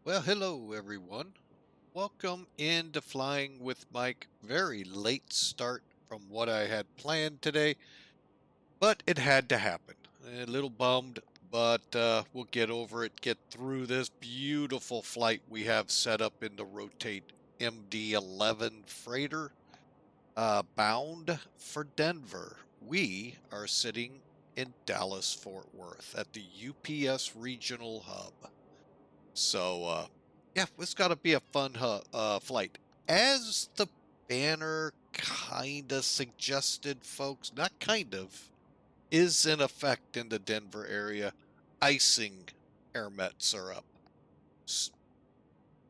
Well, hello everyone. Welcome into Flying with Mike. Very late start from what I had planned today, but it had to happen. A little bummed, but we'll get over it, get through this beautiful flight we have set up in the Rotate MD-11 freighter bound for Denver. We are sitting in Dallas, Fort Worth at the UPS Regional Hub. So, yeah, it's got to be a fun flight. As the banner kind of suggested, folks, not kind of, is in effect in the Denver area. Icing AIRMETs are up.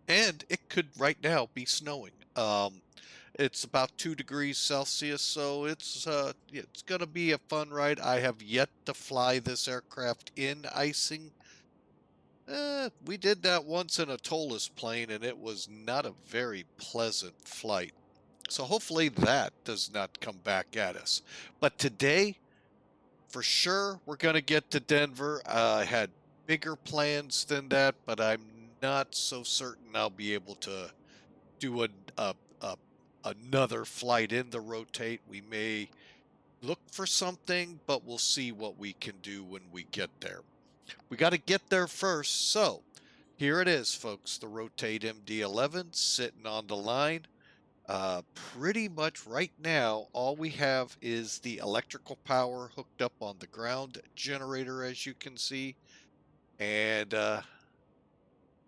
And it could right now be snowing. It's about 2 degrees Celsius, so it's going to be a fun ride. I have yet to fly this aircraft in icing. We did that once in a TOLUS plane, and it was not a very pleasant flight. So hopefully that does not come back at us. But today, for sure, we're going to get to Denver. I had bigger plans than that, but I'm not so certain I'll be able to do a another flight in the rotate. We may look for something, but we'll see what we can do when we get there. We got to get there first, so here it is, folks, the Rotate MD-11 sitting on the line. Pretty much right now, all we have is the electrical power hooked up on the ground generator, as you can see. And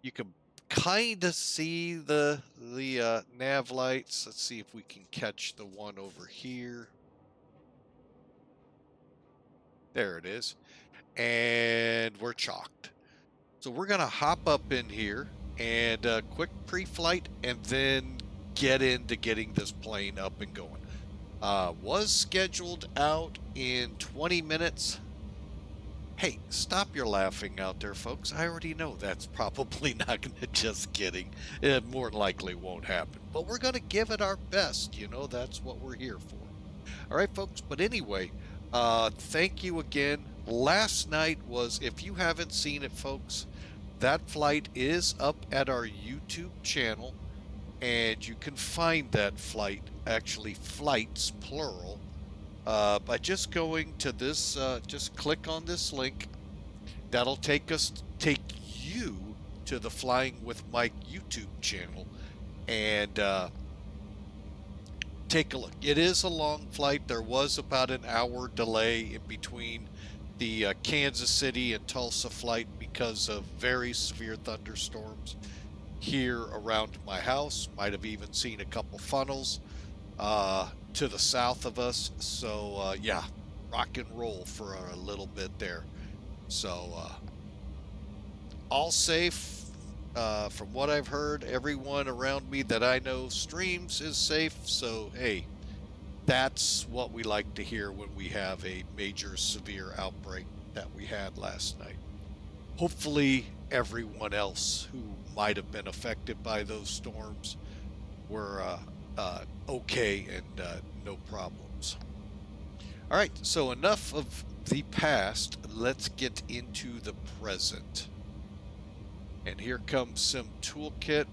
you can kind of see the nav lights. Let's see if we can catch the one over here. There it is. And we're chalked. So we're going to hop up in here and quick pre-flight and then get into getting this plane up and going. Was scheduled out in 20 minutes. Hey, stop your laughing out there, folks. I already know that's probably not going to, just kidding. It more likely won't happen. But we're going to give it our best. You know, that's what we're here for. All right, folks. But anyway, thank you again. Last night was, if you haven't seen it, folks, that flight is up at our YouTube channel, and you can find that flight, actually flights, plural, by just going to this, just click on this link. That'll take you to the Flying with Mike YouTube channel, and take a look. It is a long flight. There was about an hour delay in between the Kansas City and Tulsa flight because of very severe thunderstorms here around my house. Might have even seen a couple funnels to the south of us. So yeah, rock and roll for a little bit there. So all safe. From what I've heard, everyone around me that I know streams is safe. So hey, that's what we like to hear when we have a major severe outbreak that we had last night. Hopefully everyone else who might have been affected by those storms were okay and no problems. All right, so enough of the past. Let's get into the present. And here comes some toolkit.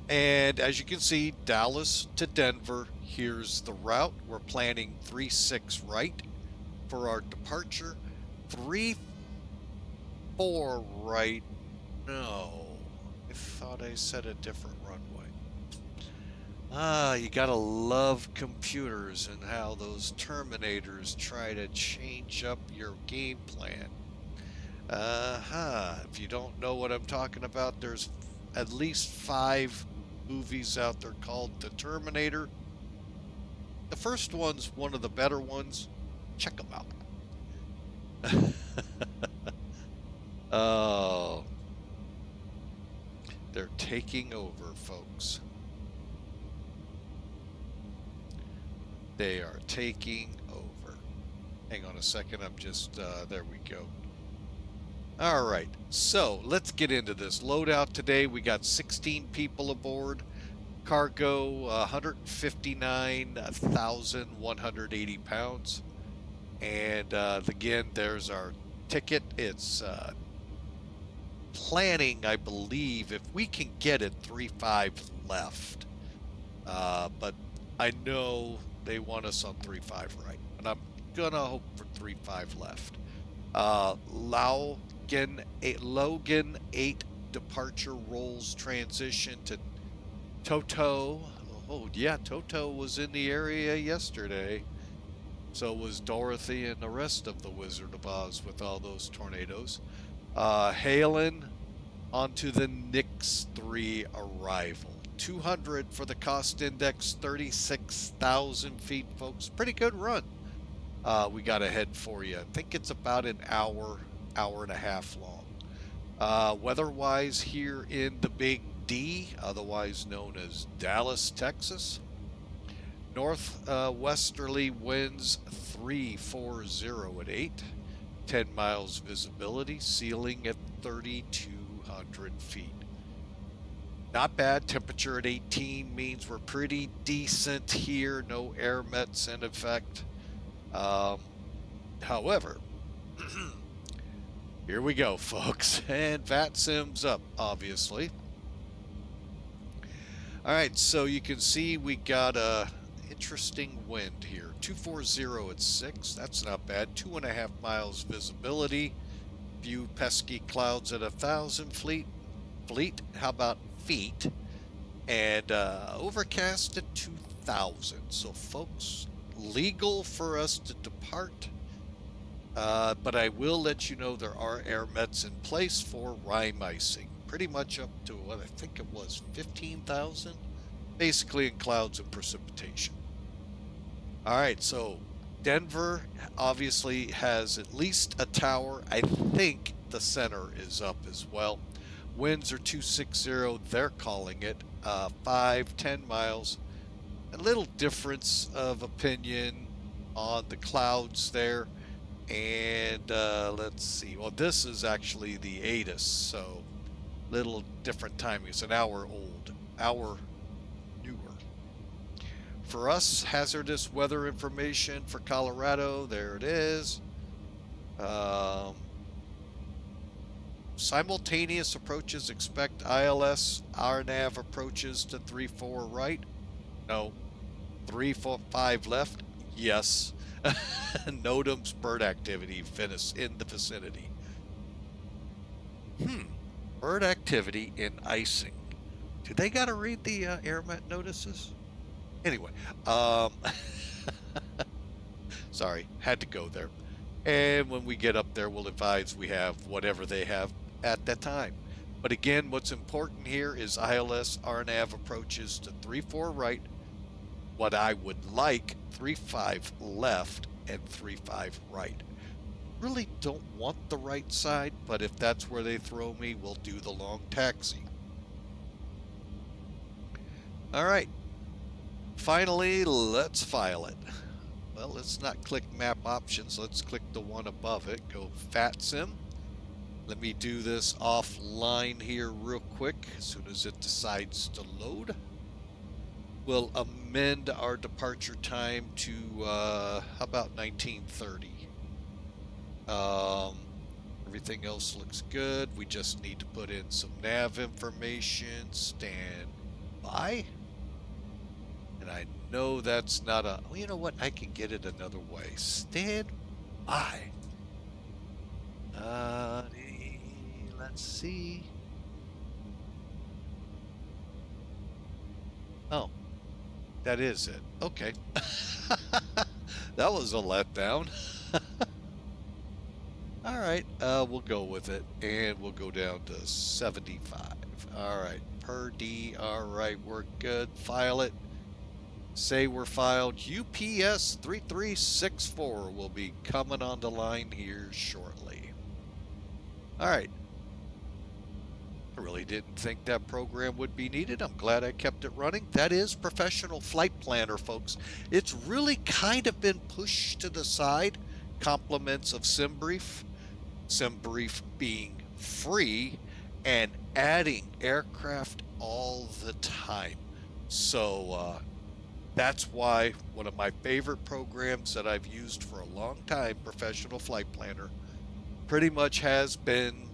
And as you can see, Dallas to Denver, here's the route. We're planning 36 right for our departure. 34 right. No, I thought I said a different runway. You gotta love computers and how those Terminators try to change up your game plan. If you don't know what I'm talking about, there's at least 5 movies out there called The Terminator. The first one's one of the better ones. Check them out. Oh, they're taking over, folks. They are taking over. Hang on a second. I'm just, there we go. All right, so let's get into this. Loadout today, we got 16 people aboard. Cargo, 159,180 pounds. And again, there's our ticket. It's planning, I believe, if we can get it, 3.5 left. But I know they want us on 3.5 right, and I'm gonna hope for 3.5 left. Logan 8 departure rolls transition to TOTOE. Oh yeah, TOTOE was in the area yesterday. So was Dorothy and the rest of the Wizard of Oz with all those tornadoes. HALEN onto the Nix 3 arrival. 200 for the cost index, 36,000 feet, folks. Pretty good run. We got ahead for you. I think it's about an hour and a half long. Weather-wise here in the Big D, otherwise known as Dallas, Texas. Northwesterly winds 340 at 8, 10 miles visibility, ceiling at 3,200 feet. Not bad. Temperature at 18 means we're pretty decent here. No AIRMETs in effect. However, here we go, folks. And VATSIM's up, obviously. All right, so you can see we got a interesting wind here. 240 at 6. That's not bad. 2.5 miles visibility. Few pesky clouds at 1,000 feet. How about feet? And overcast at 2,000. So, folks, legal for us to depart. But I will let you know there are AIRMETs in place for rime icing. Pretty much up to what I think it was 15,000. Basically in clouds and precipitation. All right, so Denver obviously has at least a tower. I think the center is up as well. Winds are 260. They're calling it 5-10 miles. A little difference of opinion on the clouds there. And let's see. Well, this is actually the ATIS, so little different timing. It's an hour old, hour newer. For us, hazardous weather information for Colorado. There it is. Simultaneous approaches. Expect ILS RNAV approaches to 3-4 right. No. 3-5 left. Yes. NOTAM's bird activity in the vicinity. Bird activity in icing. Do they got to read the AIRMET notices? Anyway, sorry, had to go there. And when we get up there, we'll advise we have whatever they have at that time. But again, what's important here is ILS RNAV approaches to 3-4 right. What I would like, 3-5 left and 3-5 right. Really don't want the right side, but if that's where they throw me, we'll do the long taxi. All right. Finally, let's file it. Well, let's not click map options. Let's click the one above it. Go VATSIM. Let me do this offline here real quick as soon as it decides to load. We'll amend our departure time to, how about 1930? Everything else looks good. We just need to put in some nav information. Stand by. And I know that's not a... Well, you know what? I can get it another way. Stand by. Let's see. Oh. That is it. Okay. That was a letdown. All right, we'll go with it, and we'll go down to 75. All right, per D. All right, we're good. File it. Say we're filed. UPS 3364 will be coming on the line here shortly. All right. I really didn't think that program would be needed. I'm glad I kept it running. That is Professional Flight Planner, folks. It's really kind of been pushed to the side. Compliments of SimBrief. SimBrief being free and adding aircraft all the time. So that's why one of my favorite programs that I've used for a long time, Professional Flight Planner, pretty much has been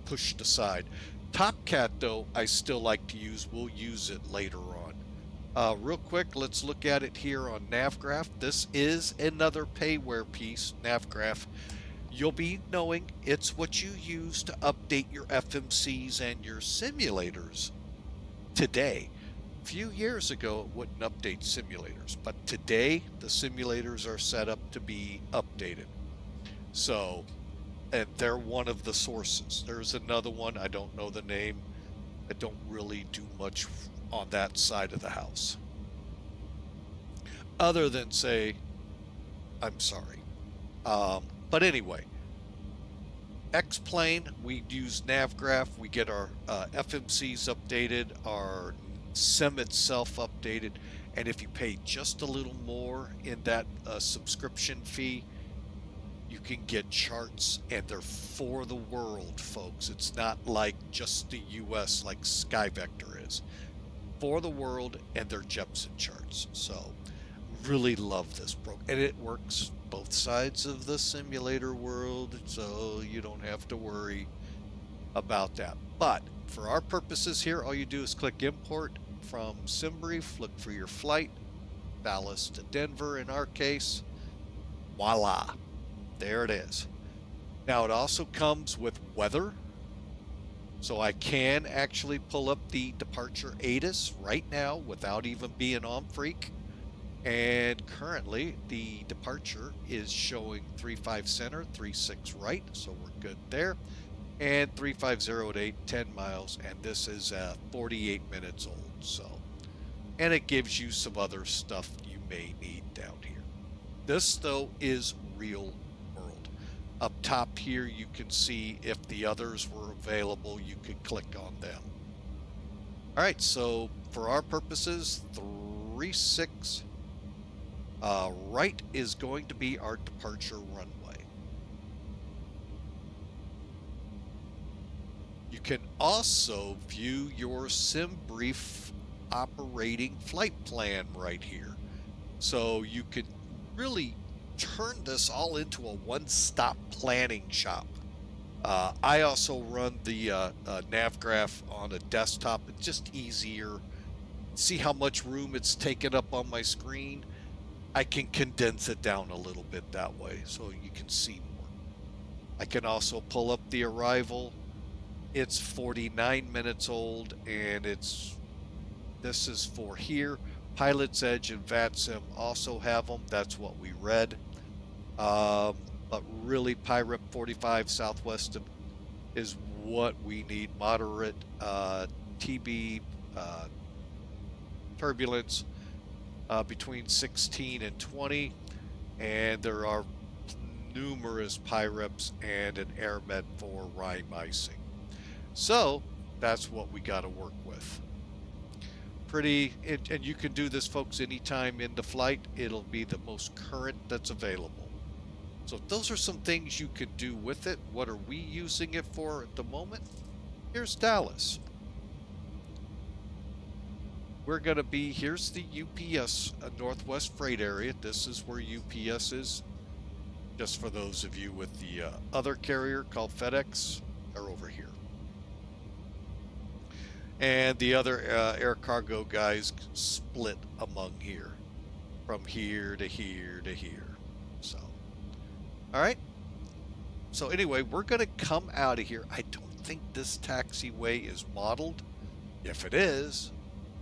pushed aside. TopCat, though, I still like to use. We'll use it later on. Real quick, let's look at it here on NavGraph. This is another payware piece, NavGraph. You'll be knowing it's what you use to update your FMCs and your simulators today. A few years ago, it wouldn't update simulators, but today the simulators are set up to be updated. So, and they're one of the sources. There's another one, I don't know the name. I don't really do much on that side of the house. Other than say, I'm sorry. But anyway, X-Plane, we use NavGraph, we get our FMCs updated, our SIM itself updated, and if you pay just a little more in that subscription fee, you can get charts, and they're for the world, folks. It's not like just the US like SkyVector is. For the world, and they're Jepson charts. So really love this program, and it works both sides of the simulator world, so you don't have to worry about that. But for our purposes here, all you do is click import from SimBrief, look for your flight, Dallas to Denver in our case. Voila, there it is. Now it also comes with weather, so I can actually pull up the departure ATIS right now without even being on Freak. And currently the departure is showing 35 center, 36 right, so we're good there. And 350 at 8, 10 miles, and this is 48 minutes old. So, and it gives you some other stuff you may need down here. This though is real world. Up top here you can see if the others were available, you could click on them. All right, so for our purposes, 36 right is going to be our departure runway. You can also view your SimBrief operating flight plan right here. So you could really turn this all into a one-stop planning shop. I also run the NavGraph on a desktop. It's just easier. See how much room it's taken up on my screen? I can condense it down a little bit that way so you can see more. I can also pull up the arrival. It's 49 minutes old, and this is for here. Pilot's Edge and VATSIM also have them. That's what we read. But really, Pirate 45 Southwest is what we need. Moderate TB turbulence between 16 and 20, and there are numerous PIREPs and an AIRMET for rime icing. So that's what we got to work with. Pretty, and you can do this, folks, anytime in the flight. It'll be the most current that's available. So those are some things you could do with it. What are we using it for at the moment? Here's Dallas. We're going to be, here's the UPS Northwest Freight area. This is where UPS is. Just for those of you with the other carrier called FedEx, they're over here. And the other air cargo guys split among here. From here to here to here. So, all right. So anyway, we're going to come out of here. I don't think this taxiway is modeled. If it is,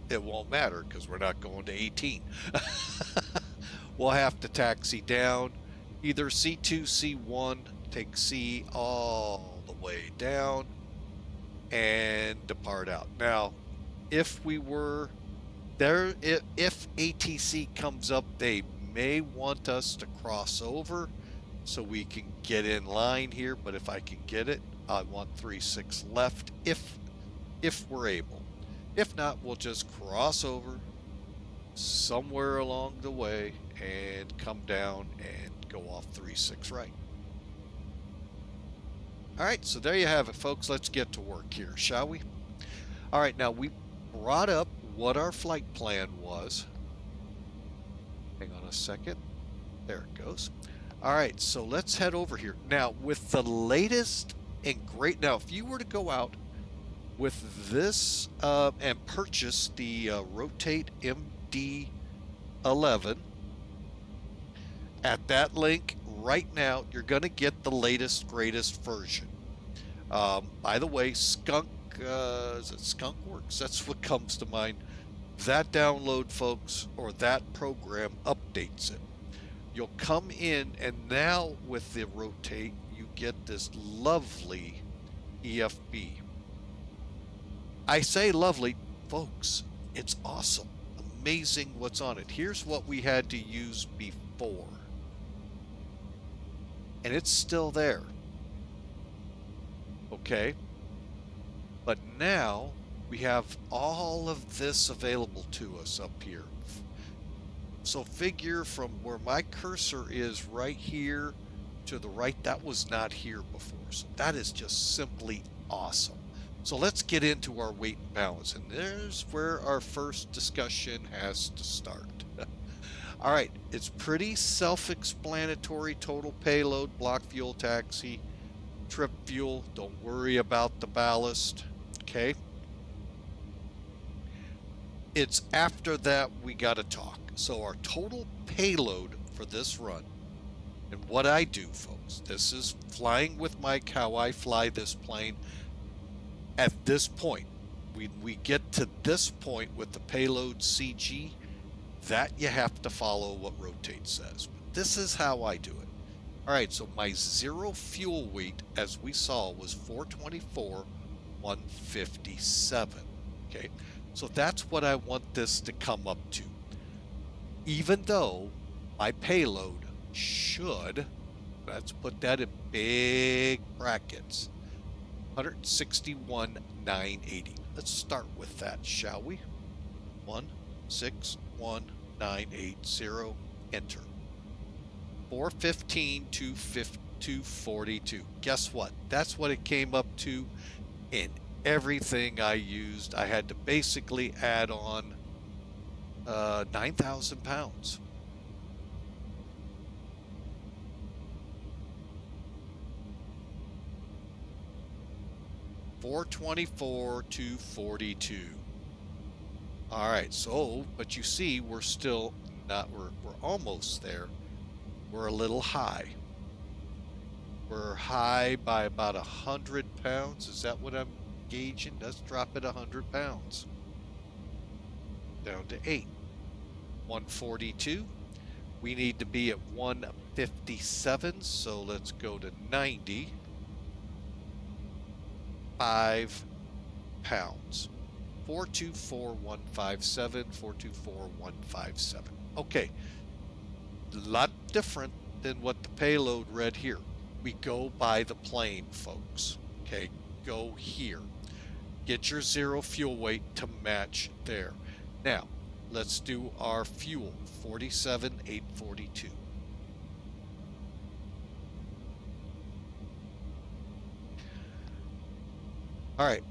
it won't matter because we're not going to 18. We'll have to taxi down, either C2, C1, take C all the way down, and depart out. Now, if we were there, if ATC comes up, they may want us to cross over so we can get in line here, but if I can get it, I want 36 left if we're able. If not, we'll just cross over somewhere along the way and come down and go off 36 right. All right, so there you have it, folks. Let's get to work here, shall we? All right, now we brought up what our flight plan was. Hang on a second. There it goes. All right, so let's head over here. Now, with the latest And great. Now, if you were to go out with this and purchase the Rotate MD-11, at that link right now, you're going to get the latest, greatest version. By the way, Skunk, is it Skunkworks? That's what comes to mind. That download, folks, or that program updates it. You'll come in, and now with the Rotate, you get this lovely EFB. I say lovely, folks, it's awesome. Amazing what's on it. Here's what we had to use before. And it's still there. Okay? But now we have all of this available to us up here. So figure from where my cursor is right here to the right, that was not here before. So that is just simply awesome. So let's get into our weight and balance. And there's where our first discussion has to start. All right, it's pretty self-explanatory. Total payload, block fuel taxi, trip fuel. Don't worry about the ballast, okay? It's after that we got to talk. So our total payload for this run, and what I do, folks, this is flying with Mike, how I fly this plane. At this point, we get to this point with the payload CG, that you have to follow what Rotate says. But this is how I do it. All right, so my zero fuel weight, as we saw, was 424,157. Okay, so that's what I want this to come up to. Even though my payload should, let's put that in big brackets, 161,980. Let's start with that, shall we? 161,980. Enter. 415,242. Guess what? That's what it came up to in everything I used. I had to basically add on 9,000 pounds. $424,242. All right, so, but you see, we're still not, we're almost there. We're a little high. We're high by about 100 pounds. Is that what I'm gauging? Let's drop it 100 pounds. Down to 8. 142. We need to be at 157, so let's go to 90. 5 pounds. 424,157, 424,157. Okay, a lot different than what the payload read here. We go by the plane, folks. Okay, go here. Get your zero fuel weight to match there. Now, let's do our fuel, 47,842. All right,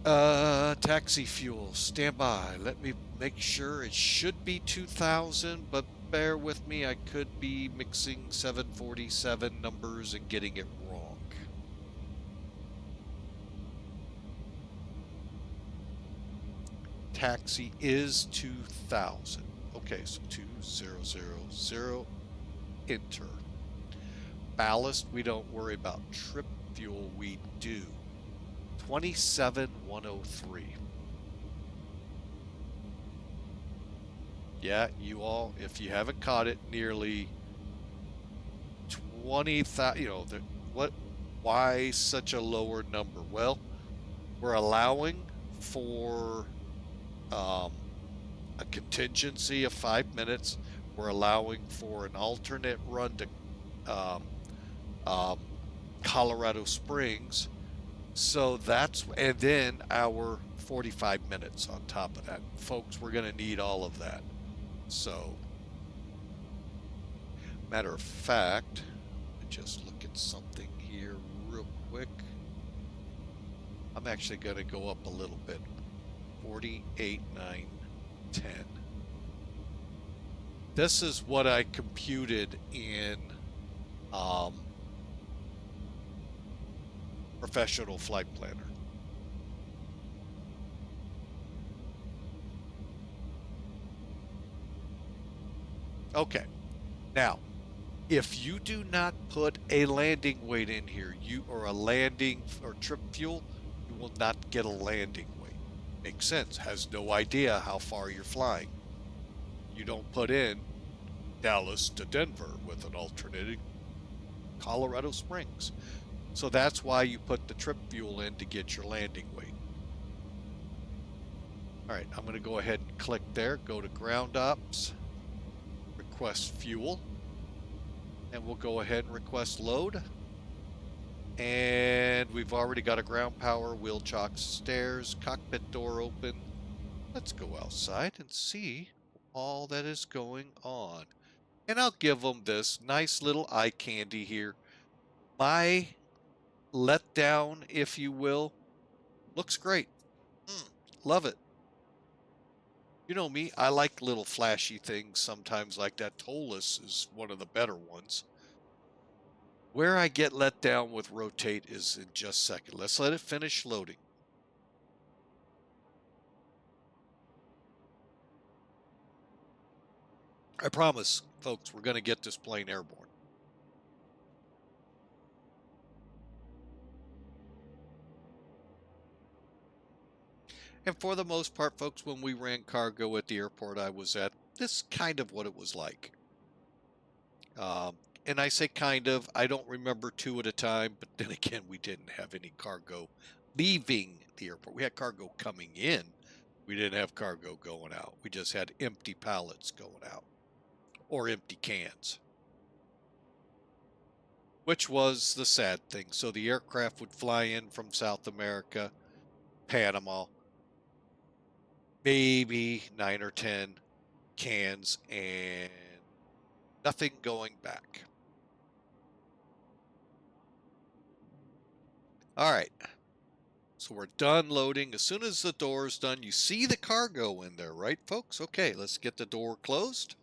taxi fuel, stand by. Let me make sure. It should be 2,000, but bear with me. I could be mixing 747 numbers and getting it wrong. Taxi is 2,000. Okay, so 2000, enter. Ballast, we don't worry about. Trip fuel, we do. 27,103. Yeah, you all, if you haven't caught it, nearly 20,000, you know, why such a lower number? Well, we're allowing for a contingency of 5 minutes. We're allowing for an alternate run to Colorado Springs. So that's, and then our 45 minutes on top of that. Folks, we're going to need all of that. So, matter of fact, let me just look at something here real quick. I'm actually going to go up a little bit. 48,910. This is what I computed in professional flight planner. Okay, now, if you do not put a landing weight in here, or a landing or trip fuel, you will not get a landing weight. Makes sense. Has no idea how far you're flying. You don't put in Dallas to Denver with an alternating Colorado Springs. So that's why you put the trip fuel in to get your landing weight. All right, I'm going to go ahead and click there, go to ground ops, request fuel, and we'll go ahead and request load. And we've already got a ground power, wheel chock stairs, cockpit door open. Let's go outside and see all that is going on. And I'll give them this nice little eye candy here. My letdown, if you will, looks great. Love it. You know me, I like little flashy things sometimes like that. TOTOE is one of the better ones. Where I get let down with rotate is in just a second. Let's let it finish loading. I promise, folks, we're going to get this plane airborne. And for the most part, folks, when we ran cargo at the airport I was at, this is kind of what it was like. And I say kind of, I don't remember two at a time, but then again, we didn't have any cargo leaving the airport. We had cargo coming in. We didn't have cargo going out. We just had empty pallets going out, or empty cans, which was the sad thing. So the aircraft would fly in from South America, Panama, maybe 9 or 10 cans, and nothing going back. All right, so we're done loading. As soon as the door is done, you see the cargo in there, right, folks? Okay, let's get the door closed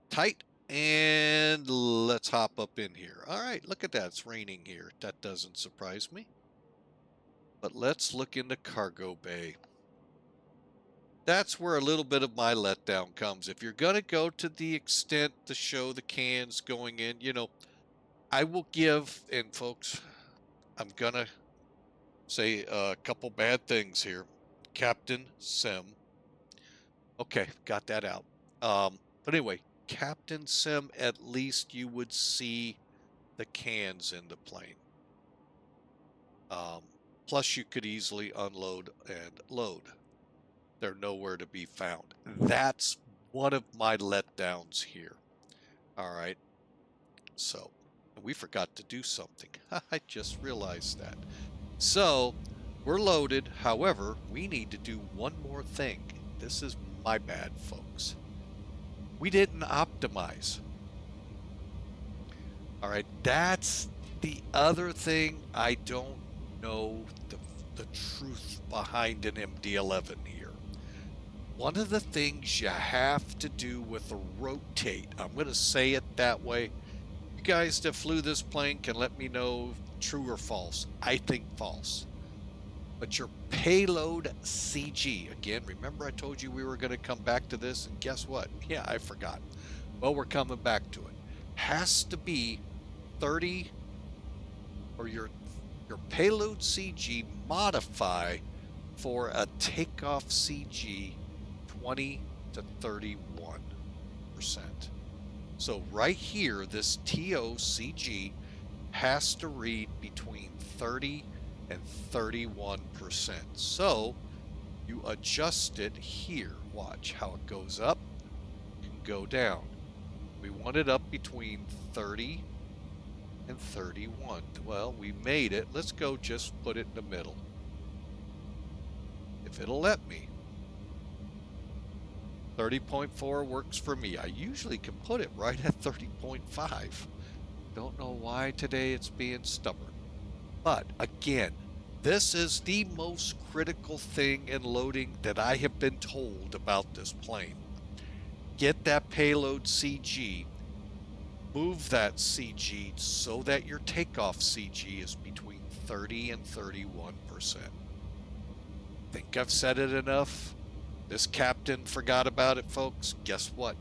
tight, and let's hop up in here. All right, look at that. It's raining here. That doesn't surprise me. But let's look in the cargo bay. That's where a little bit of my letdown comes. If you're going to go to the extent to show the cans going in, you know, I will give, and folks, I'm going to say a couple bad things here. Captain Sim. Okay, got that out. But anyway, Captain Sim, at least you would see the cans in the plane. Plus, you could easily unload and load. They're nowhere to be found. That's one of my letdowns here. All right. So, we forgot to do something. I just realized that. So, we're loaded. However, we need to do one more thing. This is my bad, folks. We didn't optimize. All right. That's the other thing. I don't know the truth behind an MD-11 here. One of the things you have to do with a rotate, I'm going to say it that way. You guys that flew this plane can let me know true or false. I think false. But your payload CG, again, remember I told you we were going to come back to this, and guess what? Yeah, I forgot. Well, we're coming back to it. Has to be 30, or your payload CG modify for a takeoff CG 20 to 31%. So right here, this TOCG has to read between 30 and 31%. So you adjust it here. Watch how it goes up and go down. We want it up between 30 and 31. Well, we made it. Let's go just put it in the middle. If it'll let me. 30.4 works for me. I usually can put it right at 30.5. Don't know why today it's being stubborn. But again, this is the most critical thing in loading that I have been told about this plane. Get that payload CG move that CG so that your takeoff CG is between 30 and 31%. Think I've said it enough? This captain forgot about it, folks. Guess what?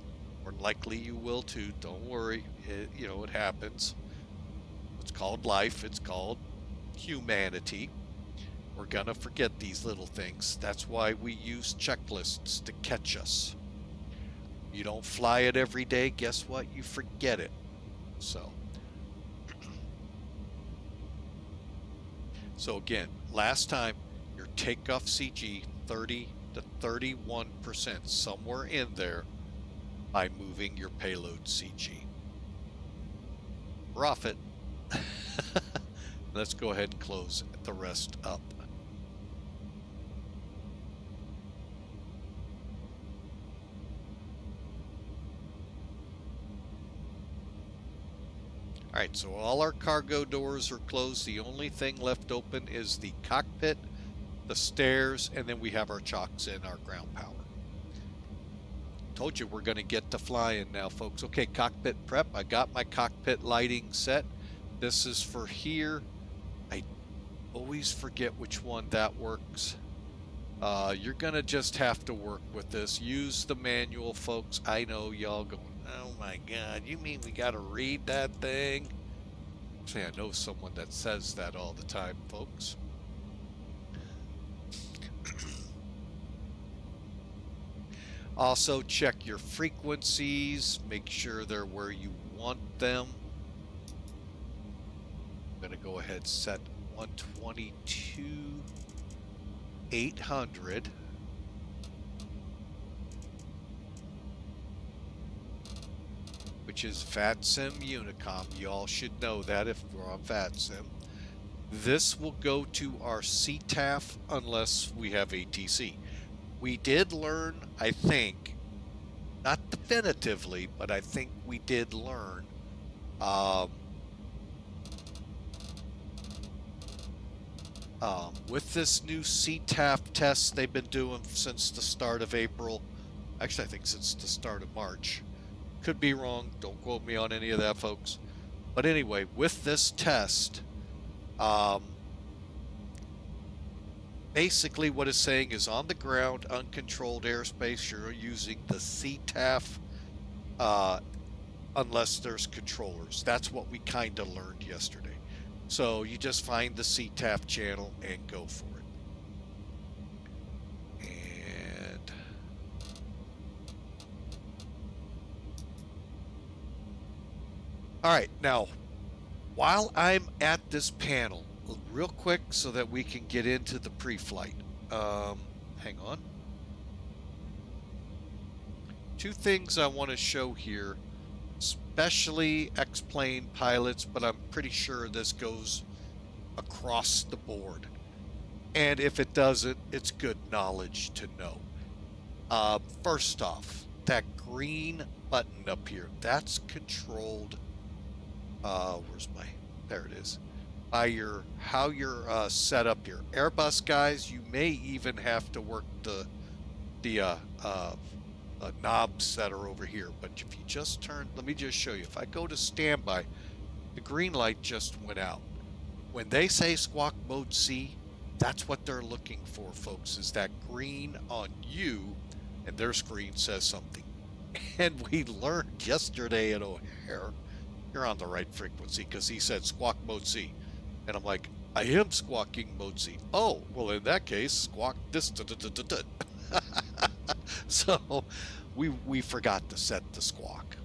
More likely you will too. Don't worry. It happens. It's called life. It's called humanity. We're gonna forget these little things. That's why we use checklists to catch us. You don't fly it every day, guess what? You forget it. So again, last time, your takeoff CG 30 to 31%, somewhere in there, by moving your payload CG. We're off it. Let's go ahead and close the rest up. All right, so all our cargo doors are closed. The only thing left open is the cockpit, the stairs, and then we have our chocks and our ground power. Told you we're going to get to flying now, folks. Okay, cockpit prep. I got my cockpit lighting set. This is for here. I always forget which one that works. You're going to just have to work with this. Use the manual, folks. I know y'all going, oh my God, you mean we got to read that thing? See, I know someone that says that all the time, folks. Also, check your frequencies. Make sure they're where you want them. I'm going to go ahead and set 122,800. Which is VATSIM Unicom. Y'all should know that if we're on VATSIM. This will go to our CTAF unless we have ATC. We did learn, I think, not definitively, but I think we did learn with this new CTAF test they've been doing since the start of April. Actually, I think since the start of March. Could be wrong. Don't quote me on any of that, folks. But anyway, with this test, basically what it's saying is on the ground, uncontrolled airspace, you're using the CTAF unless there's controllers. That's what we kind of learned yesterday. So you just find the CTAF channel and go for it. All right, now, while I'm at this panel, real quick so that we can get into the pre-flight. Hang on. Two things I want to show here, especially X-plane pilots, but I'm pretty sure this goes across the board. And if it doesn't, it's good knowledge to know. First off, that green button up here, that's controlled. Where's my, there it is. By how you're set up your Airbus guys, you may even have to work the knobs that are over here. But if you just turn, let me just show you. If I go to standby, the green light just went out. When they say squawk mode C, that's what they're looking for, folks, is that green on you, and their screen says something. And we learned yesterday at O'Hare, you're on the right frequency, because he said squawk mode C. And I'm like, I am squawking mode C. Oh, well, in that case, squawk this. So we forgot to set the squawk.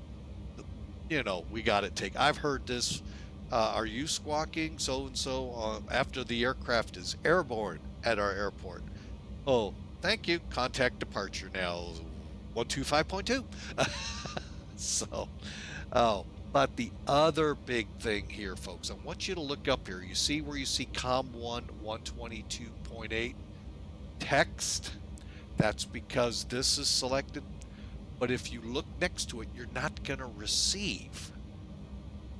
You know, we got it take. I've heard this. Are you squawking so-and-so after the aircraft is airborne at our airport? Oh, thank you. Contact departure now. 125.2. So, oh. But the other big thing here, folks, I want you to look up here. You see where you see COM1 122.8 text? That's because this is selected. But if you look next to it, you're not going to receive.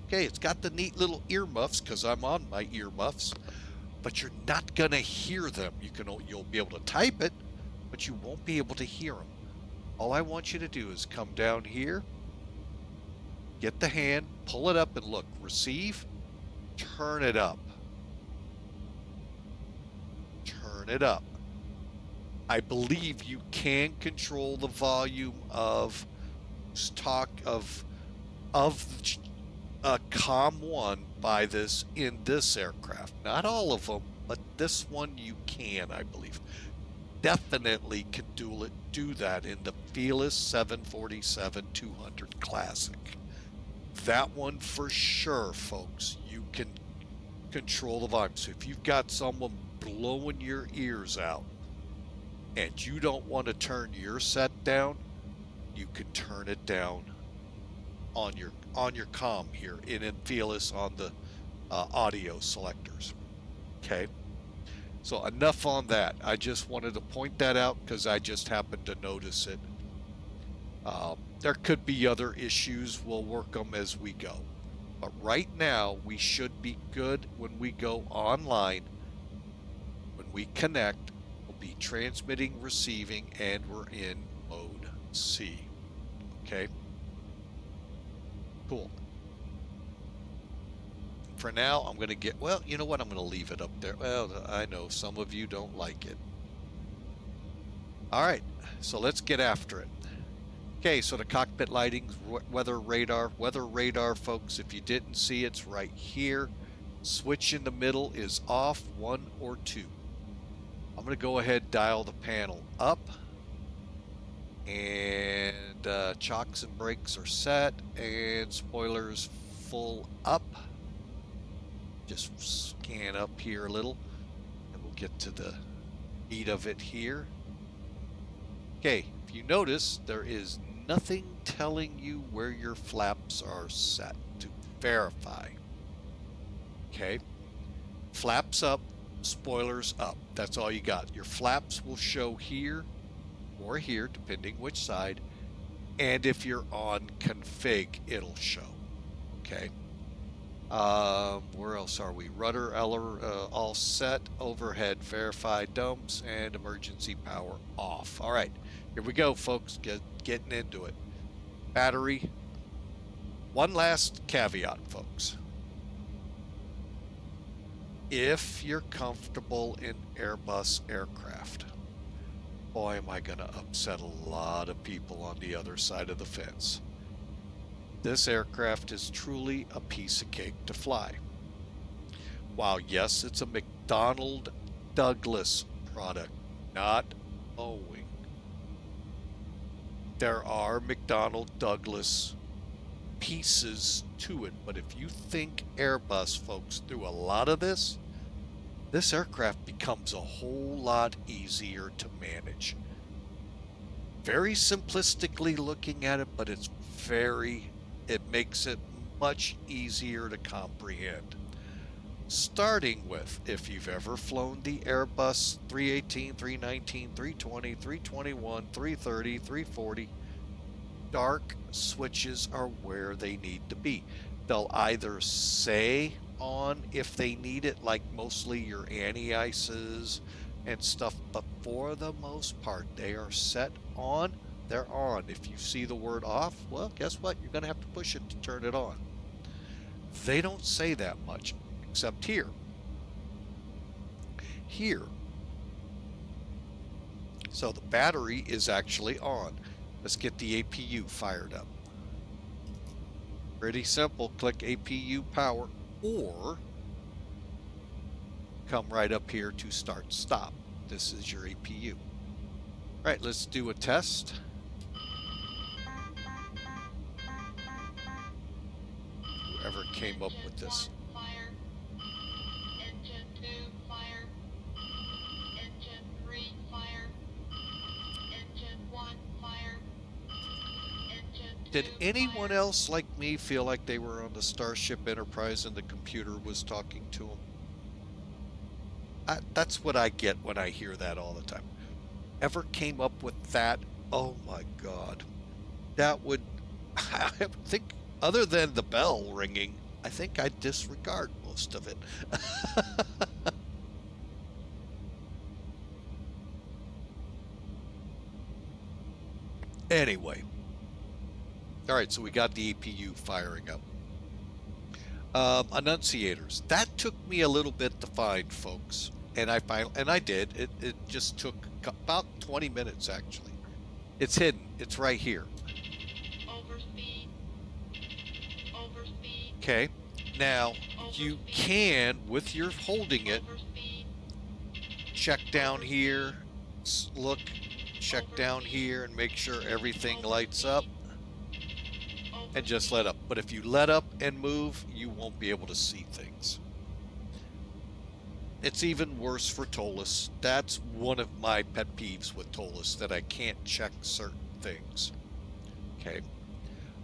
Okay, it's got the neat little earmuffs because I'm on my earmuffs, but you're not going to hear them. You'll be able to type it, but you won't be able to hear them. All I want you to do is come down here. get the hand, pull it up and look, receive, turn it up. Turn it up. I believe you can control the volume of COM 1 by this in this aircraft. Not all of them, but this one you can, I believe. Definitely can do that in the Fearless 747-200 Classic. That one for sure, folks. You can control the volume. So if you've got someone blowing your ears out and you don't want to turn your set down, you can turn it down on your comm here in Fearless on the audio selectors. Okay, so enough on that. I just wanted to point that out because I just happened to notice it. There could be other issues. We'll work them as we go. But right now, we should be good when we go online. When we connect, we'll be transmitting, receiving, and we're in mode C. Okay? Cool. For now, I'm going to get, well, you know what? I'm going to leave it up there. Well, I know some of you don't like it. All right, so let's get after it. Okay, so the cockpit lighting, weather radar, folks, if you didn't see, it's right here. Switch in the middle is off, 1 or 2. I'm going to go ahead, dial the panel up, and chocks and brakes are set, and spoilers full up. Just scan up here a little, and we'll get to the meat of it here. Okay, if you notice, there is nothing telling you where your flaps are set to verify. Okay, flaps up, spoilers up. That's all you got. Your flaps will show here or here, depending which side. And if you're on config, it'll show. Okay. Where else are we? Rudder all set, overhead verified, dumps, and emergency power off. All right, here we go, folks. Getting into it. Battery. One last caveat, folks. If you're comfortable in Airbus aircraft, boy, am I going to upset a lot of people on the other side of the fence. This aircraft is truly a piece of cake to fly. While yes, it's a McDonnell Douglas product, not Boeing. There are McDonnell Douglas pieces to it, but if you think Airbus, folks, through a lot of this aircraft becomes a whole lot easier to manage. Very simplistically looking at it, but it makes it much easier to comprehend. Starting with, if you've ever flown the Airbus 318, 319, 320, 321, 330, 340, dark switches are where they need to be. They'll either say on if they need it, like mostly your anti-ices and stuff, but for the most part, they are set on. They're on. If you see the word off, well, guess what? You're going to have to push it to turn it on. They don't say that much, except here. Here. So the battery is actually on. Let's get the APU fired up. Pretty simple. Click APU power, or come right up here to start stop. This is your APU. All right, let's do a test. Whoever came up with this. Fire. Engine 2, fire. Engine 3, fire. Engine 1, fire. Engine 2, Did anyone fire. else like me feel like they were on the Starship Enterprise and the computer was talking to them? That's what I get when I hear that all the time. Ever came up with that? Oh my God. That would, I think, other than the bell ringing, I think I'd disregard most of it. Anyway. All right, so we got the APU firing up. Annunciators. That took me a little bit to find, folks, and I did. It just took about 20 minutes actually. It's hidden. It's right here. Overspeed. Overspeed. Okay. Now you can, with your holding it, Overspeed. check down here, look, check down here, and make sure everything lights up, and just let up. But if you let up and move, you won't be able to see things. It's even worse for TOLUS. That's one of my pet peeves with TOLUS, that I can't check certain things. Okay.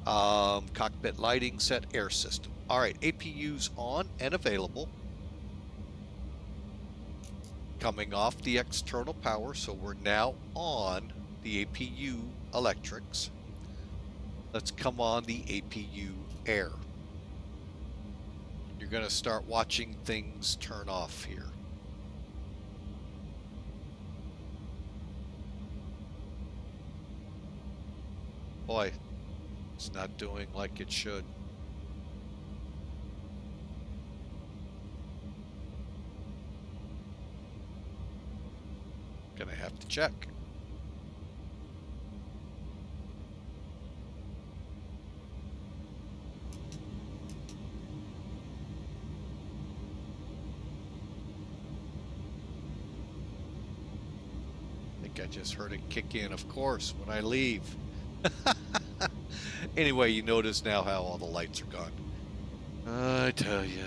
Cockpit lighting set, air system. All right, APU's on and available. Coming off the external power, so we're now on the APU electrics. Let's come on the APU air. You're going to start watching things turn off here. Boy, it's not doing like it should. Gonna have to check. I think I just heard it kick in, of course, when I leave. Anyway, you notice now how all the lights are gone. I tell you,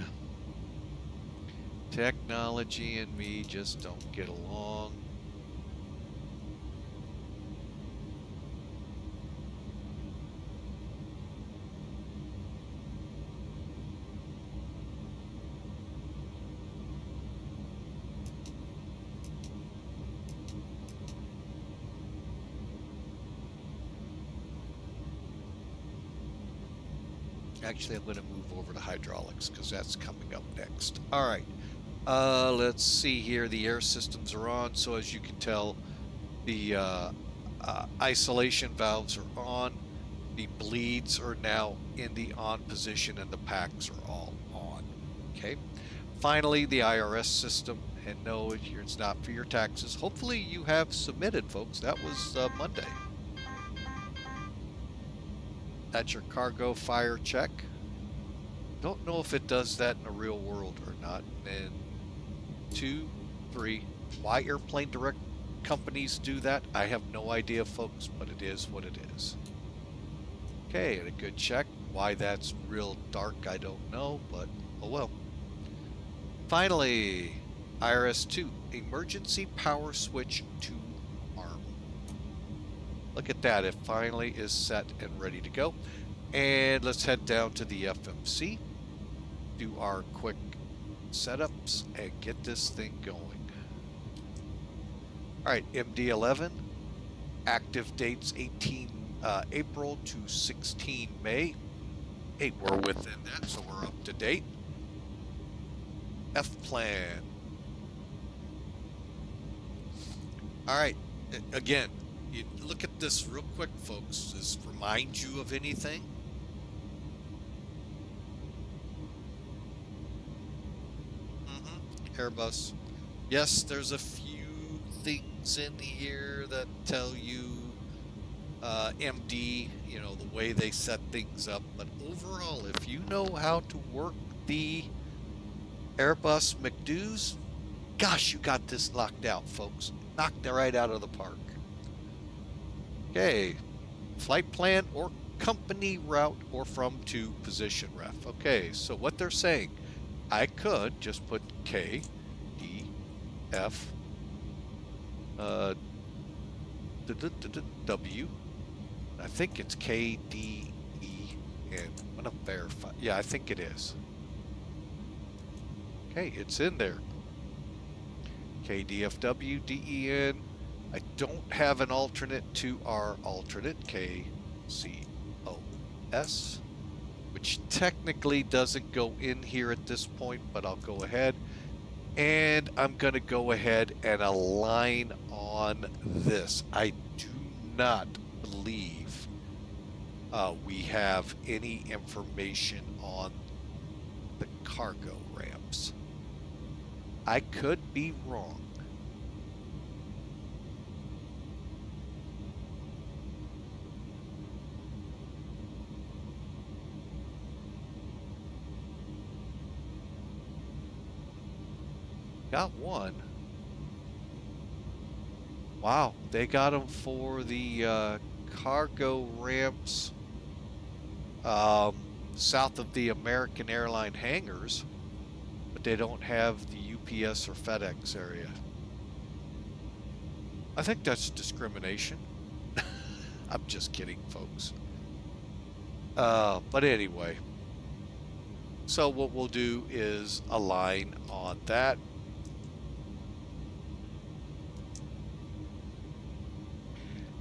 technology and me just don't get along. Actually, I'm going to move over to hydraulics because that's coming up next. All right. Let's see here. The air systems are on. So as you can tell, the isolation valves are on. The bleeds are now in the on position, and the packs are all on. Okay. Finally, the IRS system. And no, it's not for your taxes. Hopefully you have submitted, folks. That was Monday. That's your cargo fire check. Don't know if it does that in the real world or not. And 2, 3. Why airplane direct companies do that, I have no idea, folks, but it is what it is. Okay, and a good check. Why that's real dark, I don't know, but oh well. Finally, IRS-2, emergency power switch to arm. Look at that, it finally is set and ready to go. And let's head down to the FMC, do our quick setups, and get this thing going. All right, MD-11, active dates 18 April to 16 May. Hey, we're within that, so we're up to date. F-plan. All right, again, you look at this real quick, folks. Does this remind you of anything? Airbus. Yes, there's a few things in here that tell you MD, you know, the way they set things up. But overall, if you know how to work the Airbus McDo's, gosh, you got this knocked out, folks. Knocked it right out of the park. Okay, flight plan or company route or from to position ref. Okay, so what they're saying, I could just put K, D, F, W. I think it's K, D, E, N. I'm gonna verify. Yeah, I think it is. Okay, it's in there. KDFW, DEN. I don't have an alternate to our alternate, KCOS, which technically doesn't go in here at this point, but I'll go ahead. And I'm going to go ahead and align on this. I do not believe we have any information on the cargo ramps. I could be wrong. Got one. Wow, they got them for the cargo ramps south of the American Airline hangars, but they don't have the UPS or FedEx area. I think that's discrimination. I'm just kidding, folks. But anyway, so what we'll do is align on that.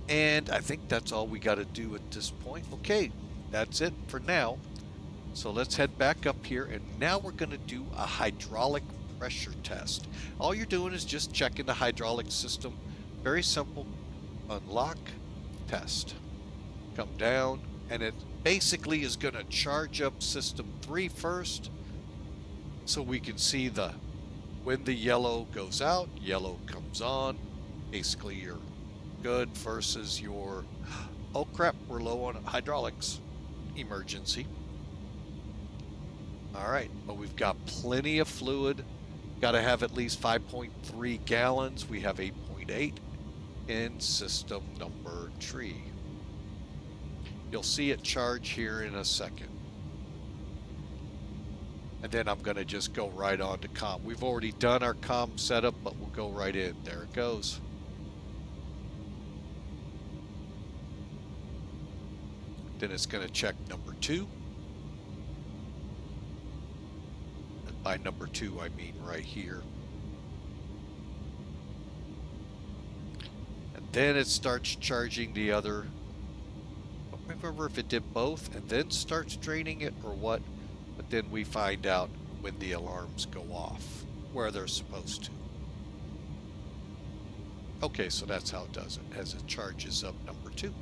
And I think that's all we got to do at this point. Okay, that's it for now. So let's head back up here, and now we're going to do a hydraulic pressure test. All you're doing is just checking the hydraulic system. Very simple. Unlock, test. Come down, and it basically is going to charge up system 3 first, so we can see when the yellow goes out, yellow comes on. Basically, you're good versus your, oh crap, we're low on hydraulics, emergency. All right, but we've got plenty of fluid. Got to have at least 5.3 gallons. We have 8.8 in system number 3. You'll see it charge here in a second. And then I'm going to just go right on to comm. We've already done our comm setup, but we'll go right in. There it goes. Then it's going to check number 2. And by number 2, I mean right here. And then it starts charging the other. I don't remember if it did both and then starts draining it or what. But then we find out when the alarms go off, where they're supposed to. Okay, so that's how it does it, as it charges up number 2.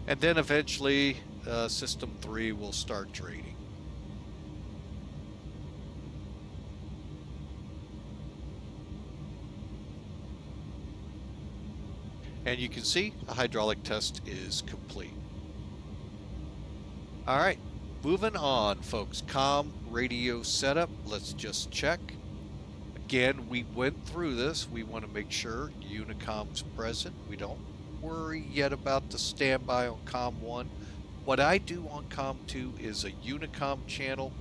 And then eventually system 3 will start draining. And you can see the hydraulic test is complete. All right, moving on, folks. Comm radio setup. Let's just check. Again, we went through this. We want to make sure Unicom's present. We don't worry yet about the standby on COM 1. What I do on COM 2 is a Unicom channel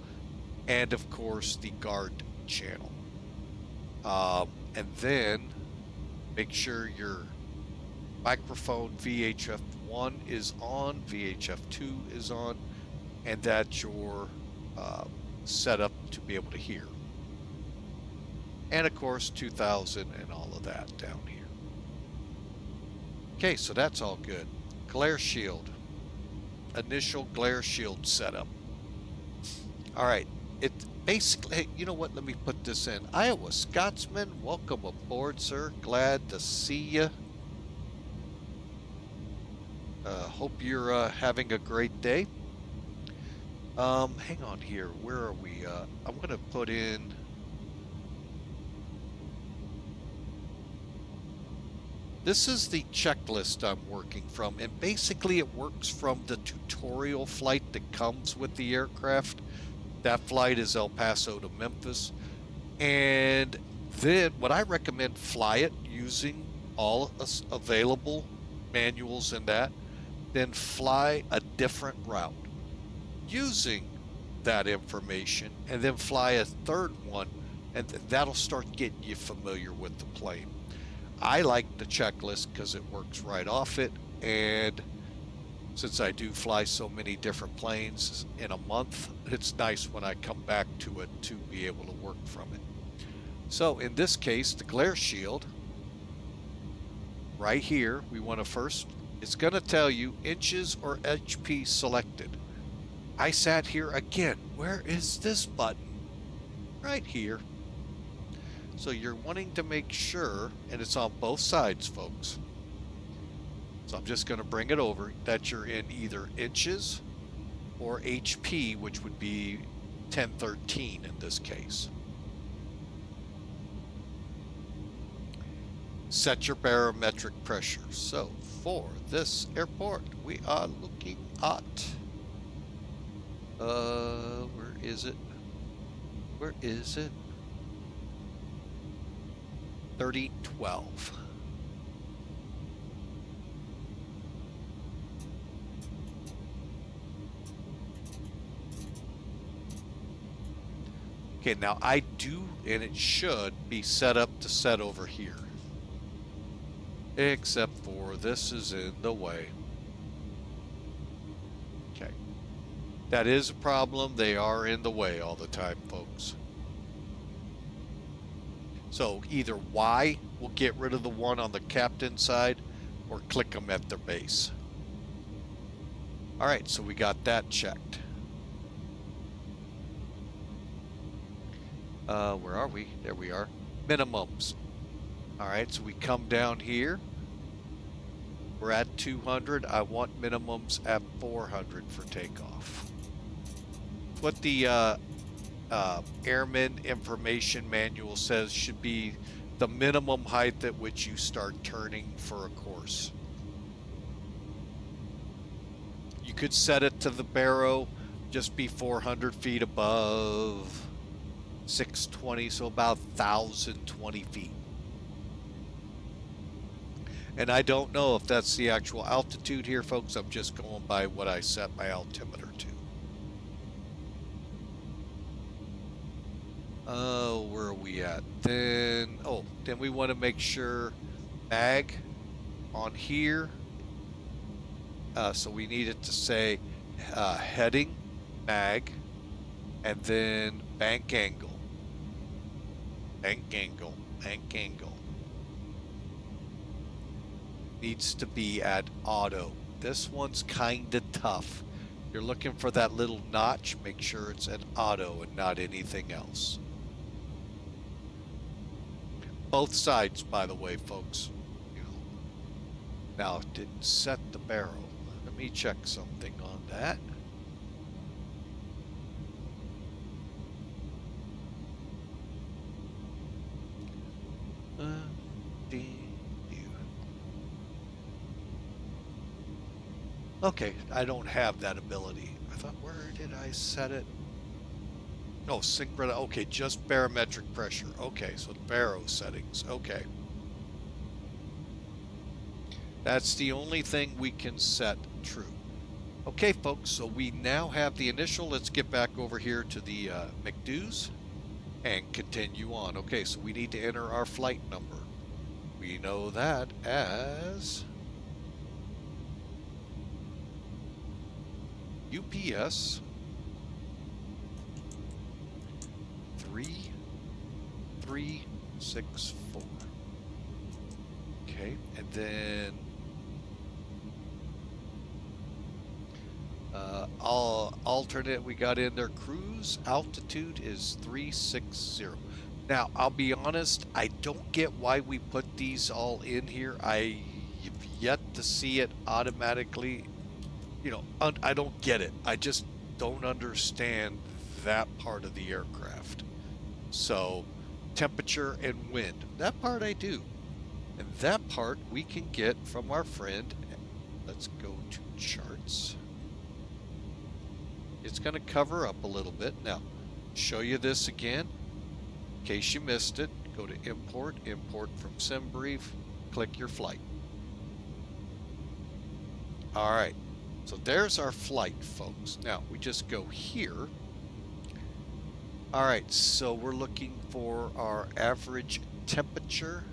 and of course the guard channel. And then make sure your microphone VHF 1 is on, VHF 2 is on, and that you're set up to be able to hear. And of course 2000 and all of that down here. Okay, so that's all good. Glare shield. Initial glare shield setup. All right, it basically, hey, you know what, let me put this in. Iowa Scotsman, welcome aboard, sir. Glad to see you. Hope you're having a great day. Hang on here, where are we? I'm gonna put in, this is the checklist I'm working from, and basically it works from the tutorial flight that comes with the aircraft. That flight is El Paso to Memphis. And then what I recommend, fly it using all available manuals and that, then fly a different route using that information, and then fly a third one, and that'll start getting you familiar with the plane. I like the checklist because it works right off it, and since I do fly so many different planes in a month, it's nice when I come back to it to be able to work from it. So in this case, the glare shield, right here, we want to first, it's going to tell you inches or HP selected. I sat here again. Where is this button? Right here. So you're wanting to make sure, and it's on both sides, folks. So I'm just going to bring it over, that you're in either inches or HP, which would be 1013 in this case. Set your barometric pressure. So for this airport, we are looking at, where is it? Where is it? 3012. Okay, now I do, and it should be set up to set over here. Except for this is in the way. Okay. That is a problem. They are in the way all the time, folks. So either Y will get rid of the one on the captain side, or click them at their base. All right, so we got that checked. Where are we? There we are. Minimums. All right, so we come down here. We're at 200. I want minimums at 400 for takeoff. What the Airman Information Manual says should be the minimum height at which you start turning for a course. You could set it to the baro, just be 400 feet above 620, so about 1,020 feet. And I don't know if that's the actual altitude here, folks. I'm just going by what I set my altimeter to. Oh, where are we at? Then, then we want to make sure mag on here. So we need it to say heading, mag, and then bank angle. Bank angle, bank angle. Needs to be at auto. This one's kind of tough. You're looking for that little notch. Make sure it's at auto and not anything else. Both sides, by the way, folks. Now, it didn't set the barrel. Let me check something on that. Okay, I don't have that ability. I thought, where did I set it? Oh, synchron. Okay, just barometric pressure. Okay, so baro settings. Okay. That's the only thing we can set true. Okay, folks, so we now have the initial. Let's get back over here to the McDo's and continue on. Okay, so we need to enter our flight number. We know that as UPS 3364. Okay, and then alternate we got in there. Cruise altitude is 360. Now I'll be honest, I don't get why we put these all in here. I've yet to see it automatically. I don't get it. I just don't understand that part of the aircraft. So temperature and wind, that part I do. And that part we can get from our friend. Let's go to charts. It's going to cover up a little bit. Now, show you this again. In case you missed it, go to import, import from SimBrief, click your flight. All right. So there's our flight, folks. Now, we just go here. All right, so we're looking for our average temperature.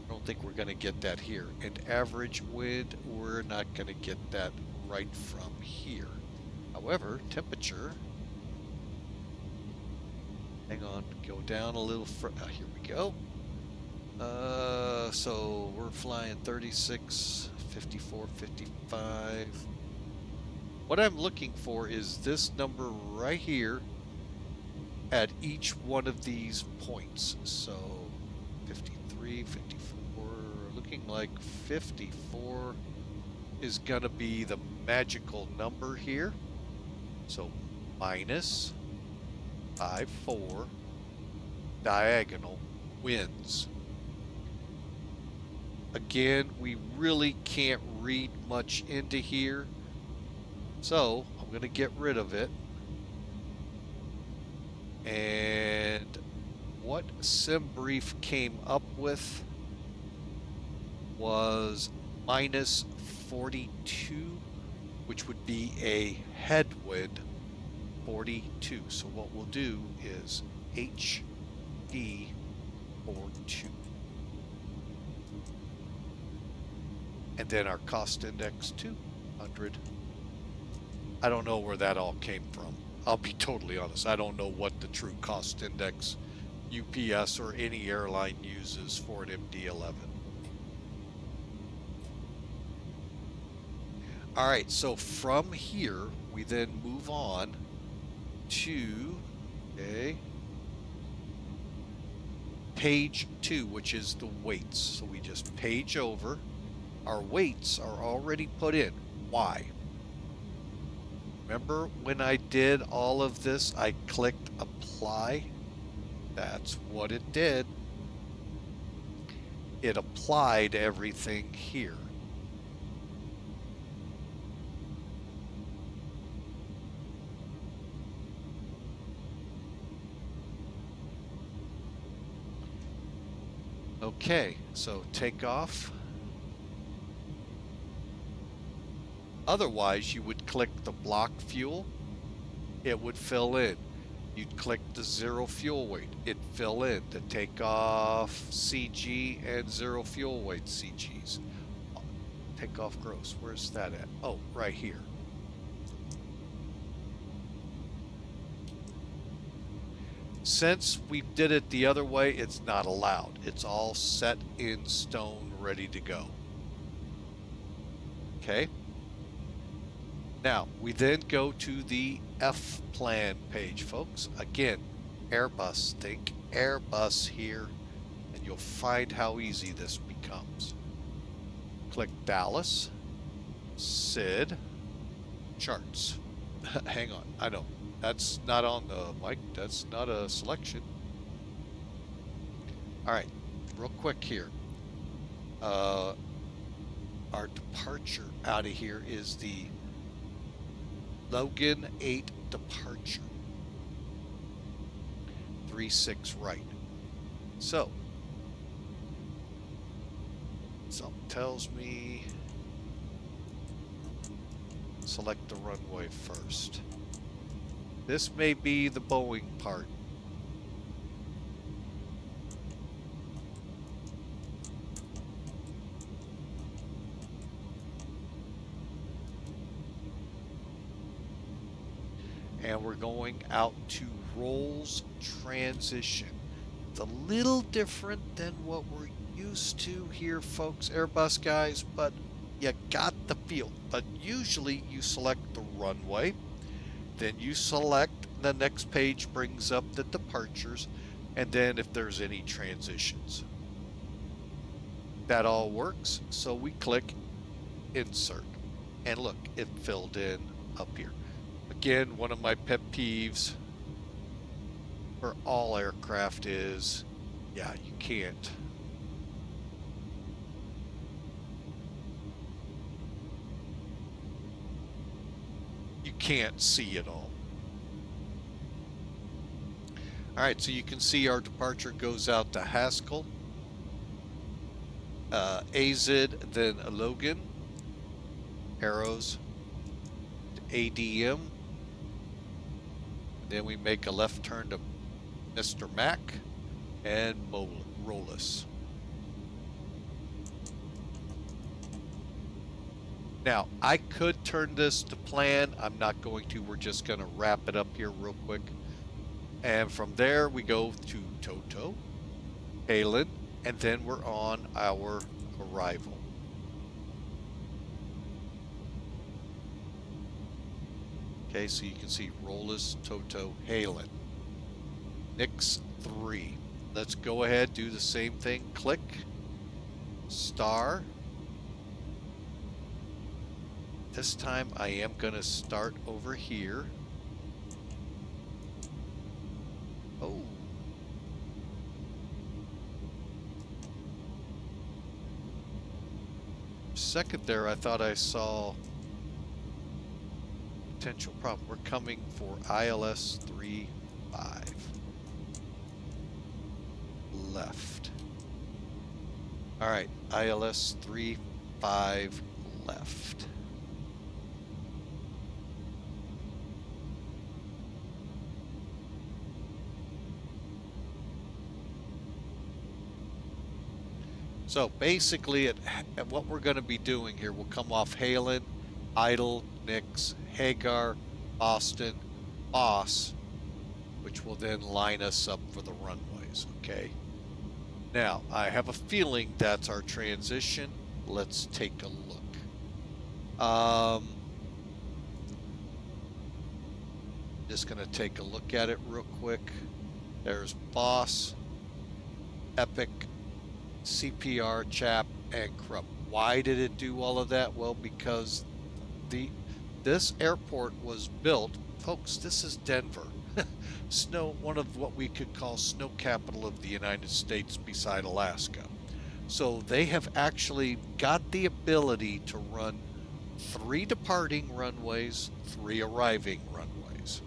I don't think we're going to get that here. And average wind, we're not going to get that right from here. However, temperature, hang on, go down a little further. Here we go. So we're flying 36, 54, 55. What I'm looking for is this number right here at each one of these points. So 53, 54, looking like 54 is going to be the magical number here. So minus 54 diagonal wins. Again, we really can't read much into here, so I'm going to get rid of it. And what SimBrief came up with was minus 42, which would be a headwind 42. So what we'll do is HD42. And then our cost index 200. I don't know where that all came from. I'll be totally honest. I don't know what the true cost index UPS or any airline uses for an MD-11. All right, so from here, we then move on to page 2, which is the weights. So we just page over. Our weights are already put in. Why? Remember when I did all of this, I clicked apply? That's what it did. It applied everything here. Okay, so take off. Otherwise, you would click the block fuel, it would fill in. You'd click the zero fuel weight, it'd fill in. The takeoff CG and zero fuel weight CGs. Takeoff gross, where's that at? Oh, right here. Since we did it the other way, it's not allowed. It's all set in stone, ready to go. Okay. Now, we then go to the F plan page, folks. Again, Airbus, think Airbus here, and you'll find how easy this becomes. Click Dallas, SID, charts. Hang on, I know, that's not on the mic, that's not a selection. All right, real quick here. Our departure out of here is the Logan 8 departure. 36 right. So, something tells me select the runway first. This may be the Boeing part. And we're going out to rolls transition. It's a little different than what we're used to here, folks, Airbus guys, but you got the feel. But usually you select the runway, then you select, the next page brings up the departures, and then if there's any transitions. That all works, so we click insert. And look, it filled in up here. Again, one of my pet peeves for all aircraft is, yeah, you can't. You can't see it all. All right, so you can see our departure goes out to Haskell, AZ, then Logan, arrows, ADM. Then we make a left turn to Mr. Mac and Rollis. Now, I could turn this to plan. I'm not going to. We're just going to wrap it up here real quick. And from there, we go to TOTOE, HALEN, and then we're on our arrival. Okay, so you can see Rollis, TOTOE, HALEN. Nix 3. Let's go ahead, do the same thing. Click. Star. This time I am going to start over here. Oh. Second there, I thought I saw potential problem. We're coming for ILS 35. Left. All right, ILS 35 left. So basically, at what we're going to be doing here, we'll come off HALEN, Idle, Nix, Hagar, Boston, Boss, which will then line us up for the runways, okay? Now, I have a feeling that's our transition. Let's take a look. Just going to take a look at it real quick. There's Boss, Epic, CPR, Chap, and Krupp. Why did it do all of that? Well, because this airport was built, folks, this is Denver. One of what we could call snow capital of the United States beside Alaska. So they have actually got the ability to run 3 departing runways, 3 arriving runways.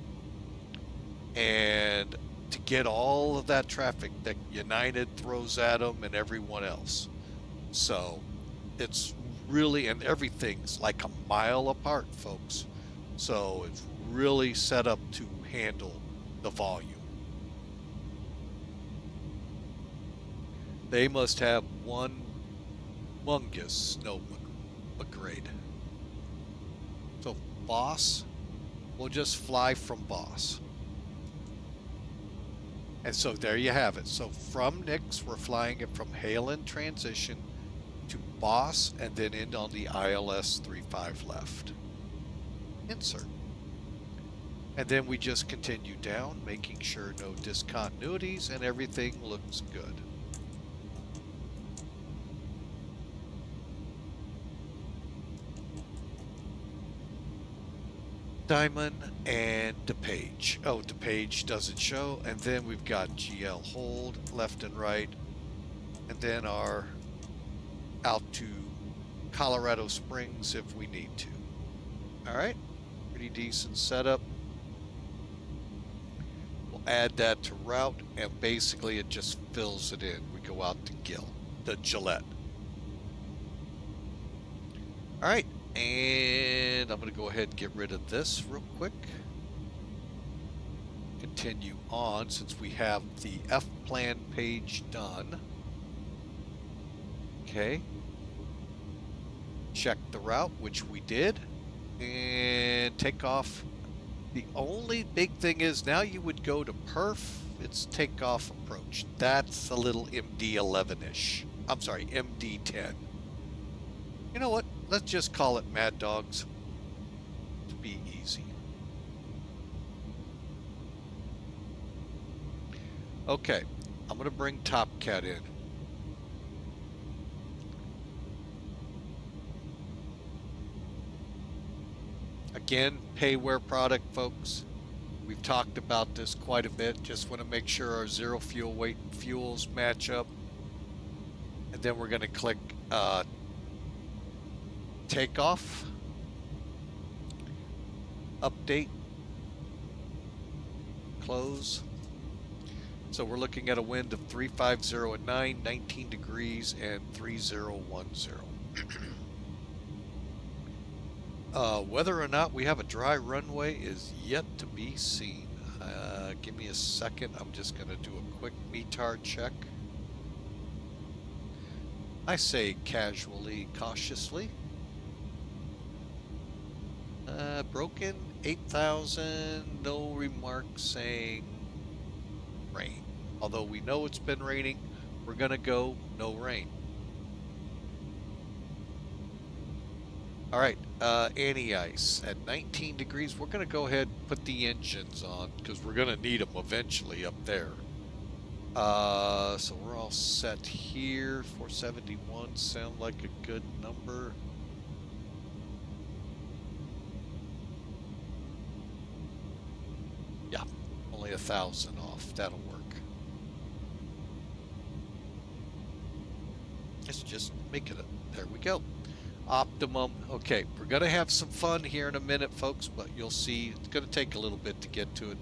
And to get all of that traffic that United throws at them and everyone else. So it's really, and everything's like a mile apart, folks. So it's really set up to handle the volume. They must have one humongous snow grade. So Boss, we'll just fly from Boss. And so there you have it. So from Nix, we're flying it from HALEN transition to Boss and then in on the ILS 35 left. Insert. And then we just continue down, making sure no discontinuities and everything looks good. Diamond and DePage. Oh, DePage doesn't show. And then we've got GL hold left and right. And then our out to Colorado Springs if we need to. All right, pretty decent setup. We'll add that to route and basically it just fills it in. We go out to Gillette. All right. And I'm going to go ahead and get rid of this real quick. Continue on since we have the F plan page done. Okay. Check the route, which we did. And take off. The only big thing is now you would go to perf. It's takeoff approach. That's a little MD-11-ish. I'm sorry, MD-10. You know what? Let's just call it Mad Dogs to be easy. Okay, I'm going to bring Top Cat in. Again, payware product, folks. We've talked about this quite a bit. Just want to make sure our zero fuel weight fuels match up. And then we're going to click takeoff, update, close. So we're looking at a wind of 350 at 9, 19 degrees, and 3010. Whether or not we have a dry runway is yet to be seen. Give me a second. I'm just going to do a quick METAR check. I say casually, cautiously. Broken 8,000, no remarks saying rain. Although we know it's been raining, we're going to go no rain. All right, anti-ice at 19 degrees. We're going to go ahead and put the engines on because we're going to need them eventually up there. So we're all set here. 471 sound like a good number. Yeah, only 1,000 off. That'll work. Let's just make it there we go. Optimum. Okay, we're going to have some fun here in a minute, folks, but you'll see it's going to take a little bit to get to it.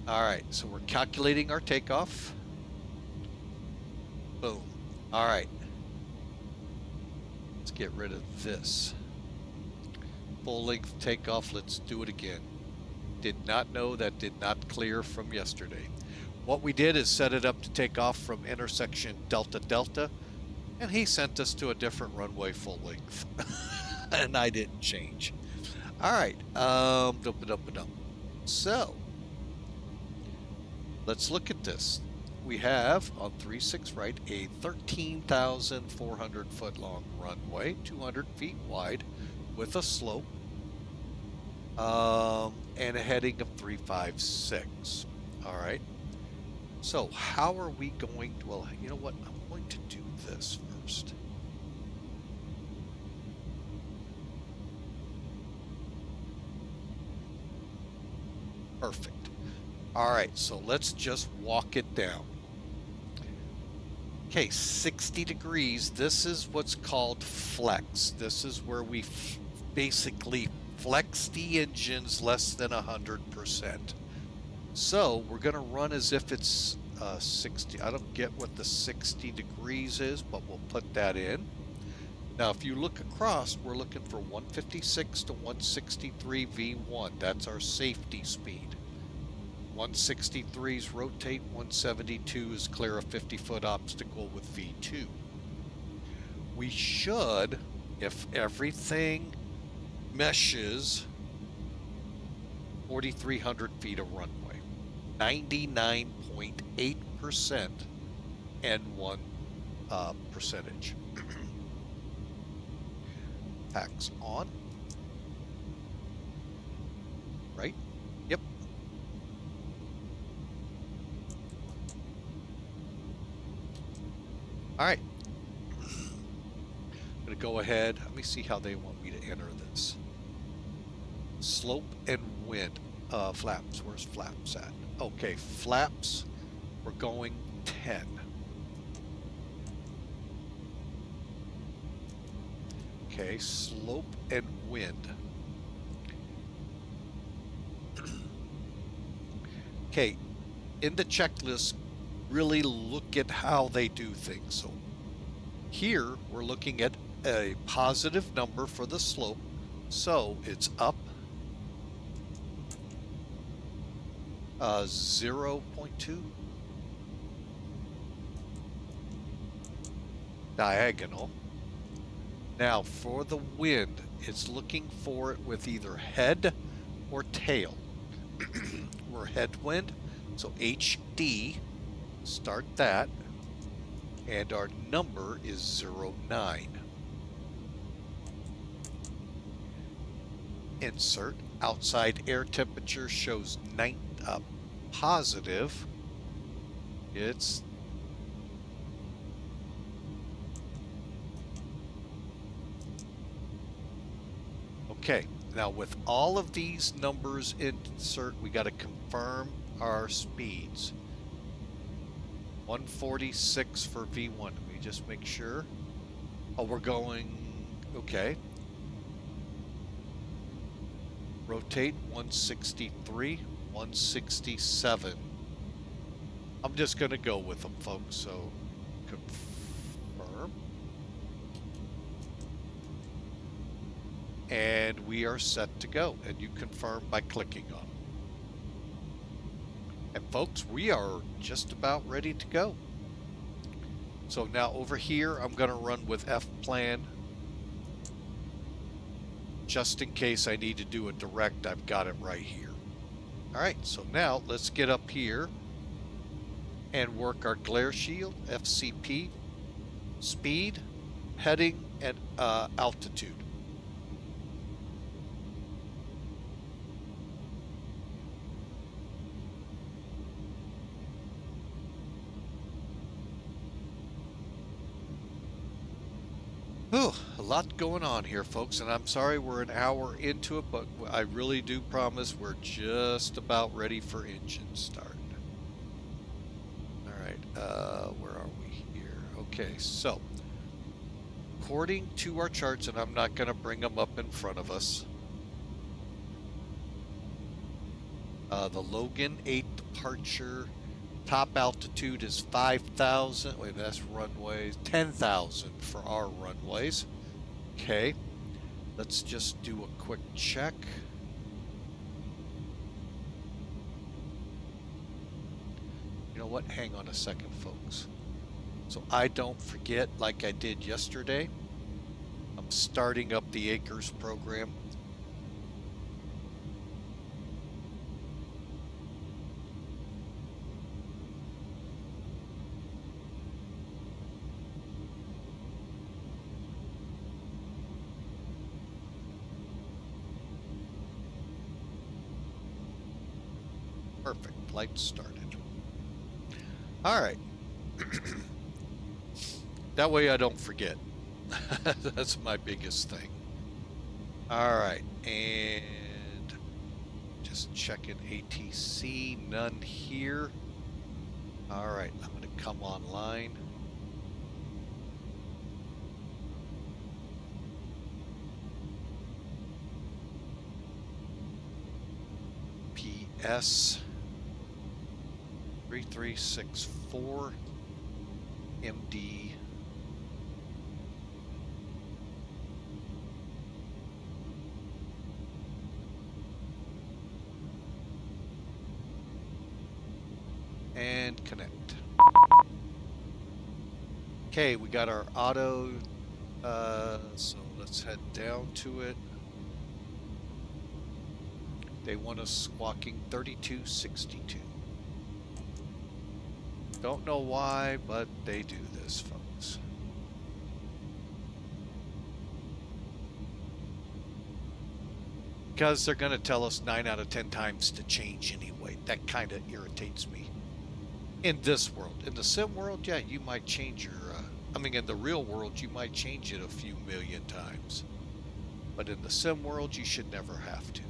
All right, so we're calculating our takeoff. Boom. All right. Let's get rid of this. Full length takeoff. Let's do it again. Did not know that did not clear from yesterday. What we did is set it up to take off from intersection Delta Delta, and he sent us to a different runway full length. And I didn't change. All right. So let's look at this. We have on 36 right a 13,400 foot long runway, 200 feet wide, with a slope, and a heading of 356. All right. So how are we going to, well, you know what? I'm going to do this first. Perfect. All right, so let's just walk it down. Okay, 60 degrees. This is what's called flex. This is where we basically flex the engines less than 100%. So we're going to run as if it's 60. I don't get what the 60 degrees is, but we'll put that in. Now, if you look across, we're looking for 156 to 163 V1. That's our safety speed. 163s rotate, 172 is clear a 50-foot obstacle with V2. We should, if everything meshes, 4,300 feet of runway. 99.8% N1 percentage. Packs on. Right? Yep. All right. I'm going to go ahead. Let me see how they want me to enter this. Slope and wind. Flaps. Where's flaps at? Okay, flaps. We're going 10. Okay, slope and wind. Okay, in the checklist, really look at how they do things. So here we're looking at a positive number for the slope. So it's up 0.2. Diagonal. Now for the wind, it's looking for it with either head or tail. We're headwind, so HD, start that, and our number is 0.9. Insert, outside air temperature shows positive. It's okay. Now with all of these numbers insert, we got to confirm our speeds. 146 for V1. Let me just make sure. Oh, we're going, okay. Rotate 163, 167. I'm just going to go with them, folks. So confirm. And we are set to go. And you confirm by clicking on it. And folks, we are just about ready to go. So now over here, I'm going to run with F plan. Just in case I need to do a direct, I've got it right here. All right, so now let's get up here. and work our glare shield, FCP, speed, heading, and altitude. Whew, a lot going on here, folks, and I'm sorry we're an hour into it, but I really do promise we're just about ready for engine start. All right, where are we here? Okay, so according to our charts, and I'm not going to bring them up in front of us, the Logan 8 departure top altitude is 5,000. Wait, that's runways. 10,000 for our runways. Okay, let's just do a quick check. You know what? Hang on a second, folks. So I don't forget, like I did yesterday, I'm starting up the Acres program. Perfect, flight started. All right. That way I don't forget. That's my biggest thing. All right, and just checking ATC, none here. All right, I'm going to come online. PS 3364 MD and connect. Okay, we got our auto, so let's head down to it. They want us squawking 3262. Don't know why, but they do this, folks. Because they're going to tell us 9 out of 10 times to change anyway. That kind of irritates me. In this world. In the sim world, yeah, you might change your... I mean, in the real world, you might change it a few million times. But in the sim world, you should never have to.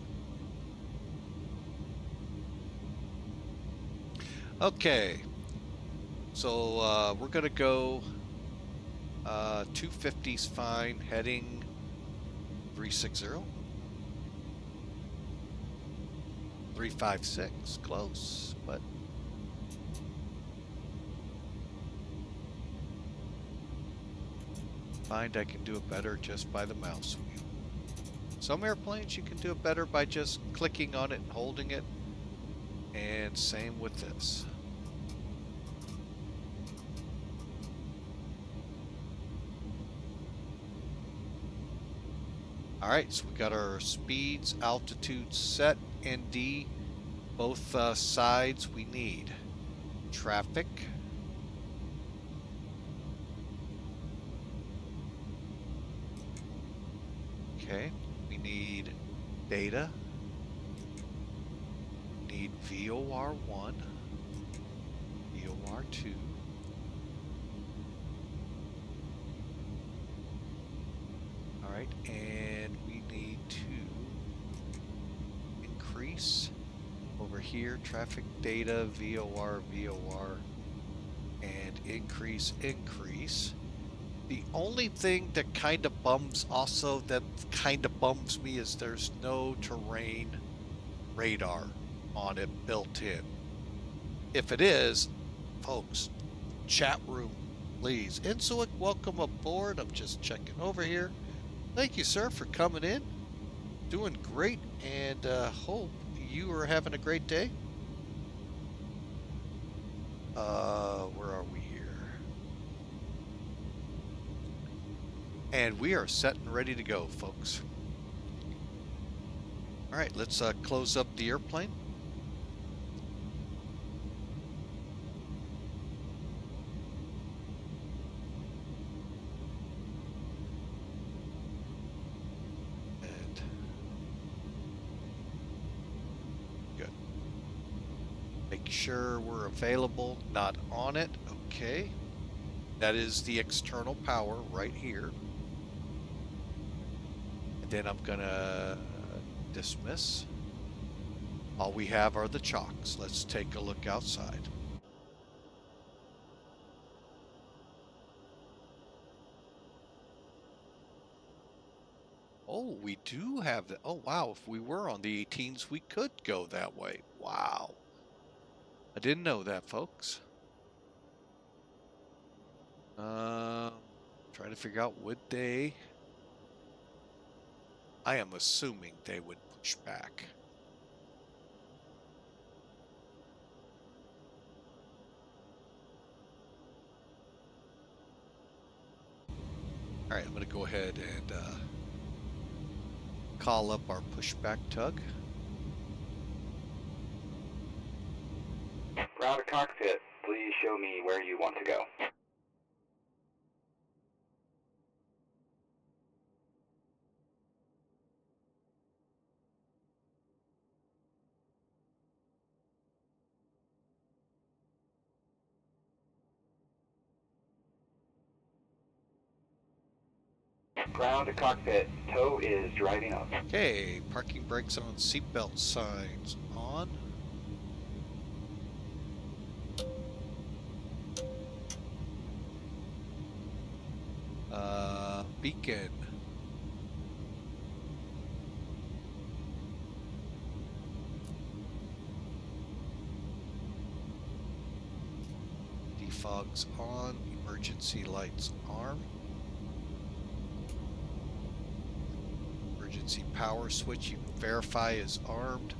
Okay. So, we're going to go... 250's fine, heading 360. 356, close, but find I can do it better just by the mouse wheel. Some airplanes you can do it better by just clicking on it and holding it, and same with this. Alright, so we got our speeds, altitude set, ND, both sides we need. Traffic. Okay, we need data. We need VOR1, VOR2. Alright, and we need to increase over here, traffic data, VOR, VOR, and increase. The only thing that kind of bums me is there's no terrain radar on it built in. If it is, folks, chat room, please. Insuic, welcome aboard. I'm just checking over here. Thank you, sir, for coming in. Doing great, and hope you are having a great day. Where are we here? And we are set and ready to go, folks. All right, let's close up the airplane. sure we're available, not on it. Okay. That is the external power right here. And then I'm gonna dismiss. All we have are the chocks. Let's take a look outside. Oh, we do have that. Oh, wow. If we were on the 18s, we could go that way. Wow. I didn't know that, folks. Trying to figure out, would they? I am assuming they would push back. All right, I'm going to go ahead and call up our pushback tug. Ground to cockpit, please show me where you want to go. Ground to cockpit, TOTOE is driving up. Okay, parking brakes on, seatbelt signs on. Beacon. Defogs on, emergency lights arm. Emergency power switch you can verify is armed.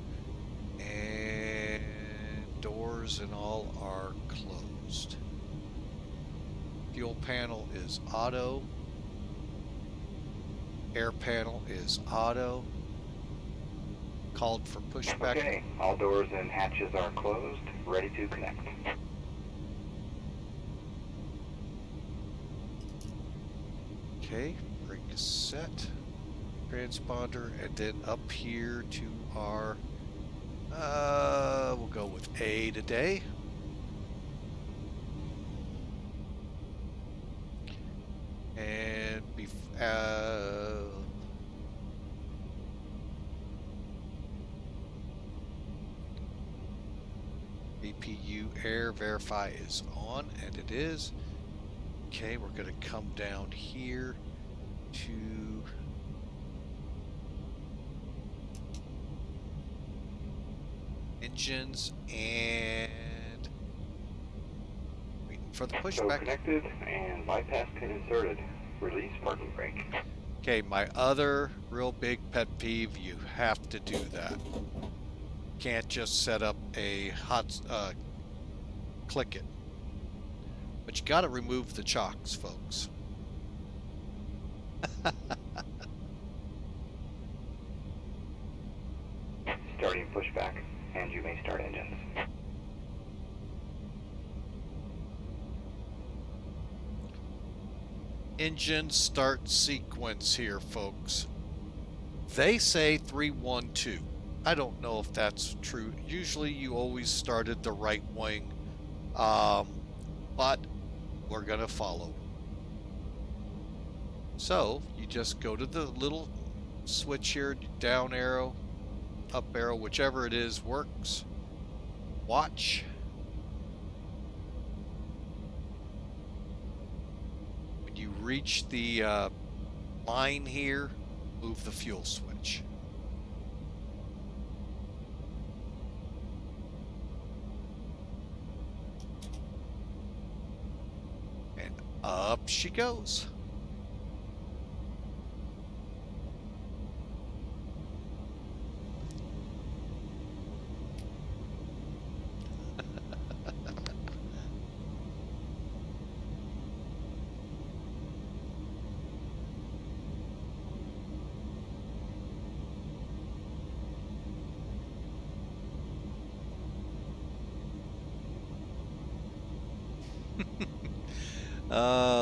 And doors and all are closed. Fuel panel is auto. Air panel is auto. Called for pushback. Okay, all doors and hatches are closed, ready to connect. Okay, brake is set. Transponder, and then up here to our, we'll go with A today. And BPU air verify is on, and it is. Okay, we're going to come down here to engines and waiting for the So pushback. connected and bypass pin inserted. Release parking brake. Okay, my other real big pet peeve, you have to do that. Can't just set up a hot, click it. But you gotta remove the chocks, folks. Starting pushback, and you may start engines. Engine start sequence here, folks. They say 3-1-2. I don't know if that's true. Usually you always started the right wing, but we're gonna follow. So you just go to the little switch here, down arrow, up arrow, whichever it is works. Watch. When you reach the line here, move the fuel switch. And up she goes.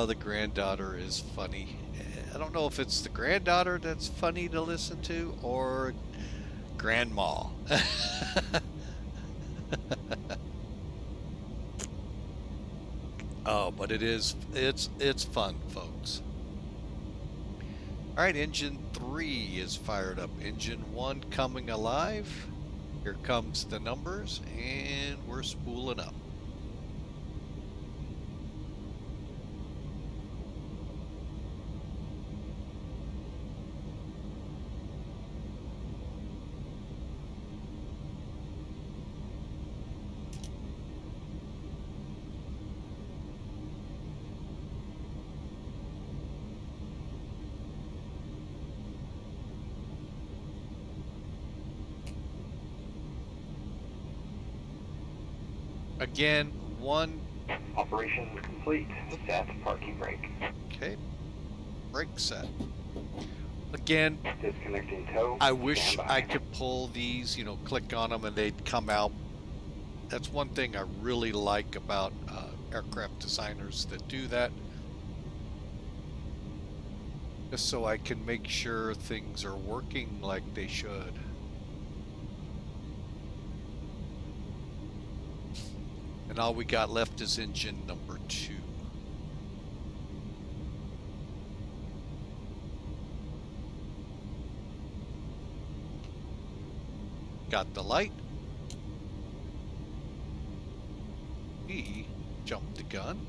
The granddaughter is funny. I don't know if it's the granddaughter that's funny to listen to or grandma. Oh, but it's fun, folks. All right, engine 3 is fired up. Engine 1 coming alive. Here comes the numbers, and we're spooling up. Again, one. Operation complete. Set parking brake. Okay, brake set. Again, Disconnecting tow. I wish Standby. I could pull these, click on them and they'd come out. That's one thing I really like about aircraft designers that do that. Just so I can make sure things are working like they should. And all we got left is engine number 2. Got the light. He jumped the gun.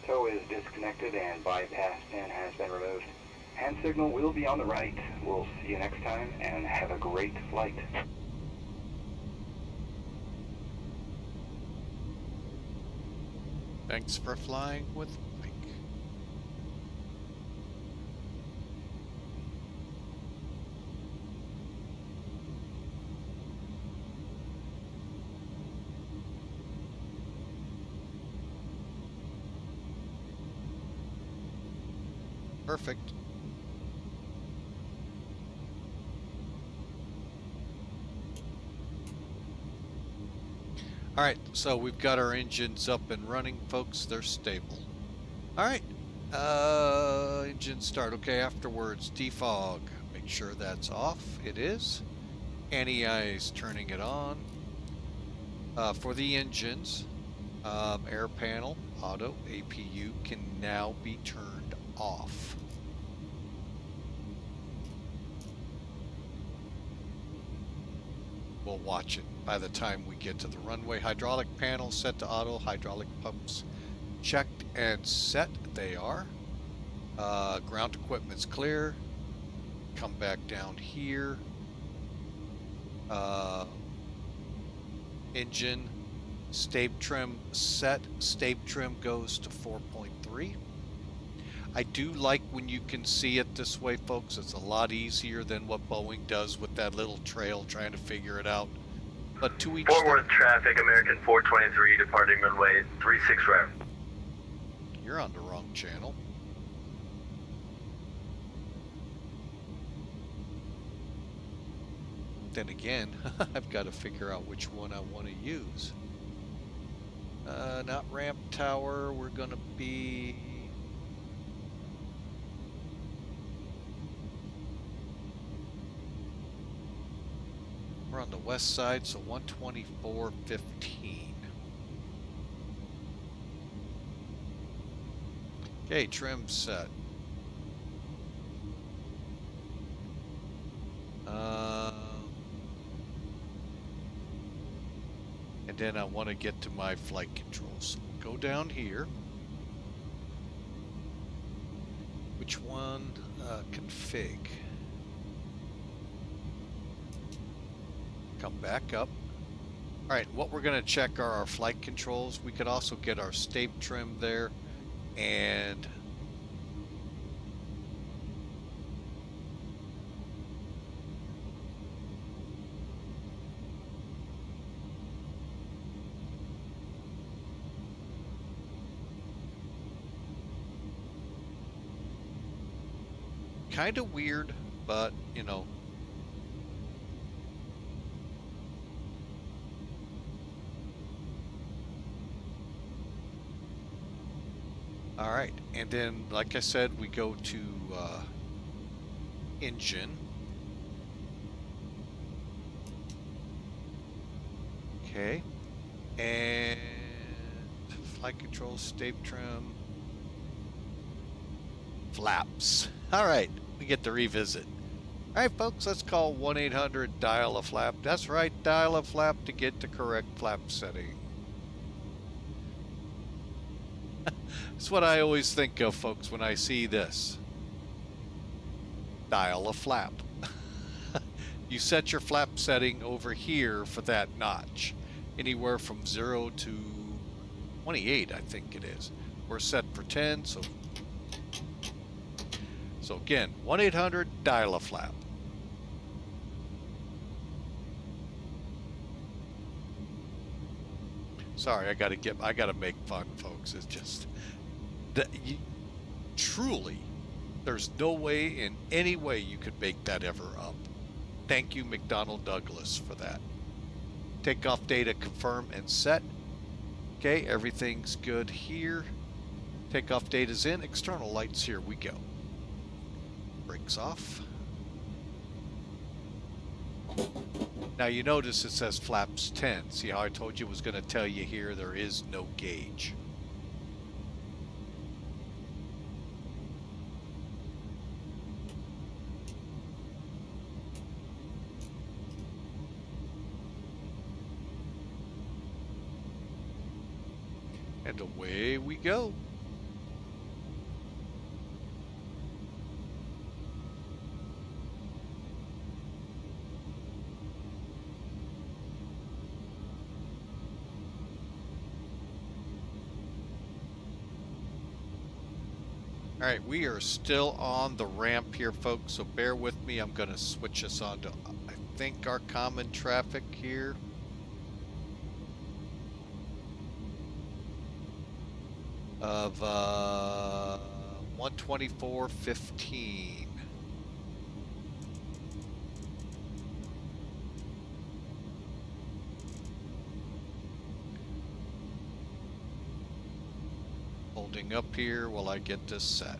Tow is disconnected and bypass pin has been removed. Hand signal will be on the right. We'll see you next time and have a great flight. Thanks for flying with Mike. Perfect. All right, so we've got our engines up and running, folks. They're stable. All right, engine start. Okay, afterwards, defog. Make sure that's off. It is. Anti-ice, turning it on. For the engines, air panel, auto, APU can now be turned off. We'll watch it by the time we get to the runway. Hydraulic panel set to auto. Hydraulic pumps checked and set. They are. Ground equipment's clear. Come back down here. Engine stabe trim set. Stabe trim goes to 4.3. I do like when you can see it this way, folks. It's a lot easier than what Boeing does with that little trail trying to figure it out. But to each Fort Worth traffic, American 423 departing runway 36 right. You're on the wrong channel. Then again, I've got to figure out which one I want to use. Not ramp tower, we're going to be... We're on the west side, so 124.15. Okay, trim set. And then I want to get to my flight controls. Go down here. Which one? Config. Come back up. All right, what we're going to check are our flight controls. We could also get our stabe trim there and kind of weird, but you know. All right, and then, like I said, we go to engine. Okay, and flight control, state trim, flaps. All right, we get to revisit. All right, folks, let's call 1-800 dial a flap. That's right, dial a flap to get the correct flap setting. That's what I always think of, folks, when I see this. Dial a flap. You set your flap setting over here for that notch. Anywhere from 0 to 28, I think it is. We're set for 10, so again, 1-800 dial a flap. Sorry, I gotta make fun, folks. It's just that truly, there's no way in any way you could make that ever up. Thank you, McDonnell Douglas, for that. Takeoff data confirm and set. Okay, everything's good here. Takeoff data's in. External lights, here we go. Brakes off. Now you notice it says flaps 10. See how I told you it was going to tell you here there is no gauge. And away we go. All right, we are still on the ramp here, folks, so bear with me. I'm going to switch us on to, I think, our common traffic here. Of 124.15. Holding up here while I get this set.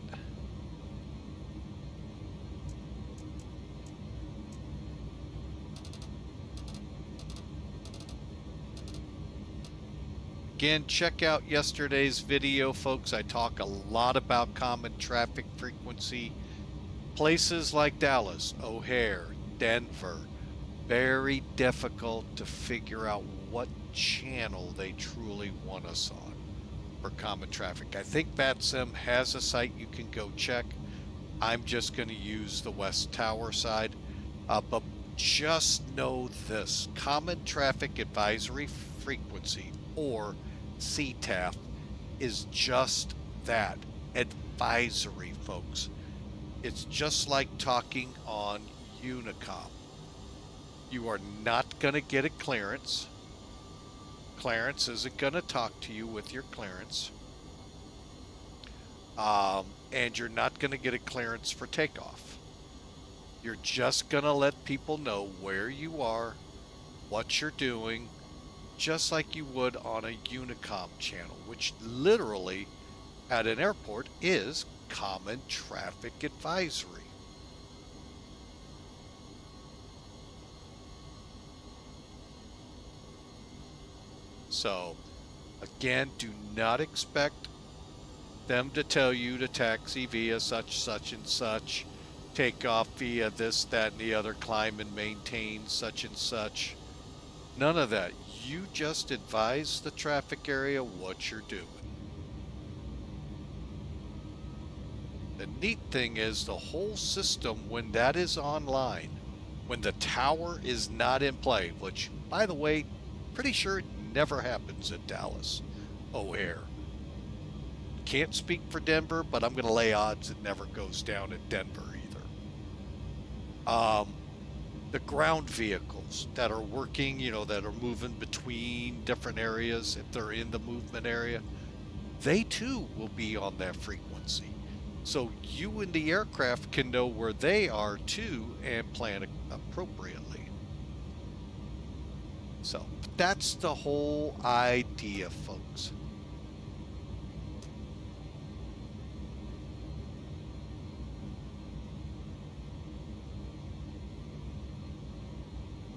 Again, check out yesterday's video, folks. I talk a lot about common traffic frequency. Places like Dallas, O'Hare, Denver, very difficult to figure out what channel they truly want us on for common traffic. I think VATSIM has a site you can go check. I'm just going to use the West Tower side, but just know this: Common Traffic Advisory Frequency, or CTAF, is just that, advisory, folks. It's just like talking on Unicom. You are not going to get a clearance. Clarence isn't going to talk to you with your clearance. And you're not going to get a clearance for takeoff. You're just going to let people know where you are, what you're doing, just like you would on a Unicom channel, which literally at an airport is Common Traffic Advisory. So, again, do not expect them to tell you to taxi via such, such, and such, take off via this, that, and the other, climb and maintain such and such. None of that. You just advise the traffic area what you're doing. The neat thing is the whole system, when that is online, when the tower is not in play, which, by the way, pretty sure it never happens at Dallas O'Hare. Can't speak for Denver, but I'm going to lay odds it never goes down at Denver either. The ground vehicles that are working, you know, that are moving between different areas, if they're in the movement area, they too will be on that frequency. so you and the aircraft can know where they are too and plan appropriately. So that's the whole idea, folks.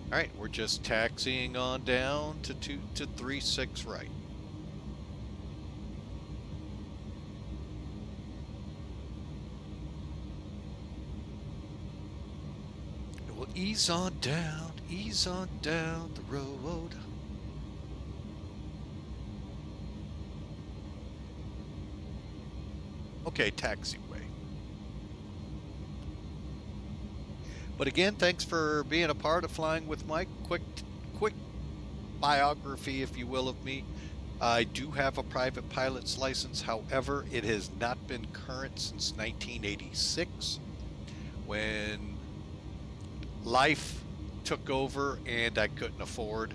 All right, we're just taxiing on down to 36 right. And we'll ease on down the road. Okay, taxiway. But again, thanks for being a part of Flying with Mike. Quick biography, if you will, of me. I do have a private pilot's license. However, it has not been current since 1986, when life took over and I couldn't afford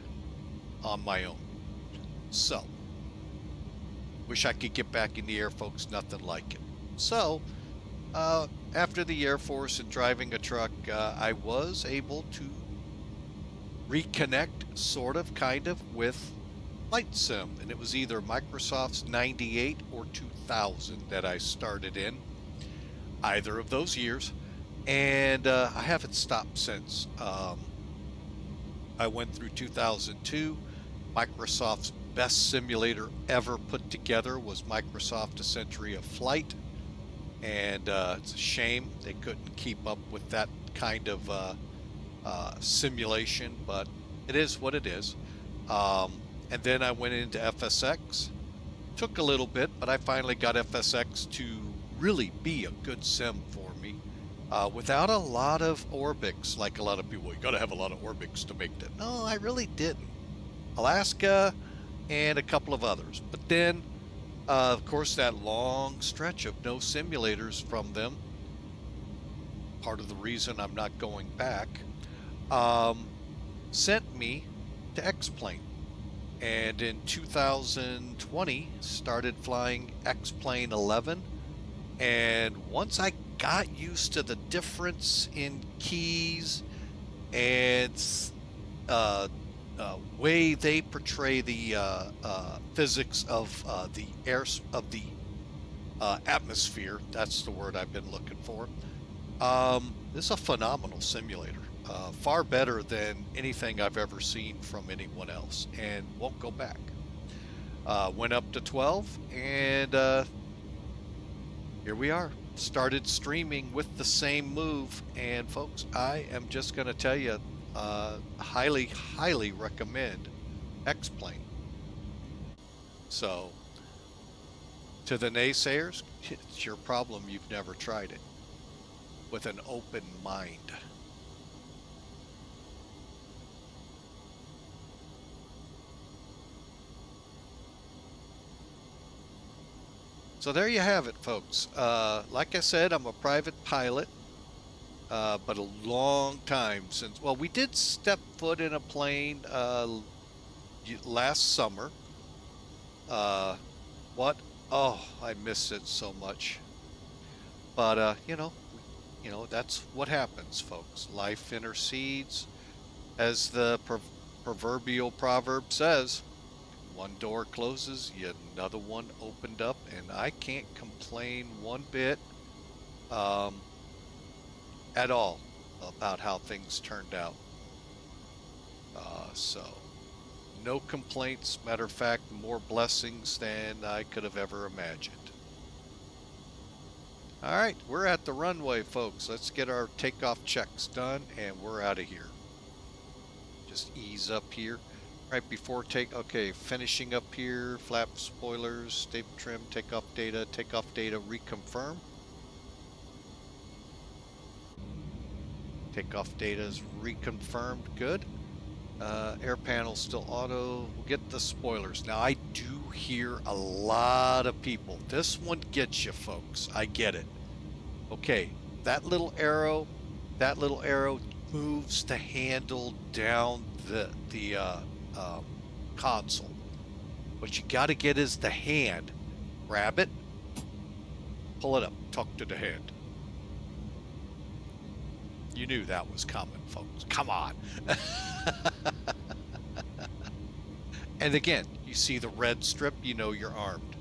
on my own. So, wish I could get back in the air, folks. Nothing like it. So, after the Air Force and driving a truck, I was able to reconnect, sort of, kind of, with Flight Sim. And it was either Microsoft's 98 or 2000 that I started in, either of those years. And I haven't stopped since. I went through 2002. Microsoft's best simulator ever put together was Microsoft A Century of Flight. And it's a shame they couldn't keep up with that kind of simulation, but it is what it is. And then I went into FSX. Took a little bit, but I finally got FSX to really be a good sim for me, without a lot of Orbix, like a lot of people. You got to have a lot of Orbix to make that. No, I really didn't. Alaska and a couple of others, but then of course, that long stretch of no simulators from them, part of the reason I'm not going back, sent me to X-Plane. And in 2020, started flying X-Plane 11. And once I got used to the difference in keys and way they portray the physics of the atmosphere. That's the word I've been looking for. This is a phenomenal simulator, far better than anything I've ever seen from anyone else, and won't go back. Went up to 12, and here we are. Started streaming with the same move, and folks, I am just going to tell you, highly recommend X-Plane. So, to the naysayers, it's your problem you've never tried it. With an open mind. So there you have it, folks. Like I said, I'm a private pilot. But a long time since, well, we did step foot in a plane last summer. What? Oh, I miss it so much. But you know, that's what happens, folks. Life intercedes, as the proverbial proverb says. One door closes, yet another one opened up, and I can't complain one bit. At all about how things turned out. So, no complaints. Matter of fact, more blessings than I could have ever imagined. All right, we're at the runway, folks. Let's get our takeoff checks done, and we're out of here. Just ease up here. Right before okay, finishing up here. Flap spoilers, staple trim, takeoff data, reconfirm. Takeoff data is reconfirmed. Good. Air panel still auto. We'll get the spoilers. Now, I do hear a lot of people. This one gets you, folks. I get it. Okay, that little arrow moves the handle down the console. What you got to get is the hand. Grab it. Pull it up. tucked to the head. You knew that was coming, folks. Come on. And again, you see the red strip, you know you're armed.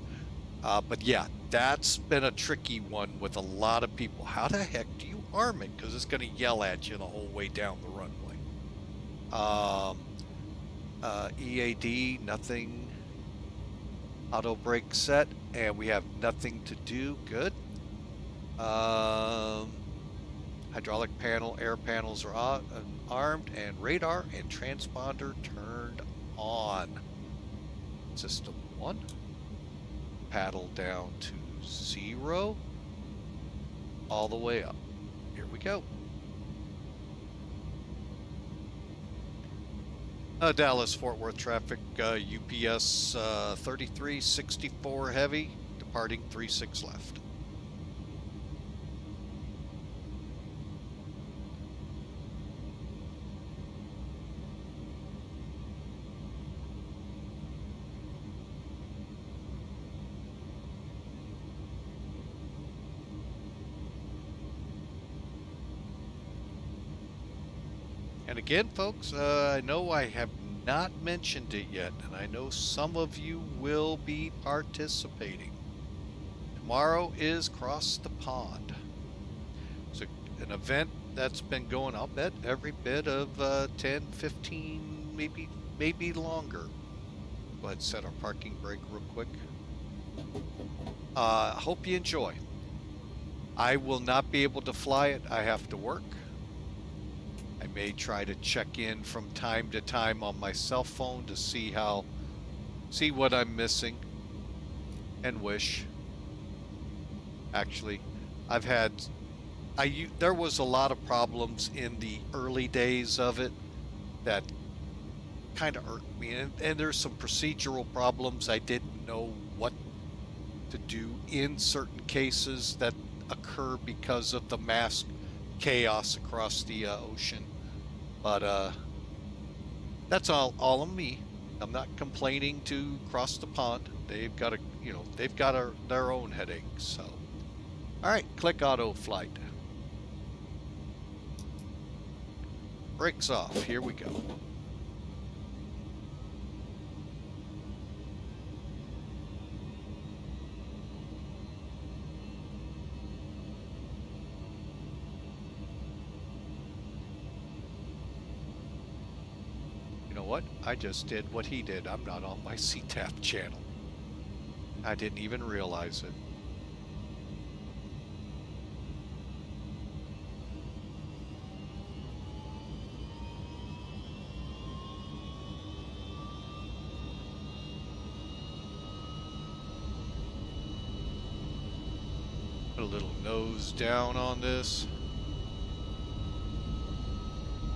But yeah, that's been a tricky one with a lot of people. How the heck do you arm it? Because it's going to yell at you the whole way down the runway. EAD, nothing. Auto brake set, and we have nothing to do. Good. Hydraulic panel, air panels are armed, and radar and transponder turned on. System 1. Paddle down to 0. All the way up. Here we go. Dallas Fort Worth traffic, UPS 3364 heavy, departing 36 left. And again, folks, I know I have not mentioned it yet, and I know some of you will be participating. Tomorrow is Cross the Pond. It's an event that's been going, I'll bet, every bit of 10, 15, maybe longer. Go ahead and set our parking brake real quick. Hope you enjoy. I will not be able to fly it. I have to work. I may try to check in from time to time on my cell phone to see what I'm missing and wish. Actually, there was a lot of problems in the early days of it that kind of irked me, and there's some procedural problems. I didn't know what to do in certain cases that occur because of the mass chaos across the ocean. But that's all of me. I'm not complaining to Cross the Pond. They've got their own headaches. So, all right, click auto flight. Brakes off. Here we go. What? I just did what he did. I'm not on my CTAP channel. I didn't even realize it. Put a little nose down on this.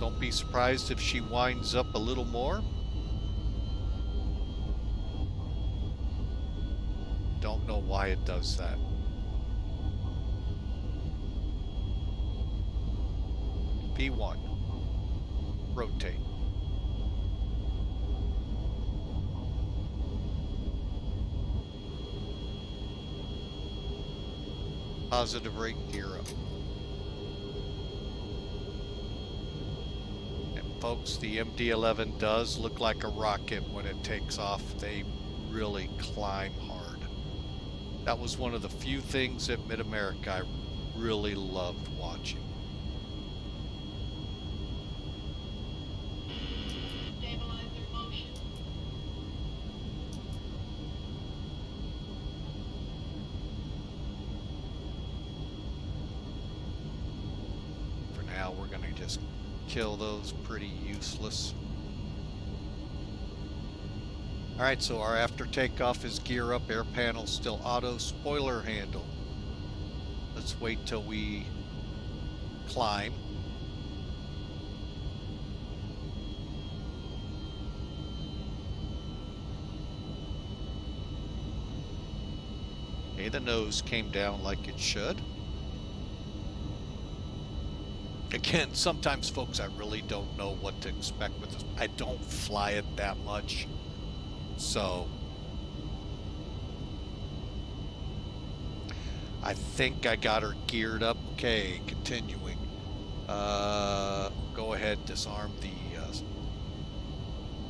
Don't be surprised if she winds up a little more. Don't know why it does that. P1. Rotate. Positive rate gear up. Folks, the MD-11 does look like a rocket when it takes off. They really climb hard. That was one of the few things at Mid-America I really loved watching. Stabilizer motion. For now, we're going to just kill those pretty useless. Alright, so our after takeoff is gear up, air panel still auto, spoiler handle. Let's wait till we climb. Okay, the nose came down like it should. Again, sometimes, folks, I really don't know what to expect with this. I don't fly it that much. So, I think I got her geared up. Okay, continuing. Go ahead, disarm the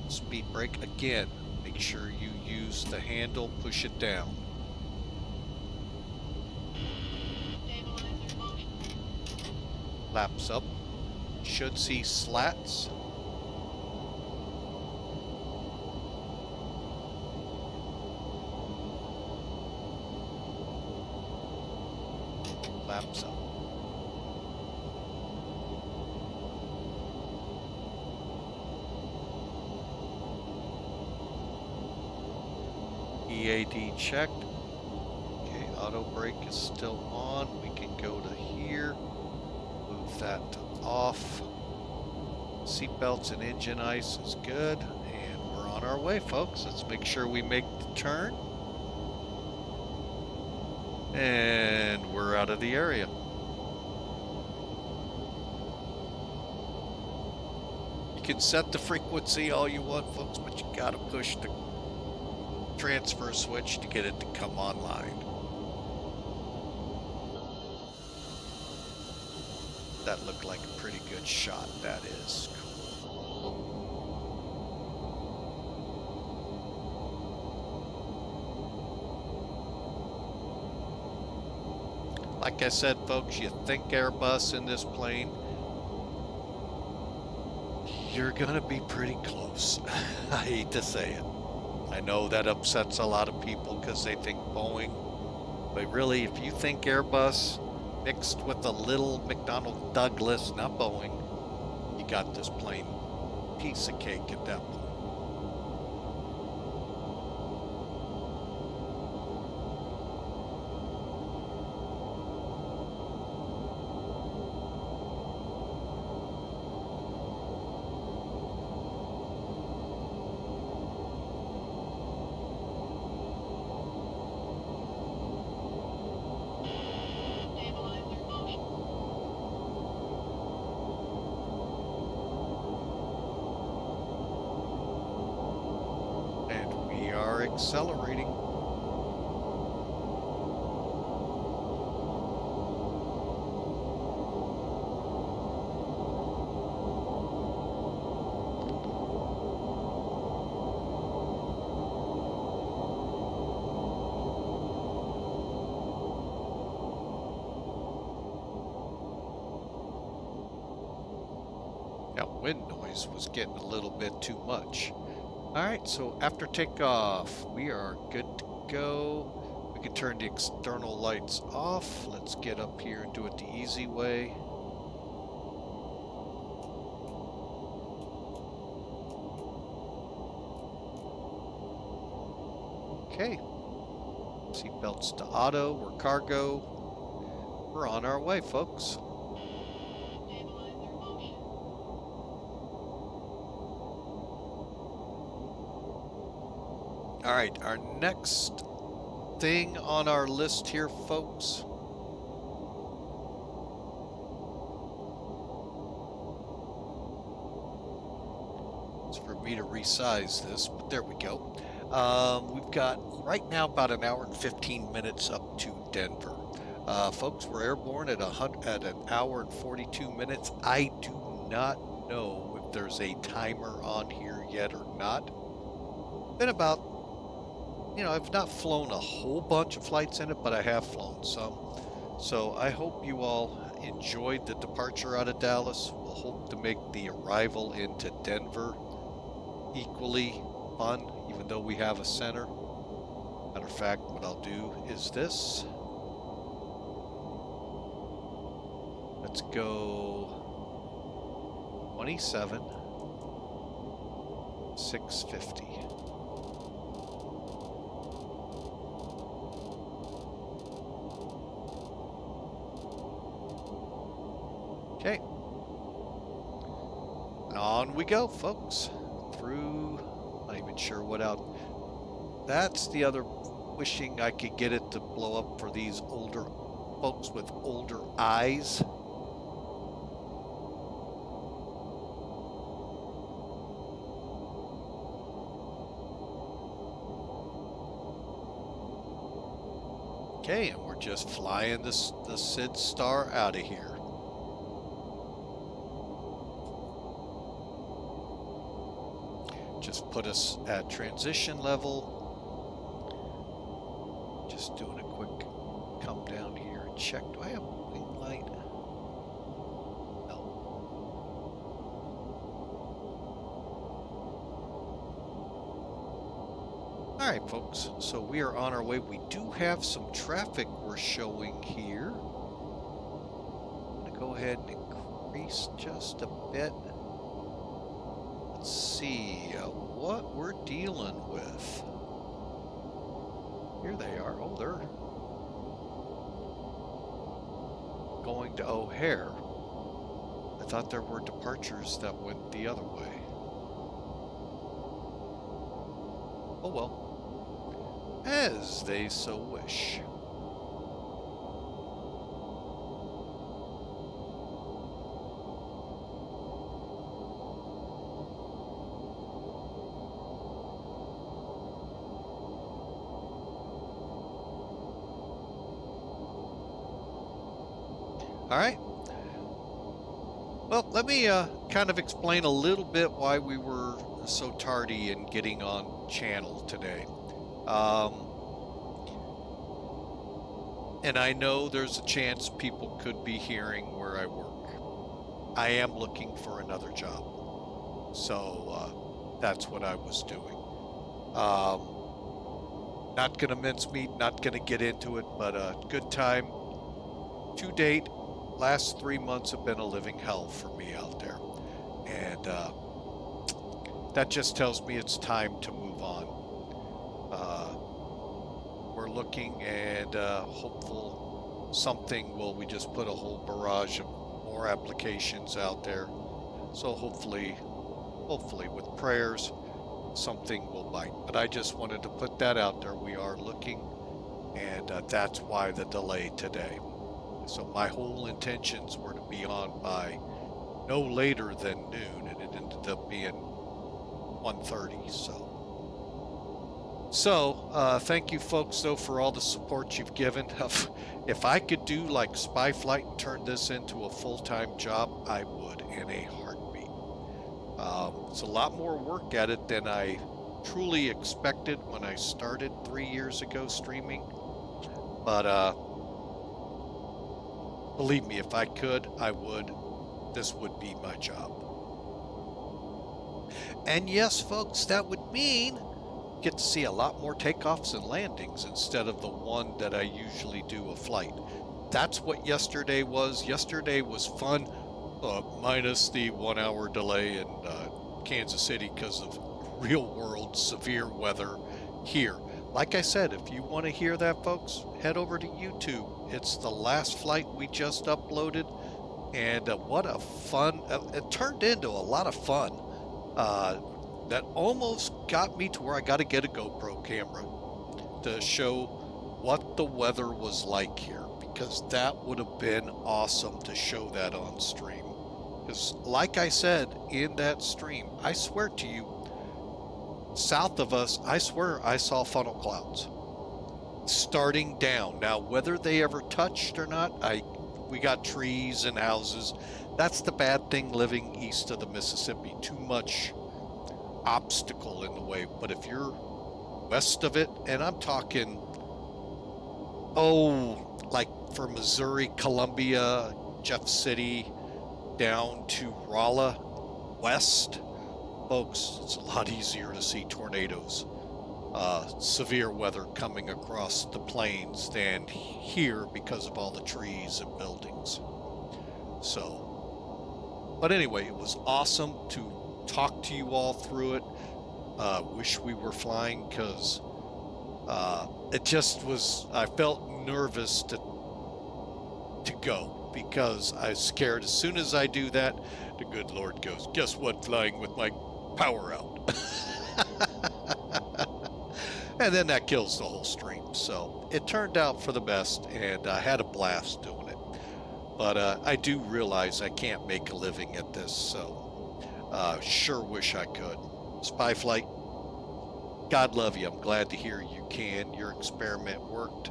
speed brake again. Make sure you use the handle, push it down. Stabilizer motion. Flaps up. Should see slats. Flaps up. EAD checked. Okay, auto brake is still on. We can go to here. Move that to off. Seatbelts and engine ice is good. And we're on our way, folks. Let's make sure we make the turn. And we're out of the area. You can set the frequency all you want, folks, but you gotta push the transfer switch to get it to come online. That looked like a pretty good shot. That is cool. Like I said, folks, you think Airbus in this plane, you're gonna be pretty close. I hate to say it. I know that upsets a lot of people because they think Boeing, but really, if you think Airbus mixed with a little McDonnell Douglas, not Boeing, you got this plane piece of cake at that point. Stabilizer motion. And we are accelerating. That wind noise was getting a little bit too much. Alright, so after takeoff, we are good to go. We can turn the external lights off. Let's get up here and do it the easy way. Okay. Seatbelts to auto. We're cargo. We're on our way, folks. Stabilizer motion. All right, our next thing on our list here, folks. It's for me to resize this, but there we go. We've got right now about an hour and 15 minutes up to Denver. Folks, we're airborne at an hour and 42 minutes. I do not know if there's a timer on here yet or not. Been about, I've not flown a whole bunch of flights in it, but I have flown some. So I hope you all enjoyed the departure out of Dallas. We'll hope to make the arrival into Denver equally fun, even though we have a center. Matter of fact, what I'll do is this. Let's go 27, 650. Okay. And on we go, folks. Through, not even sure what out. That's the other, wishing I could get it to blow up for these older folks with older eyes. Okay, and we're just flying the Sid Star out of here. Just put us at transition level. Just doing a quick come down here and check. Do I have a wing light? No. All right, folks. So we are on our way. We do have some traffic we're showing here. I'm going to go ahead and increase just a bit. Let's see what we're dealing with. Here they are. Oh, they're going to O'Hare. I thought there were departures that went the other way. Oh well. As they so wish. All right. Well, let me kind of explain a little bit why we were so tardy in getting on channel today. And I know there's a chance people could be hearing where I work. I am looking for another job. So that's what I was doing. Not going to mince meat, not going to get into it, but a good time to date. Last 3 months have been a living hell for me out there, and that just tells me it's time to move on. We're looking and hopeful something will. We just put a whole barrage of more applications out there, so hopefully with prayers something will bite. But I just wanted to put that out there. We are looking, and that's why the delay today. So my whole intentions were to be on by no later than noon, and it ended up being 1:30. So thank you folks though for all the support you've given. If I could do like spy flight and turn this into a full-time job, I would in a heartbeat. It's a lot more work at it than I truly expected when I started 3 years ago streaming, but believe me, if I could, I would. This would be my job. And yes, folks, that would mean get to see a lot more takeoffs and landings instead of the one that I usually do a flight. That's what yesterday was. Yesterday was fun, minus the 1 hour delay in Kansas City because of real world severe weather here. Like I said, if you want to hear that, folks, head over to YouTube. It's the last flight we just uploaded, and what a fun, it turned into a lot of fun. That almost got me to where I got to get a GoPro camera to show what the weather was like here, because that would have been awesome to show that on stream. Because like I said in that stream, I swear to you, south of us, I swear I saw funnel clouds starting down. Now, whether they ever touched or not, we got trees and houses. That's the bad thing living east of the Mississippi. Too much obstacle in the way. But if you're west of it, and I'm talking, like for Missouri, Columbia, Jeff City, down to Rolla, west, folks, it's a lot easier to see tornadoes, severe weather coming across the plains than here because of all the trees and buildings. So, but anyway, it was awesome to talk to you all through it. Wish we were flying because it just was, I felt nervous to go because I was scared as soon as I do that, the good Lord goes, guess what, flying with my power out. And then that kills the whole stream. So it turned out for the best, and I had a blast doing it. But I do realize I can't make a living at this, so sure wish I could. Spy flight, God love you. I'm glad to hear you can. Your experiment worked.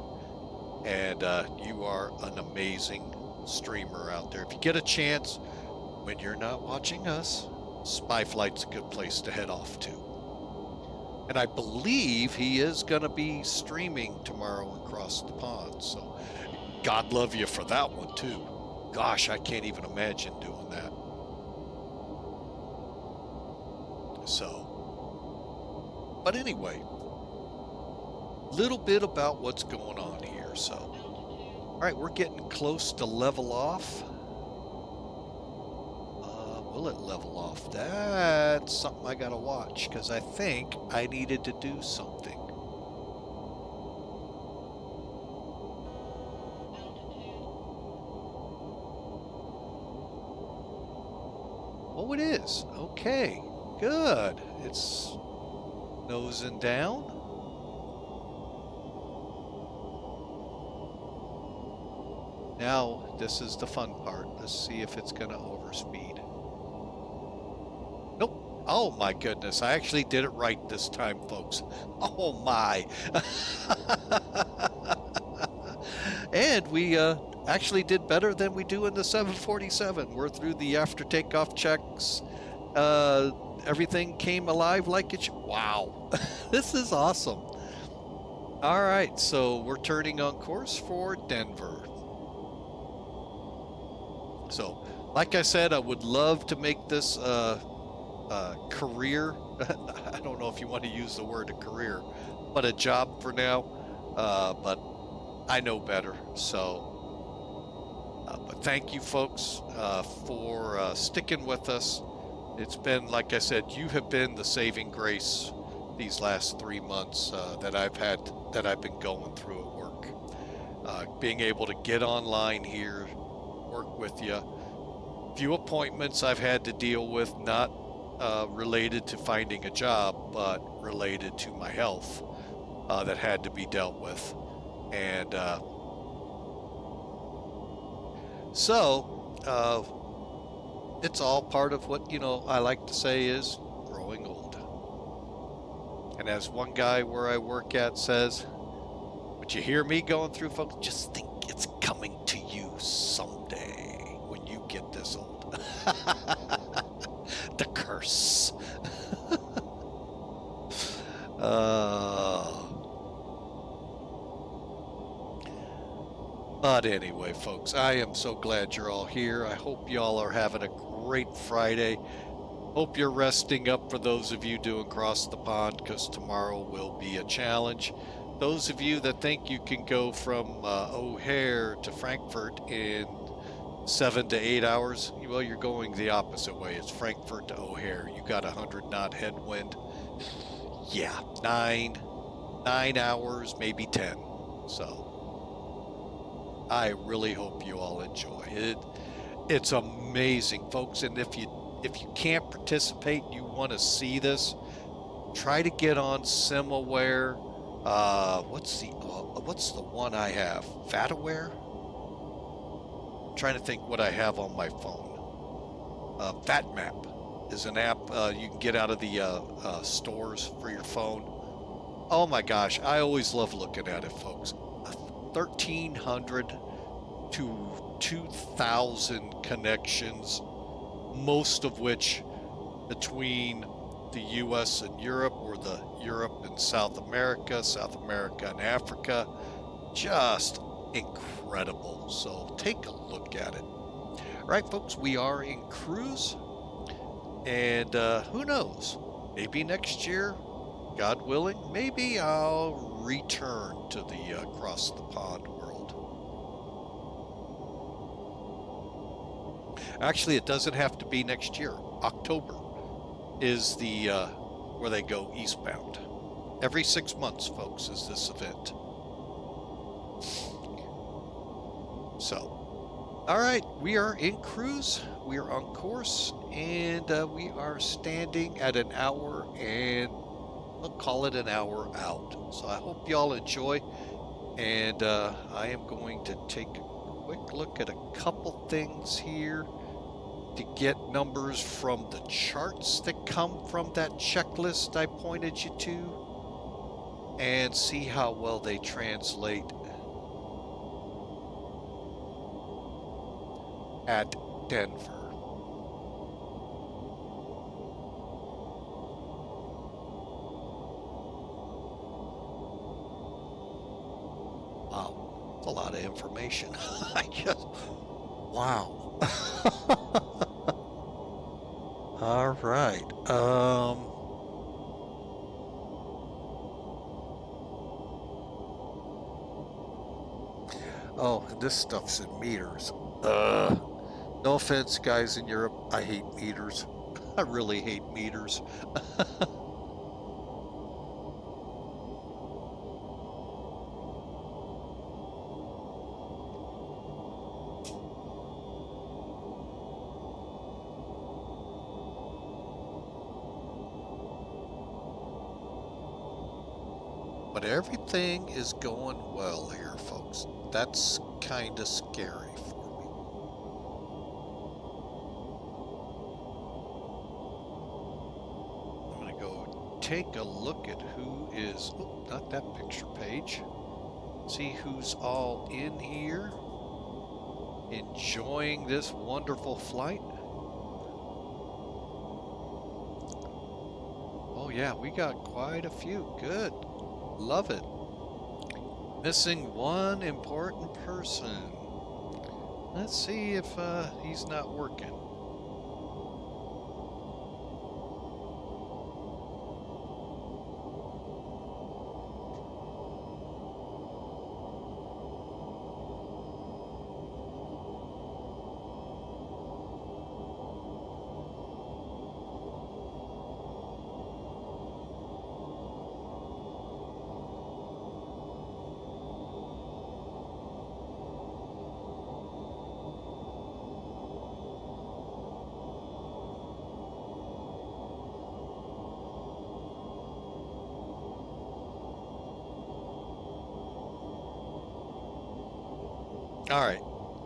And you are an amazing streamer out there. If you get a chance, when you're not watching us, Spy Flight's a good place to head off to. And I believe he is going to be streaming tomorrow across the pond. So God love you for that one too. Gosh, I can't even imagine doing that. So, but anyway, little bit about what's going on here. So, all right, we're getting close to level off. Will it level off? That's something I gotta watch, because I think I needed to do something. Oh, it is. Okay, good. It's nosing down. Now, this is the fun part. Let's see if it's gonna overspeed. Nope. Oh my goodness. I actually did it right this time, folks. Oh my. And we actually did better than we do in the 747. We're through the after takeoff checks. Everything came alive like it should. Wow. This is awesome. All right. So we're turning on course for Denver. So, like I said, I would love to make this career. I don't know if you want to use the word a career, but a job for now. But I know better. So, but thank you, folks, for sticking with us. It's been, like I said, you have been the saving grace these last 3 months that I've been going through at work. Being able to get online here, work with you. Few appointments I've had to deal with, not related to finding a job, but related to my health that had to be dealt with. And so it's all part of what, I like to say is growing old. And as one guy where I work at says, but you hear me going through, folks, just think it's coming to you someday when you get this old. The curse. But anyway, folks, I am so glad you're all here. I hope y'all are having a great Friday. Hope you're resting up for those of you doing cross the pond, because tomorrow will be a challenge. Those of you that think you can go from O'Hare to Frankfurt in 7 to 8 hours, well, you're going the opposite way. It's Frankfurt to O'Hare. You got 100-knot headwind. Yeah, 9 hours, maybe 10. So I really hope you all enjoy it. It's amazing, folks. And if you can't participate, you want to see this, try to get on SimAware. What's the one I have? VATAware? I'm trying to think what I have on my phone. VATMap is an app you can get out of the stores for your phone. Oh my gosh, I always love looking at it, folks. 1,300 to 2,000 connections, most of which between the US and Europe, or the Europe and South America and Africa. Just incredible. So take a look at it. All right, folks, we are in cruise, and who knows, maybe next year, God willing, maybe I'll return to the across the pond world. Actually, it doesn't have to be next year. October is the where they go eastbound. Every 6 months, folks, is this event. So, all right, we are in cruise. We are on course, and we are standing at an hour, and we'll call it an hour out. So I hope y'all enjoy, and I am going to take a quick look at a couple things here to get numbers from the charts that come from that checklist I pointed you to, and see how well they translate at Denver. Wow, that's a lot of information. I just, wow. All right. Oh, and this stuff's in meters. No offense, guys in Europe. I hate meters. I really hate meters. But everything is going well here, folks. That's kind of scary for me. I'm going to go take a look at who is, oh, not that picture page. See who's all in here, enjoying this wonderful flight. Oh yeah, we got quite a few. Good. Love it. Missing one important person. Let's see if he's not working. All right,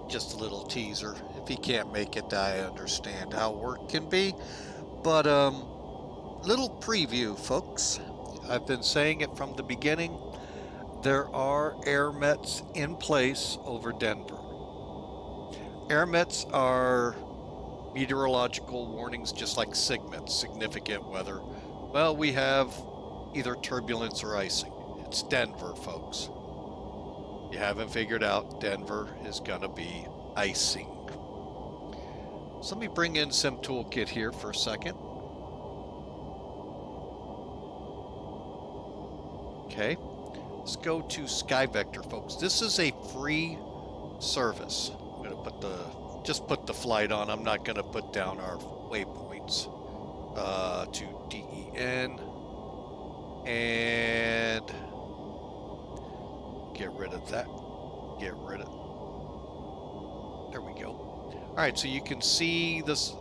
just a little teaser. If he can't make it, I understand how work can be. But little preview, folks. I've been saying it from the beginning. There are AIRMETs in place over Denver. AIRMETs are meteorological warnings, just like SIGMETs, significant weather. Well, we have either turbulence or icing. It's Denver, folks. You haven't figured out, Denver is gonna be icing. So let me bring in Sim Toolkit here for a second. Okay, let's go to SkyVector, folks. This is a free service. I'm gonna just put the flight on. I'm not gonna put down our waypoints. To DEN and get rid of that. Get rid of. There we go. All right, so you can see this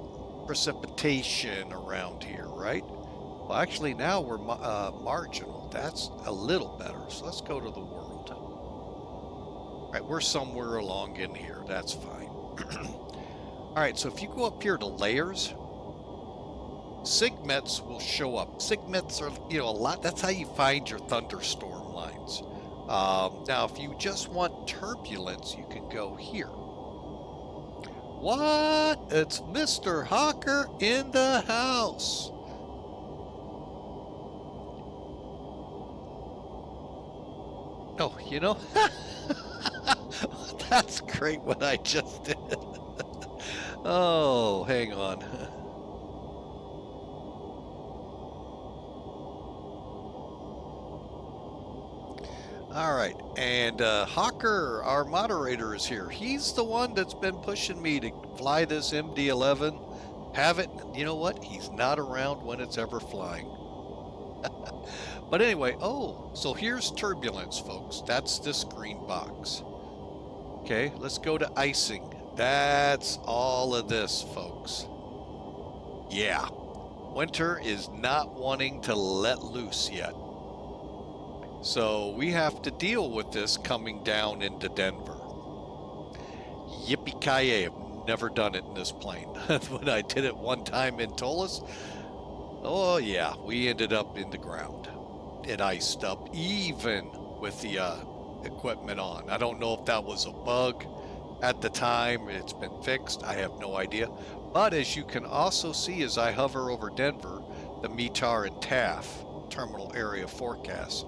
precipitation around here, right? Well, actually, now we're marginal. That's a little better. So let's go to the world. All right, we're somewhere along in here. That's fine. All right, so if you go up here to layers, SIGMETs will show up. SIGMETs are, a lot. That's how you find your thunderstorm lines. Now, if you just want turbulence, you can go here. What? It's Mr. Hawker in the house. Oh, that's great what I just did. Oh, hang on. All right, and Hawker, our moderator, is here. He's the one that's been pushing me to fly this MD-11, have it. You know what? He's not around when it's ever flying. But anyway, so here's turbulence, folks. That's this green box. Okay, let's go to icing. That's all of this, folks. Yeah, winter is not wanting to let loose yet. So we have to deal with this coming down into Denver. Yippee-ki-yay, I've never done it in this plane. When I did it one time in Toulouse, oh yeah, we ended up in the ground. It iced up even with the equipment on. I don't know if that was a bug. at the time it's been fixed. I have no idea. But as you can also see as I hover over Denver, the METAR and TAF terminal area forecast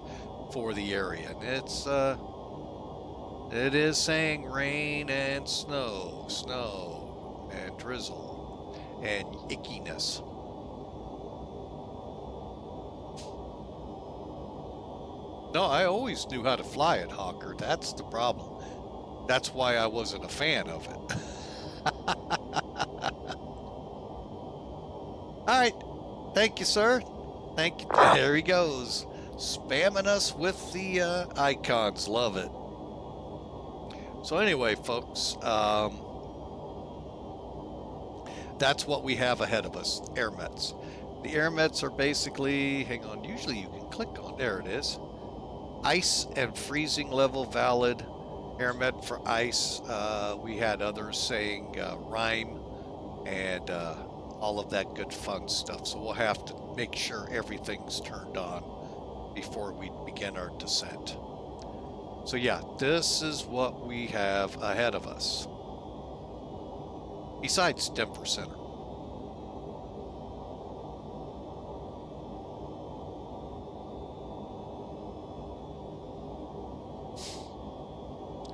for the area. And it is saying rain and snow, snow and drizzle and ickiness. No, I always knew how to fly it, Hawker. That's the problem. That's why I wasn't a fan of it. All right. Thank you, sir. Thank you. There he goes. Spamming us with the icons. Love it. So anyway, folks, that's what we have ahead of us, AIRMETs. The AIRMETs are basically, hang on, usually you can click on, there it is. Ice and freezing level valid. AIRMET for ice. We had others saying rime and all of that good fun stuff. So we'll have to make sure everything's turned on before we begin our descent. So yeah, this is what we have ahead of us. Besides Denver Center.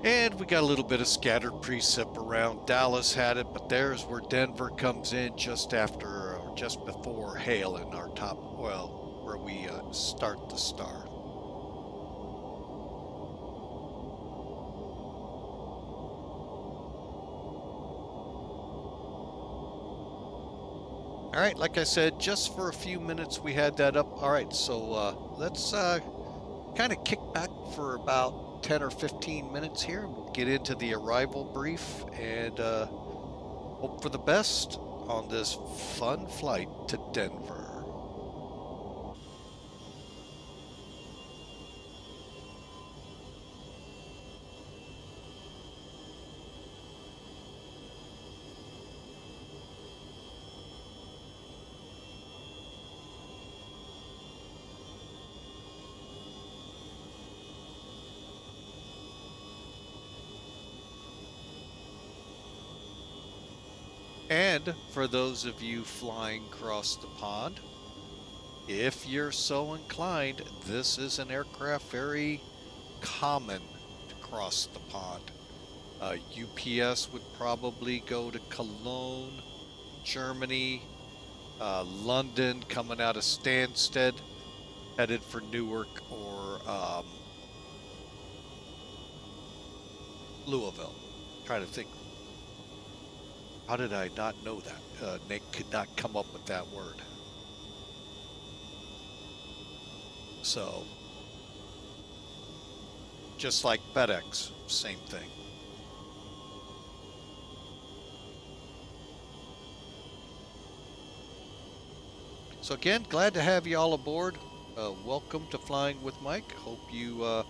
And we got a little bit of scattered precip around. Dallas had it, but there's where Denver comes in just after, or just before HALEN, our top, well, where we start the star. All right, like I said, just for a few minutes we had that up. All right, so let's kind of kick back for about 10 or 15 minutes here. We'll get into the arrival brief and hope for the best on this fun flight to Denver. And for those of you flying across the pond, if you're so inclined, this is an aircraft very common to cross the pond. UPS would probably go to Cologne, Germany, London, coming out of Stansted, headed for Newark or Louisville. Trying to think. How did I not know that? Nick could not come up with that word. So, just like FedEx, same thing. So again, glad to have you all aboard. Welcome to Flying with Mike. Hope you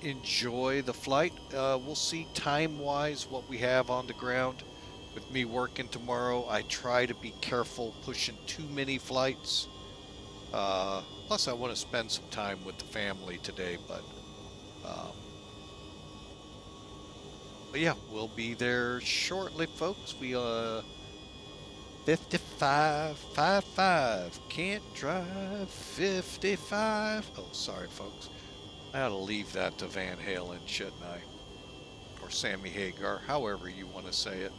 enjoy the flight. We'll see time-wise what we have on the ground. With me working tomorrow, I try to be careful pushing too many flights. Plus, I want to spend some time with the family today, but yeah, we'll be there shortly, folks. We 55, can't drive 55. Oh, sorry, folks. I ought to leave that to Van Halen, shouldn't I? Or Sammy Hagar, however you want to say it.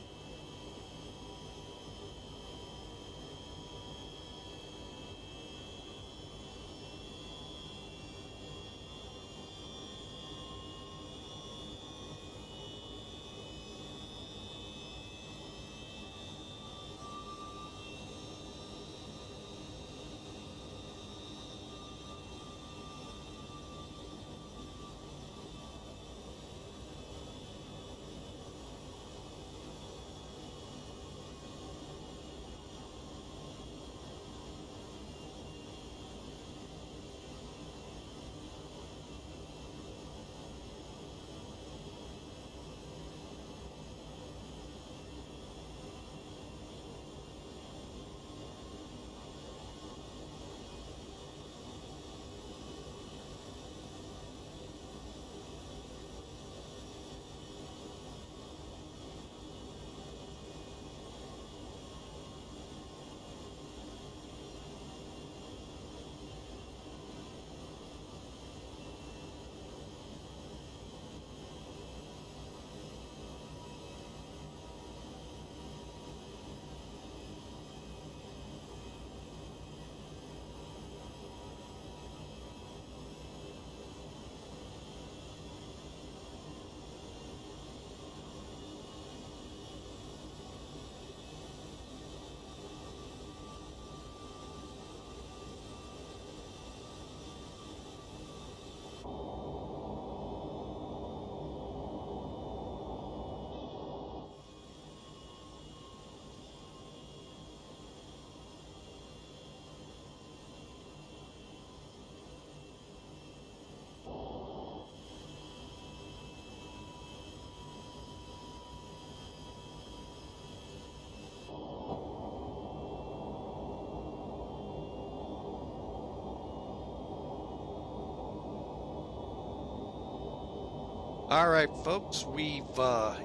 All right, folks, we've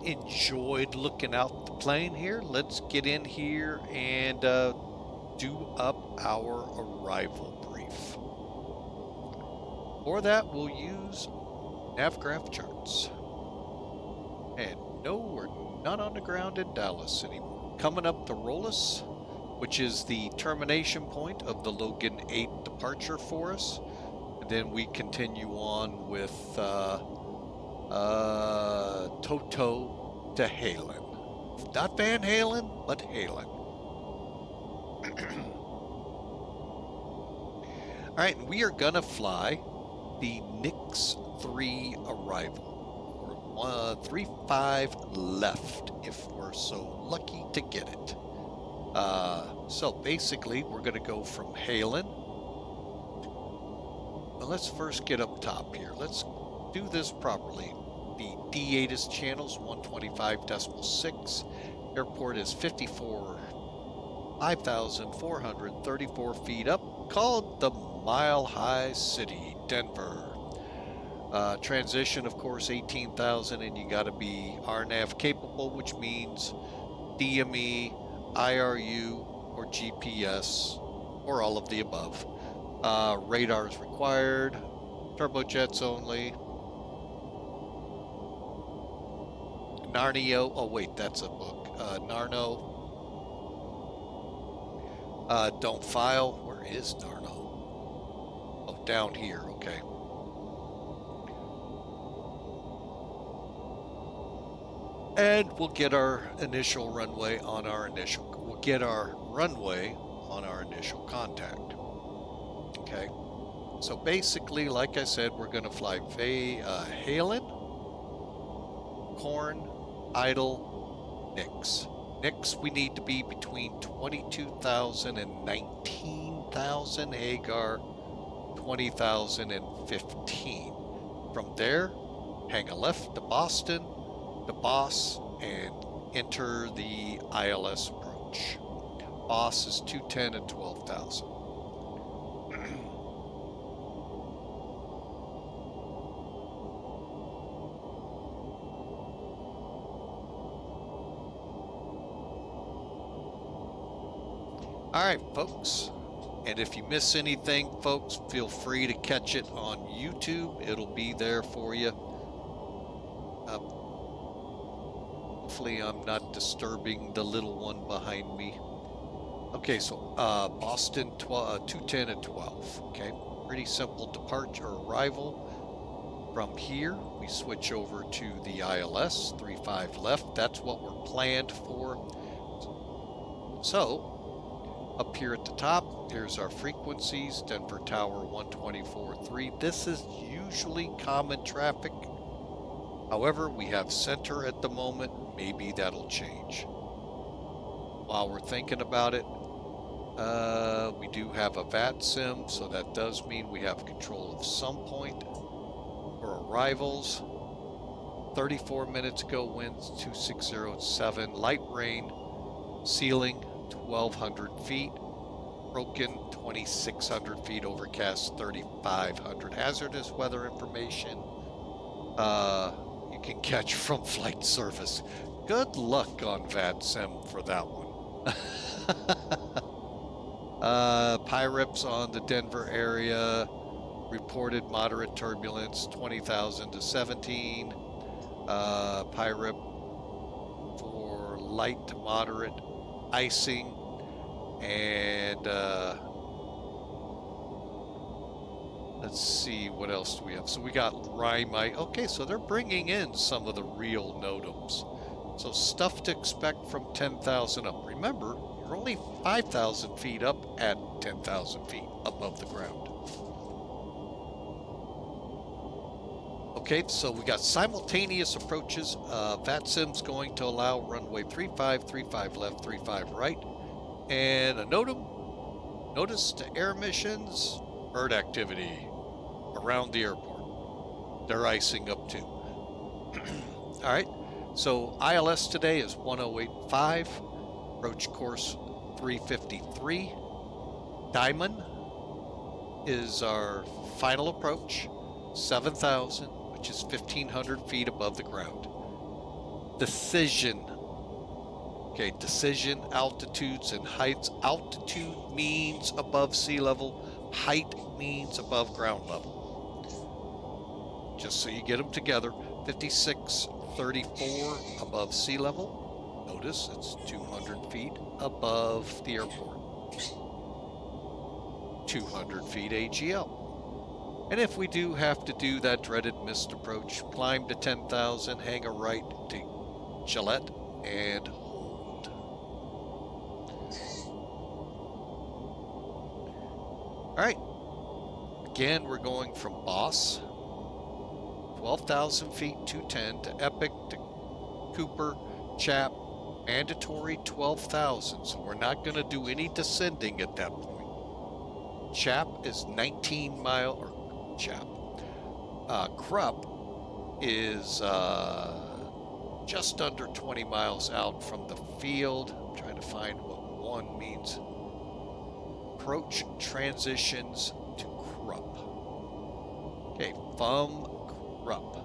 enjoyed looking out the plane here. Let's get in here and do up our arrival brief. For that, we'll use NavGraph charts. And no, we're not on the ground in Dallas anymore. Coming up to Rollis, which is the termination point of the Logan 8 departure for us. And then we continue on with TOTOE to HALEN. Not Van Halen, but HALEN. All right, we are gonna fly the Nix 3 arrival, or 35 left, if we're so lucky to get it. So basically, we're gonna go from HALEN. Well, let's first get up top here. Let's do this properly. The D8 channels 125.6. Airport is 5,434 feet up, called the Mile High City, Denver. Transition, of course, 18,000, and you got to be RNAV capable, which means DME, IRU, or GPS, or all of the above. Radar is required. Turbojets only. Narnio. Oh, wait, that's a book. Narno. Don't file. Where is Narno? Oh, down here. Okay. And we'll get our initial runway on our initial. We'll get our runway on our initial contact. Okay. So basically, like I said, we're going to fly HALEN, Corn, Idle, Nix. Nix, we need to be between 22,000 and 19,000. Hagar, 20,000 and 15. From there, hang a left to Boston, the Boss, and enter the ILS approach. Boss is 210 and 12,000. All right, folks, and if you miss anything, folks, feel free to catch it on YouTube. It'll be there for you. Hopefully I'm not disturbing the little one behind me. Okay, so Boston 210 and 12. Okay, pretty simple departure arrival. From here, we switch over to the ILS 35 left. That's what we're planned for. So up here at the top, here's our frequencies. Denver Tower 124.3. This is usually common traffic. However, we have center at the moment. Maybe that'll change. While we're thinking about it, we do have a VATSIM, so that does mean we have control of some point for arrivals. 34 minutes ago, winds 2607, light rain, ceiling 1,200 feet, broken 2,600 feet, overcast 3,500. Hazardous weather information you can catch from flight service. Good luck on VATSIM for that one. PIREPs on the Denver area, reported moderate turbulence, 20,000 to 17. PIREP for light to moderate icing, and let's see, what else do we have? So we got Rymite. Okay, so they're bringing in some of the real NOTAMs. So stuff to expect from 10,000 up. Remember, you're only 5,000 feet up at 10,000 feet above the ground. Okay, so we got simultaneous approaches. VATSIM's going to allow runway 35, 35 left, 35 right. And a NOTAM, notice to air missions, bird activity around the airport. They're icing up too. All right, so ILS today is 1085, approach course 353. Diamond is our final approach, 7,000. which is 1,500 feet above the ground. Decision. Okay, decision, altitudes, and heights. Altitude means above sea level. Height means above ground level. Just so you get them together, 5634 above sea level. Notice it's 200 feet above the airport. 200 feet AGL. And if we do have to do that dreaded missed approach, climb to 10,000, hang a right to Gillette, and hold. All right. Again, we're going from Boss, 12,000 feet, 210, to Epic, to Cooper, Chap, mandatory 12,000. So we're not going to do any descending at that point. Chap is 19 mile, or Chap. Krupp is just under 20 miles out from the field. I'm trying to find what 1 means. Approach transitions to Krupp. Okay, from Krupp,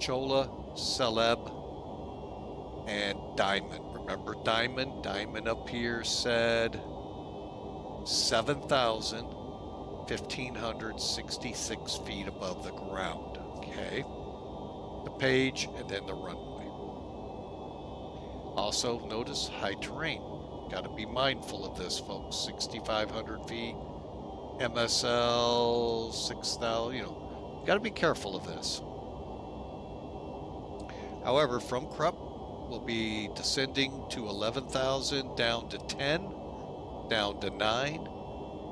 Chola, Celeb, and Diamond. Remember Diamond? Diamond up here said 7,000, 1,566 feet above the ground. Okay, the page and then the runway. Also notice high terrain. Got to be mindful of this, folks. 6,500 feet, MSL 6,000. You know, got to be careful of this. However, from Krupp, we'll be descending to 11,000, down to 10, down to 9,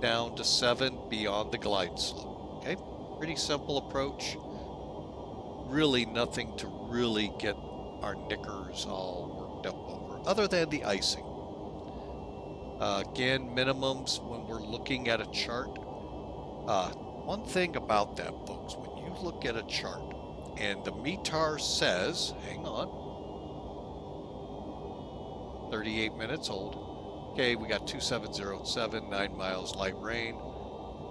down to 7 beyond the glide slope. Okay, pretty simple approach. Really nothing to really get our knickers all worked up over, other than the icing. Again, minimums when we're looking at a chart. One thing about that, folks, when you look at a chart and the METAR says, hang on, 38 minutes old. Okay, we got 2707, 9 miles, light rain.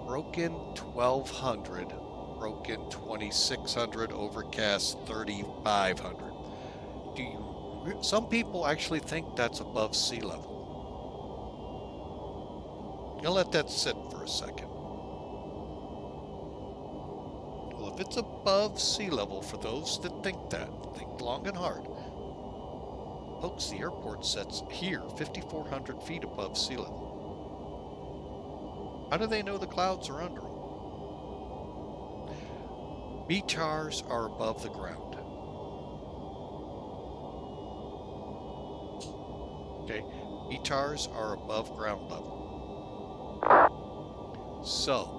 Broken 1200, broken 2600, overcast 3500. Some people actually think that's above sea level. I'll let that sit for a second. Well, if it's above sea level, for those that think that, think long and hard. Folks, the airport sets here 5,400 feet above sea level. How do they know the clouds are under them? METARs are above the ground. Okay, METARs are above ground level. So,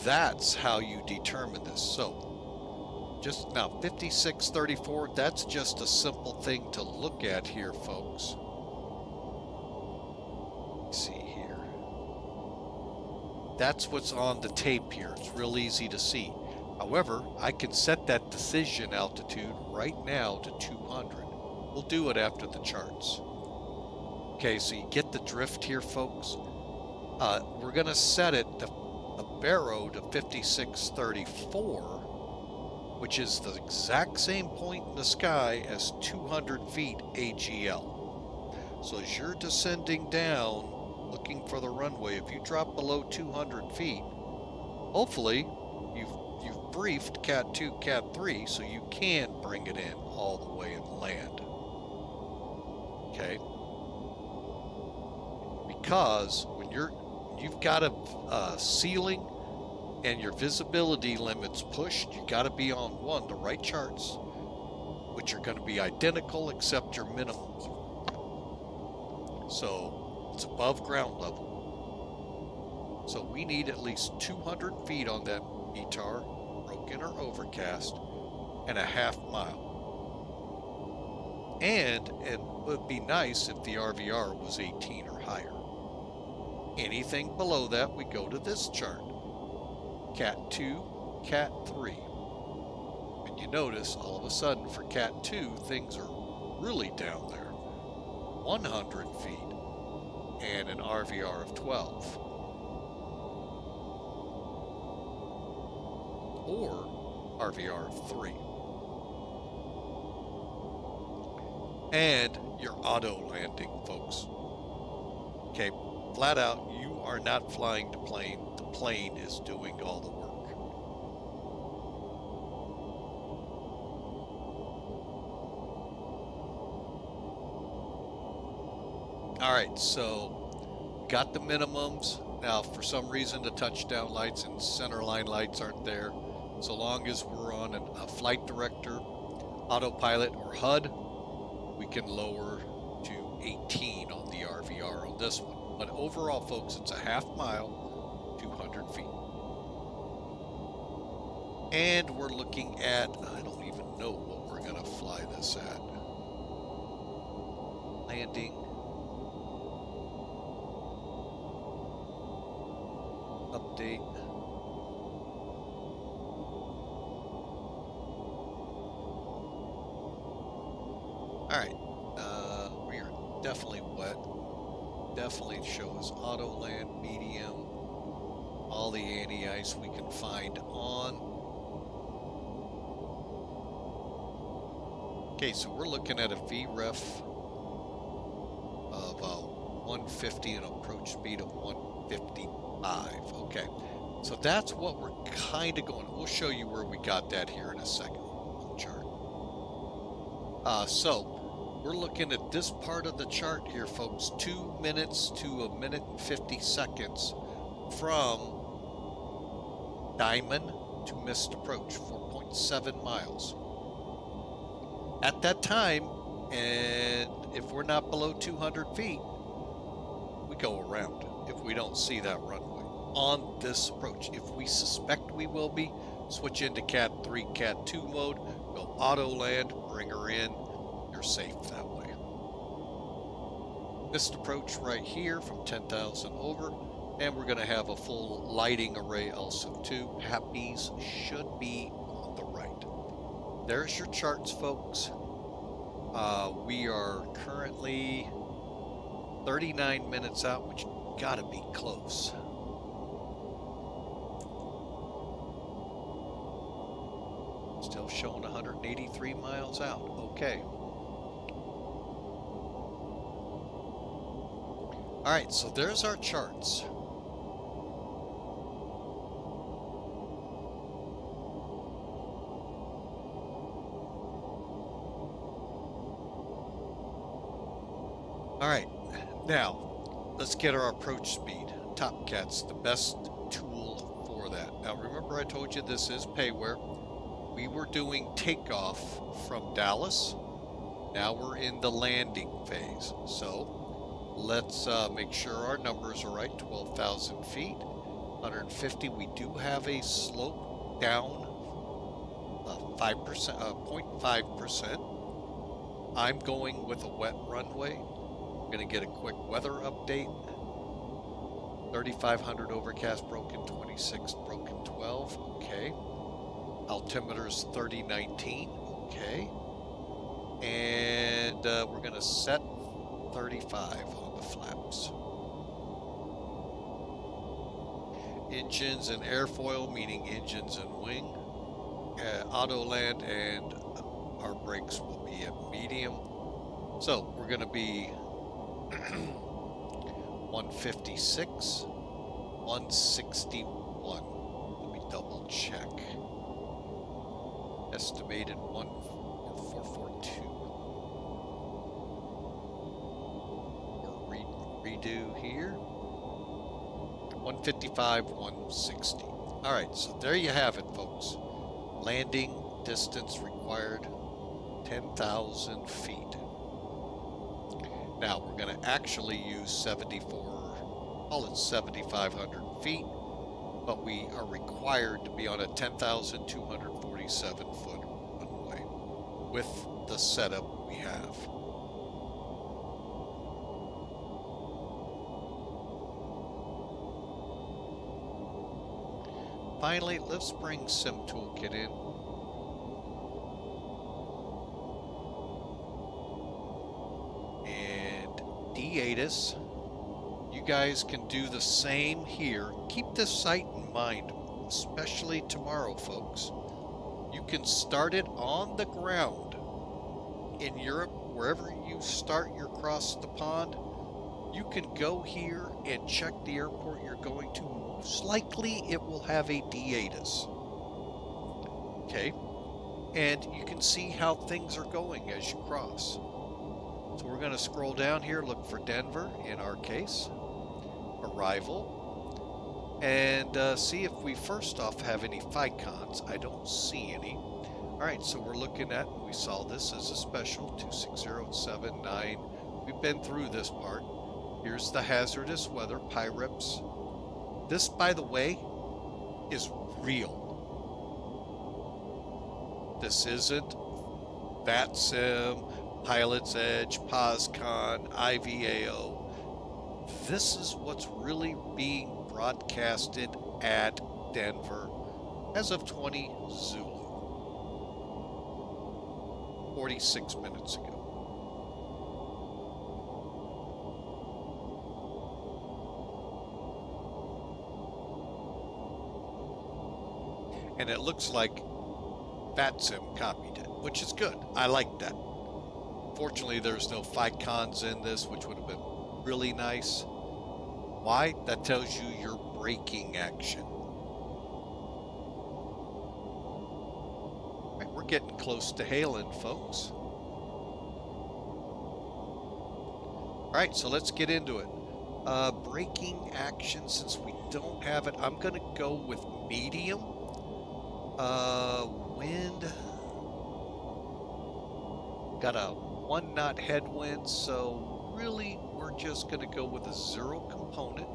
that's how you determine this. So, just now, 5634, that's just a simple thing to look at here, folks. Let's see here. That's what's on the tape here. It's real easy to see. However, I can set that decision altitude right now to 200. We'll do it after the charts. Okay, so you get the drift here, folks. We're going to set it, the barrow, to 5634. Which is the exact same point in the sky as 200 feet AGL. So as you're descending down, looking for the runway, if you drop below 200 feet, hopefully you've briefed Cat 2, Cat 3, so you can bring it in all the way and land. Okay? Because when you've got a ceiling and your visibility limits pushed, you got to be on the right charts, which are going to be identical except your minimums. So it's above ground level. So we need at least 200 feet on that METAR, broken or overcast, and a half mile. And it would be nice if the RVR was 18 or higher. Anything below that, we go to this chart. Cat 2, Cat 3. And you notice all of a sudden for Cat 2, things are really down there. 100 feet. and an RVR of 12. or RVR 3. And your auto landing, folks. Okay, flat out, you are not flying the plane. The plane is doing all the work. All right, so got the minimums. Now, for some reason, the touchdown lights and centerline lights aren't there. So long as we're on a flight director, autopilot, or HUD, we can lower to 18 on the RVR on this one. But overall, folks, it's a half mile, 200 feet. And we're looking at, I don't even know what we're going to fly this at. Landing. Update. All right, we are definitely wet. Definitely shows auto land, medium, all the anti-ice we can find on. Okay, so we're looking at a VREF of 150 and approach speed of 155. Okay, so that's what we're kind of going. We'll show you where we got that here in a second on the chart. So we're looking at this part of the chart here, folks. 2 minutes to 1 minute and 50 seconds from Diamond to missed approach, 4.7 miles. At that time, and if we're not below 200 feet, we go around if we don't see that runway on this approach. If we suspect we will be, switch into Cat 3, Cat 2 mode, go auto land, bring her in, you're safe that way. Missed approach right here from 10,000 over, and we're going to have a full lighting array also too. Happies should be on the right. There's your charts, folks. We are currently 39 minutes out, which gotta be close. Still showing 183 miles out. Okay. All right, so there's our charts. All right, now let's get our approach speed. Top Cat's the best tool for that. Now remember I told you this is payware. We were doing takeoff from Dallas. Now we're in the landing phase. So let's make sure our numbers are right. 12,000 feet, 150. We do have a slope down 0.5%. I'm going with a wet runway. Going to get a quick weather update. 3,500 overcast broken 26, broken 12. Okay. Altimeter's 3019. Okay. And we're going to set 35 on the flaps. Engines and airfoil, meaning engines and wing. Auto land, and our brakes will be at medium. So we're going to be 156, 161. Let me double check. Estimated 442. Or redo here. 155, 160. All right, so there you have it, folks. Landing distance required 10,000 feet. Now we're going to actually use call it 7,500 feet, but we are required to be on a 10,247 foot runway with the setup we have. Finally, let's bring Sim Toolkit in. D8us. You guys can do the same here. Keep this sight in mind. especially tomorrow, folks. You can start it on the ground in Europe, wherever you start your cross the pond. You can go here and check the airport you're going to. Most likely it will have a D-ATIS. Okay, and you can see how things are going as you cross. So we're going to scroll down here, look for Denver in our case, arrival, and see if we first off have any FICONs. I don't see any. Alright, so we're looking at, we saw this as a special, 26079. We've been through this part. Here's the hazardous weather, PIREPS. This, by the way, is real. This isn't VATSIM, Pilot's Edge, POSCON, IVAO. This is what's really being broadcasted at Denver as of 20 Zulu. 46 minutes ago. And it looks like VATSIM copied it, which is good. I like that. Fortunately, there's no FICONs in this, which would have been really nice. Why? That tells you your braking action. All right, we're getting close to HALEN, folks. All right, so let's get into it. Braking action, since we don't have it, I'm going to go with medium. Wind. Got a 1 knot headwind, so really we're just going to go with a 0 component.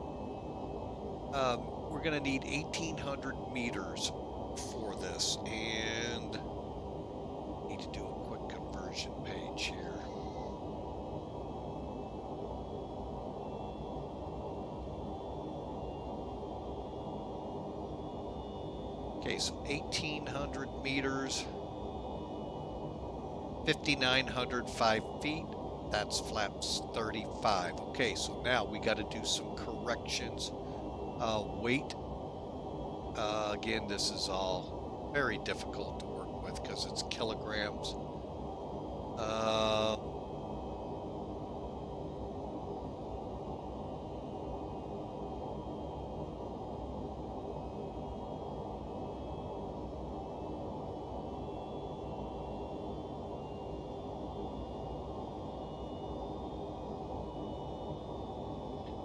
We're going to need 1,800 meters for this, and need to do a quick conversion page here. Okay, so 1,800 meters, 5,905 feet. That's flaps 35. Okay, so now we got to do some corrections. Weight. Again, this is all very difficult to work with because it's kilograms.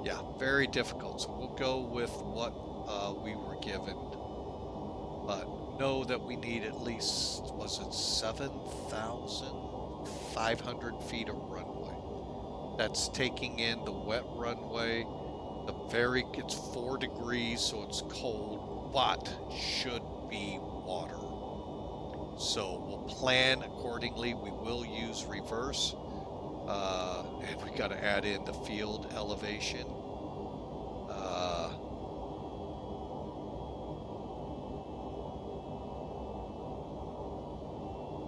Yeah, very difficult. So we'll go with what we were given. But know that we need at least, was it 7,500 feet of runway? That's taking in the wet runway. It's 4 degrees, so it's cold, but should be water. So we'll plan accordingly. We will use reverse. And we got to add in the field elevation.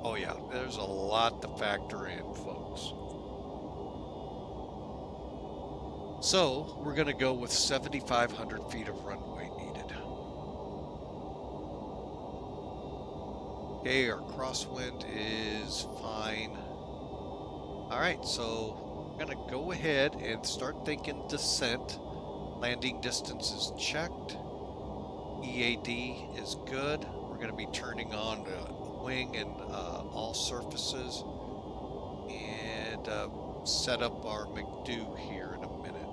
Oh yeah, there's a lot to factor in, folks. So we're going to go with 7,500 feet of runway needed. Okay, our crosswind is fine. All right, so we're going to go ahead and start thinking descent. Landing distance is checked. EAD is good. We're going to be turning on wing and all surfaces, and set up our McDo here in a minute.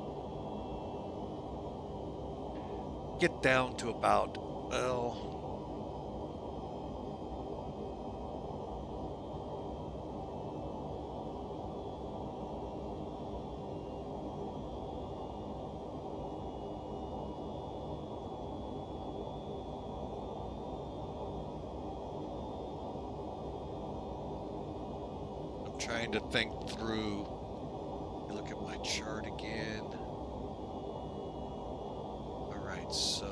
Get down to about, well, trying to think through. Look at my chart again. All right, so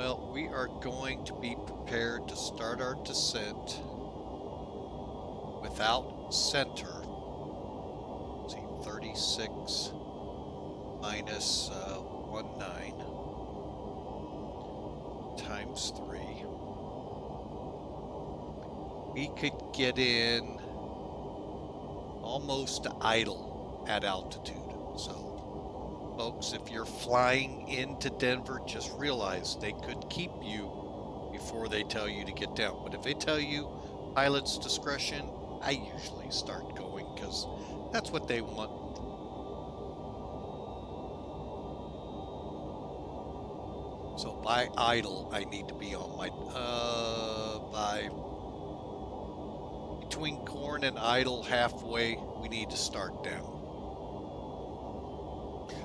Well, we are going to be prepared to start our descent without center. Let's see, 36 minus 19 times 3. We could get in almost idle at altitude. So, folks, if you're flying into Denver, just realize they could keep you before they tell you to get down. But if they tell you pilot's discretion, I usually start going because that's what they want. So by idle, I need to be on my by between corn and idle halfway, we need to start down.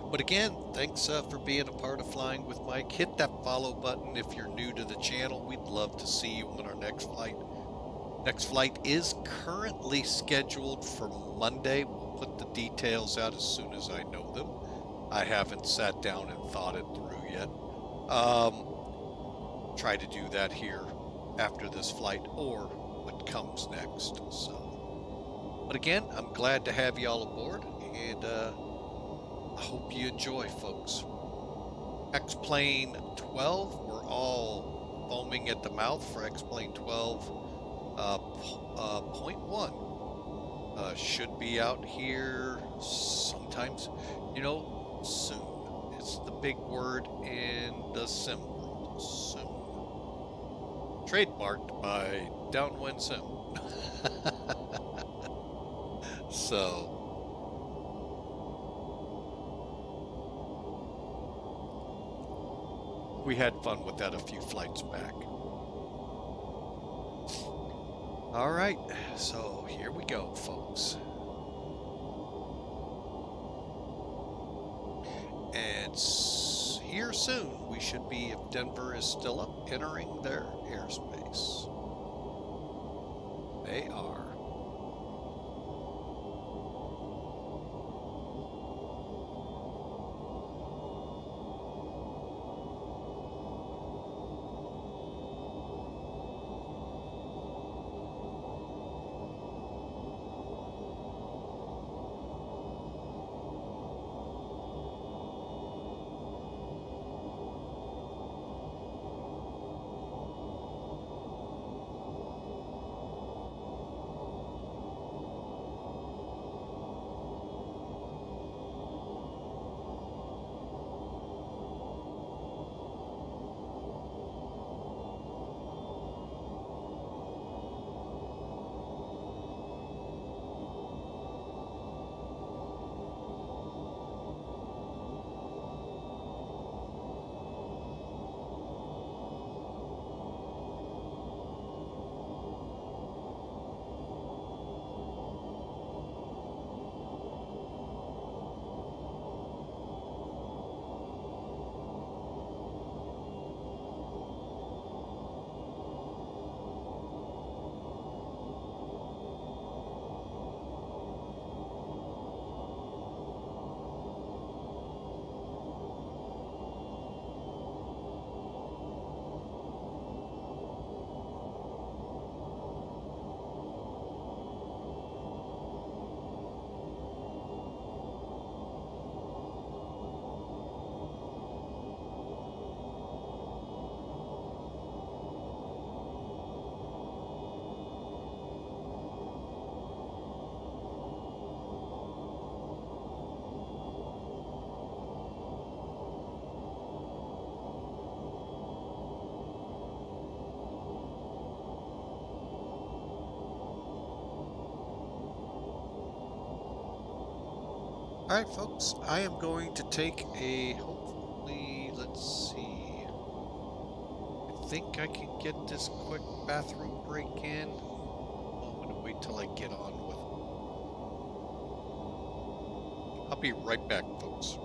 But again, thanks for being a part of Flying with Mike. Hit that follow button if you're new to the channel. We'd love to see you on our next flight. Next flight is currently scheduled for Monday. We'll put the details out as soon as I know them. I haven't sat down and thought it through yet. Try to do that here after this flight or what comes next. So, but again, I'm glad to have you all aboard, and I hope you enjoy, folks. X-Plane 12, we're all foaming at the mouth for X-Plane 12.1. Should be out here sometimes, you know, soon. It's the big word in the sim world, soon. Trademarked by Downwind Sim. So, we had fun with that a few flights back. All right, so here we go, folks. And here soon, we should be, if Denver is still up, entering their airspace. They are. All right, folks, I am going to take a, hopefully, let's see. I think I can get this quick bathroom break in. Oh, I'm going to wait till I get on with. I'll be right back, folks.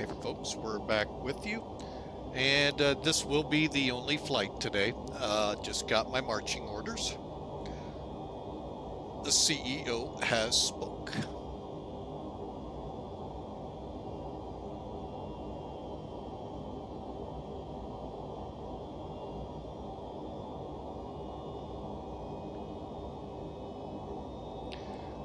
Alright folks, we're back with you, and this will be the only flight today. Just got my marching orders. The CEO has spoke.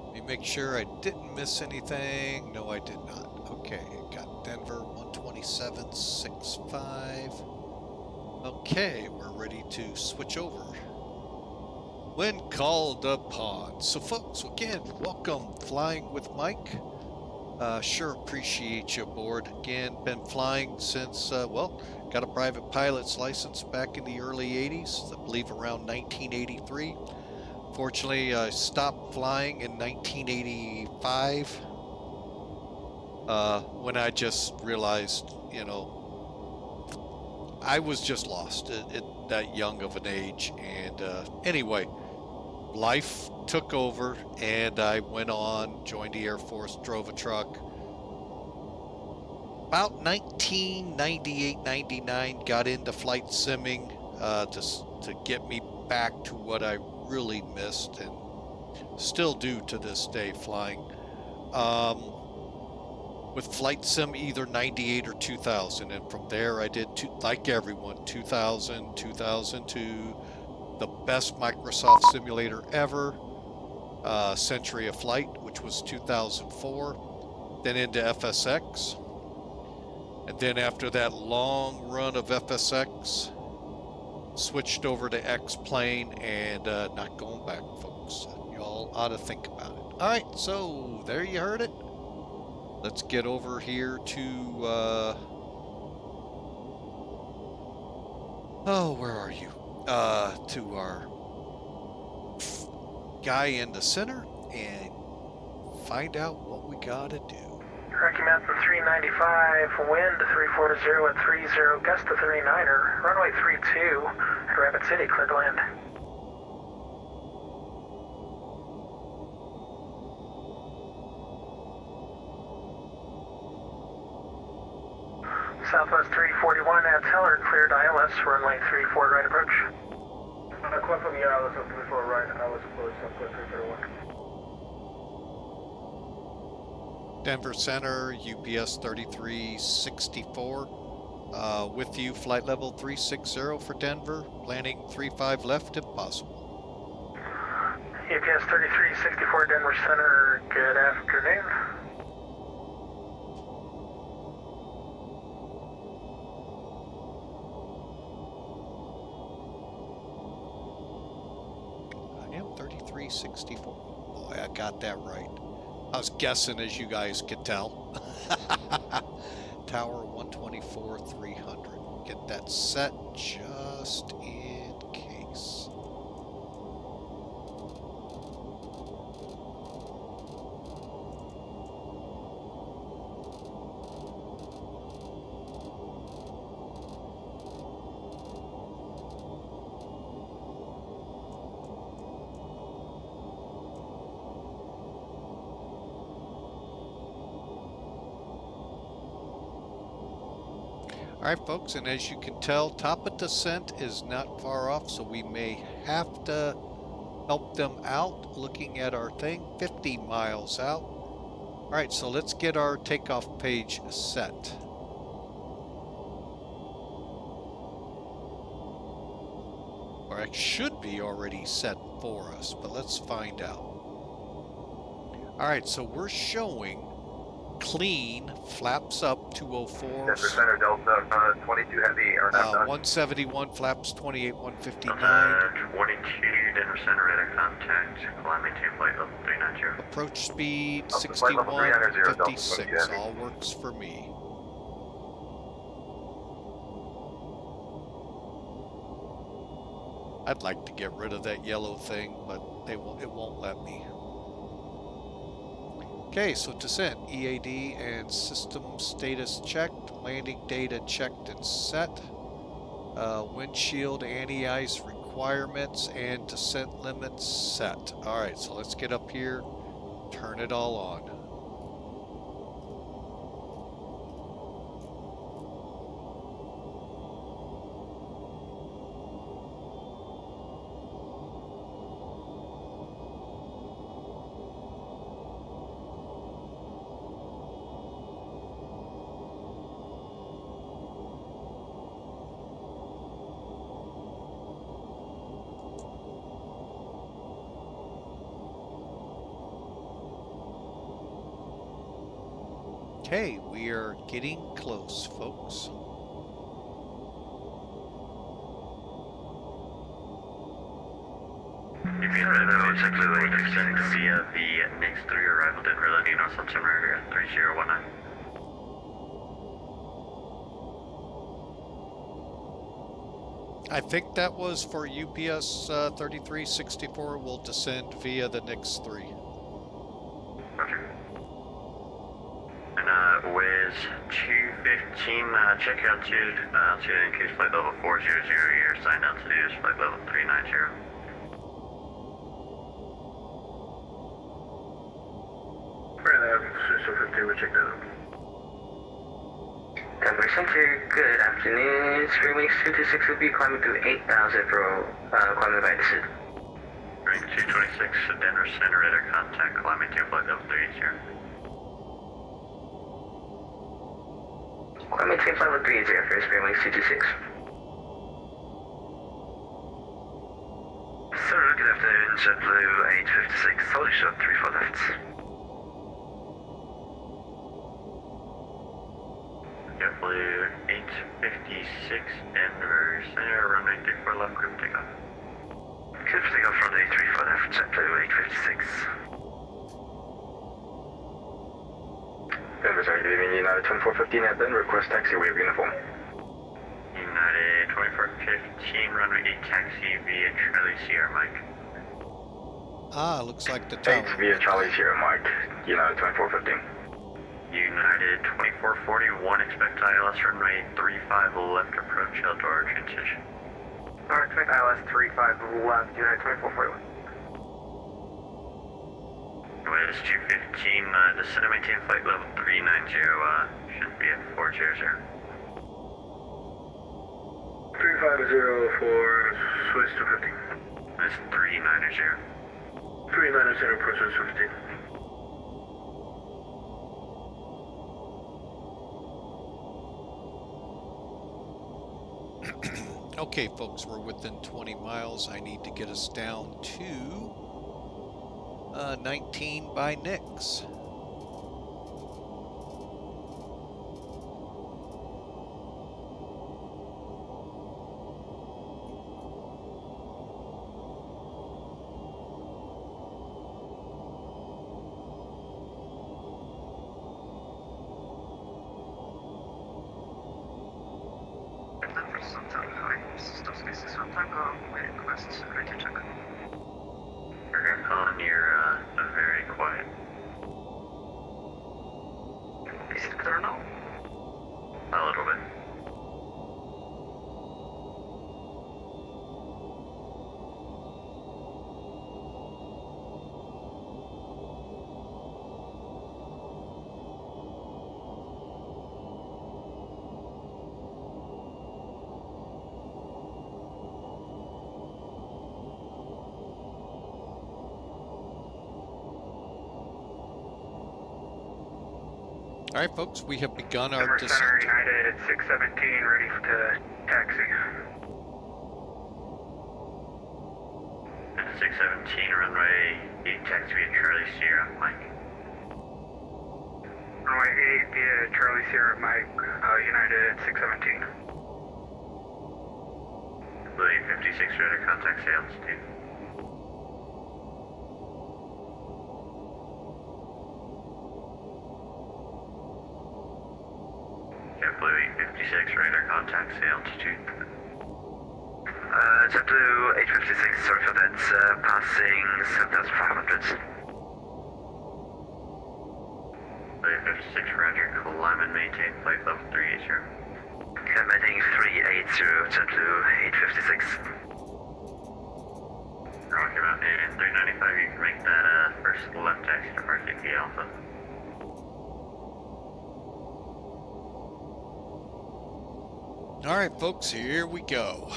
Let me make sure I didn't miss anything. No, I did not. Okay, got Denver 127.65. Okay, we're ready to switch over when called upon. So folks, again, welcome Flying with Mike. Sure appreciate you aboard. Again, been flying since, well, got a private pilot's license back in the early 80s, I believe around 1983. Fortunately, I stopped flying in 1985 when I just realized, you know, I was just lost at that young of an age. And anyway, life took over and I went on, joined the Air Force, drove a truck. About 1998-99, got into flight simming to get me back to what I really missed and still do to this day, flying. With flight sim either 98 or 2000, and from there I did, like everyone, 2000, 2002, the best Microsoft simulator ever, Century of Flight, which was 2004, then into FSX, and then after that long run of FSX, switched over to X-Plane, and not going back, folks. Y'all ought to think about it. All right, so there you heard it. Let's get over here to, oh, where are you? To our guy in the center and find out what we gotta do. Rocky Mountain 395, wind 340 at 30, gust to 39er, runway 32, at Rapid City, clear to land. Southwest 341 at Teller, cleared ILS, runway 34 right approach. Call from the ILS at 34 right, ILS approach, Southwest 331. Denver Center, UPS 3364. With you, flight level 360 for Denver, landing 35 left if possible. UPS 3364, Denver Center, good afternoon. I am 3364. Boy, I got that right. I was guessing, as you guys could tell. Tower 124, 300. Get that set just in case. Alright folks, and as you can tell, top of descent is not far off, so we may have to help them out. Looking at our thing, 50 miles out. Alright, so let's get our takeoff page set. Or it should be already set for us, but let's find out. Alright, so we're showing clean, flaps up, 204. Denver Center, Delta, 22 heavy, or not done. 171, flaps 28, 159. 22, Denver Center, radar contact, climb maintain flight level 390. Approach speed, Delta, flight level 390, Delta, 61, 56. All works for me. I'd like to get rid of that yellow thing, but it won't let me. Okay, so descent, EAD and system status checked, landing data checked and set, windshield anti-ice requirements and descent limits set. Alright, so let's get up here, turn it all on. Okay, we are getting close, folks. You've been ready to JetBlue 856 via the next 3 arrival at Millennium, North Hudson area 3019. I think that was for UPS 3364. We'll descend via the next 3. Roger. And with 215 check altitude, altitude increase flight level 400, your assigned altitude is flight level 390. We'll check that out. Denver Center, good afternoon. Streaming 226 will be climbing through 8,000 for climbing by descent. Ring 226, Denver Center, radar contact, climbing to flight level 380. Climbing to flight level 380 for Streaming 226. Sir, good afternoon. JetBlue 856, solid shot 34 left. JetBlue 856, Denver Center, runway 34 left, group takeoff. Good for takeoff from the 34 left, JetBlue 856. Denver Center, good evening, United 2415 at then, request taxi, we have uniform. United 2415, runway 8 taxi via Charlie Sierra Mike. Ah, looks like the tower. 8 via Charlie Sierra Mike, United 2415. United 2441, expect ILS runway 35 left approach outdoor transition. Alright, expect ILS 35 left, United 2441. West 215, descend and maintain flight level 390, should be at 400. 350 for Swiss 215. That's 390. 390 approach Swiss 215. Okay, folks, we're within 20 miles. I need to get us down to 19 by Nix. Air Con, you're very quiet. Is it clear now? A little bit. All right, folks, we have begun our Denver descent. Center, United at 617, ready to taxi. At 617, runway 8 taxi via Charlie Sierra Mike. Runway 8 via Charlie Sierra Mike, United at 617. Blue 56, radar contact, say altitude. JetBlue 856, radar contact, say altitude. JetBlue 856, sorry for that, passing 7,500. Blue 56, roger, climb and maintain flight level 380. Climbing 380, JetBlue 856. Rocky Mountain and 395, you can make that first left taxi to Park AP Alpha. All right, folks, here we go.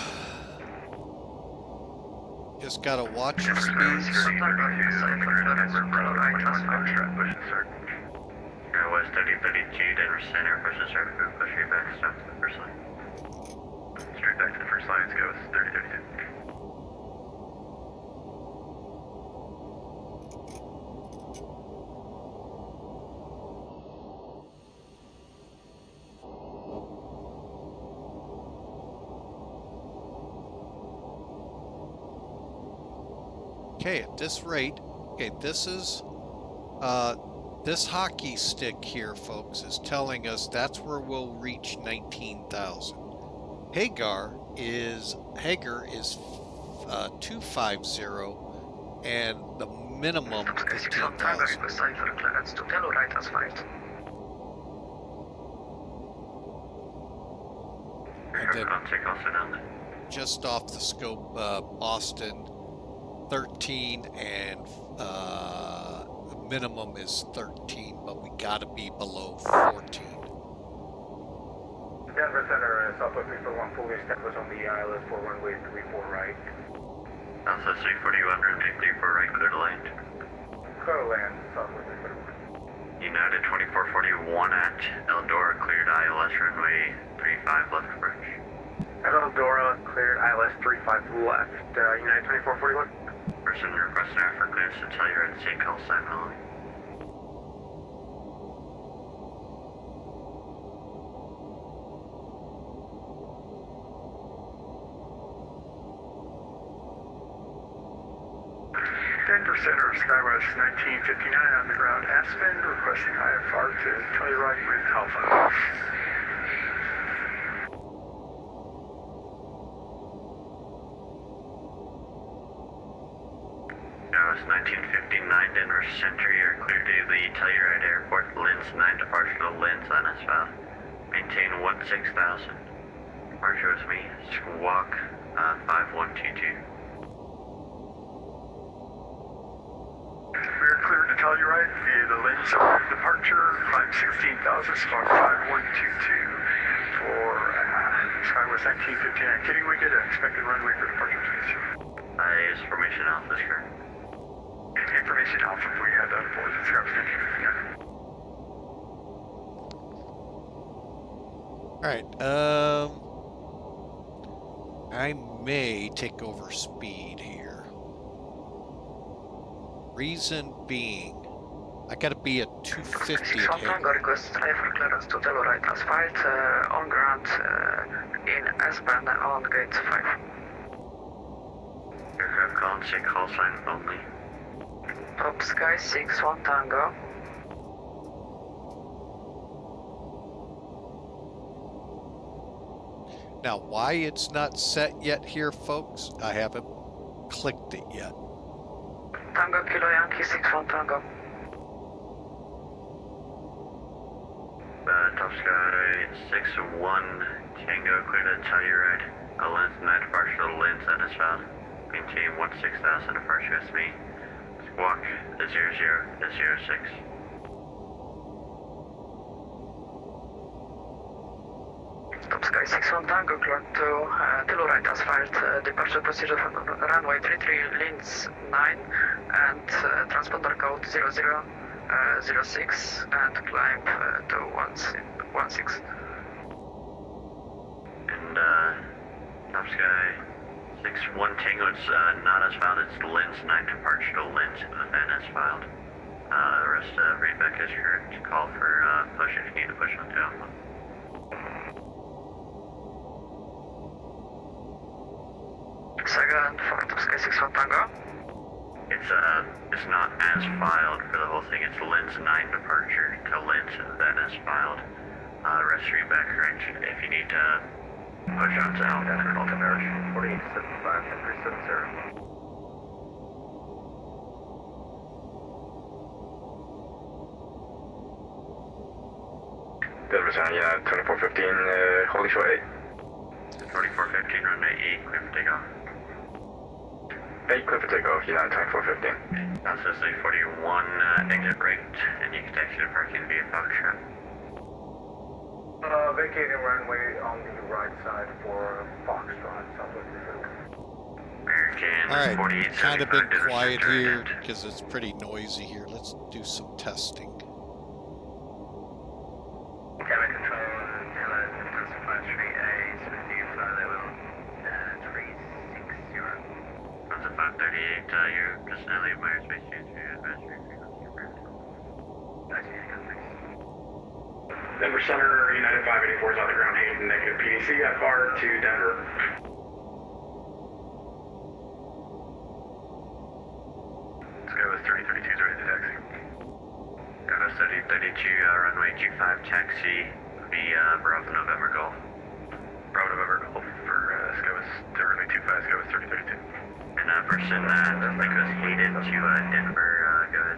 Just gotta watch your speeds. West 3032, Denver Center, push and start food, push you back, stop to the first line. Straight back to the first line, let's go with 3032. Okay, at this rate, okay, this is, this hockey stick here, folks, is telling us that's where we'll reach 19,000. Hagar is 250, and the minimum Sky 61 Tango, 15,000. request cipher clearance to Telluride asphalt. And then Contact also down there. just off the scope, Boston 13, and minimum is 13, but we gotta be below 14. Denver Center, Southwest 341, fully established on the ILS for runway 34 right. Southwest 341, runway 34 right, clear to land. Clear to land, Southwest 341. United 2441 at Eldora, cleared ILS runway 35 left approach. At Eldora, cleared ILS 35 left, United 2441. Person requesting air for clearance to tell you at the same call sign Millennium. Denver Center, Skywest 1959 on the ground, Aspen, requesting IFR to Telluride with Alpha. Dallas 1959 Denver Center, you're clear to the Telluride Airport, Lens 9 departure to Lens on S-Val. Maintain 16,000. Departure with me, Squawk 5122. We are cleared to Telluride via the Lens departure, climb 16,000, spark 5122 for Skywest 1959. Kitty Wicket, expected runway for departure, please. Is formation Alpha, is correct. Information Alpha, we had that for the Skywest 1959. Alright, I may take over speed here. Reason being, I gotta be at 250 at 61 Tango, Hagar. request cipher clearance to Telluride asphalt, on ground, in Aspen on gate 5. Aircraft call and say call sign only. Top Sky 61 Tango. Now, why it's not set yet here, folks, I haven't clicked it yet. Tango Kilo Yankee 61 Tango. Top Sky 61 Tango, clear to Telluride. Lens 9 departure to Lens on S-Val. Maintain 16,000 departure with me. Squawk 0006. Top Sky 61 Tango, cleared to Telluride asphalt, departure procedure from runway 33 Lens 9 and transponder code 0006 and climb to 16. And Top Sky 61 Tango, it's not as filed, it's Lens 9 departure to Lens then as filed. The rest read back is correct. Call for push if you need to push on to Alpha. Second for Top Sky 61 Tango. It's not as filed for the whole thing, it's Lens 9 departure to Lens then as filed. The rest read back correct. If you need to push on to Alpha, then call to American 4875 and 370. Denver Center, yeah, 2415, holding short 8. 4415, runway 8, clear for takeoff. 8, clear for takeoff, United 2415. Southwest 341, exit right, and you can taxi to parking via Foxtrot. Vacating runway on the right side for Foxtrot, Southwest 341. American Alright, 4875, kind of been Denver quiet Center, here and because it's pretty noisy here. Let's do some testing. Cabin control, Taylor, Classified 3A, smooth you fly level 360. Runs at 538, you're just now leave Myers Space Transfer, advisory frequency approved. Denver Center, United 584 is on the ground, Hayden, negative PDC, FR to Denver. 3032, runway 25 taxi via Bravo November Golf. Bravo November Golf for Skywest, runway 25, Skywest 3032. And person that I think was Hayden to Denver, go ahead.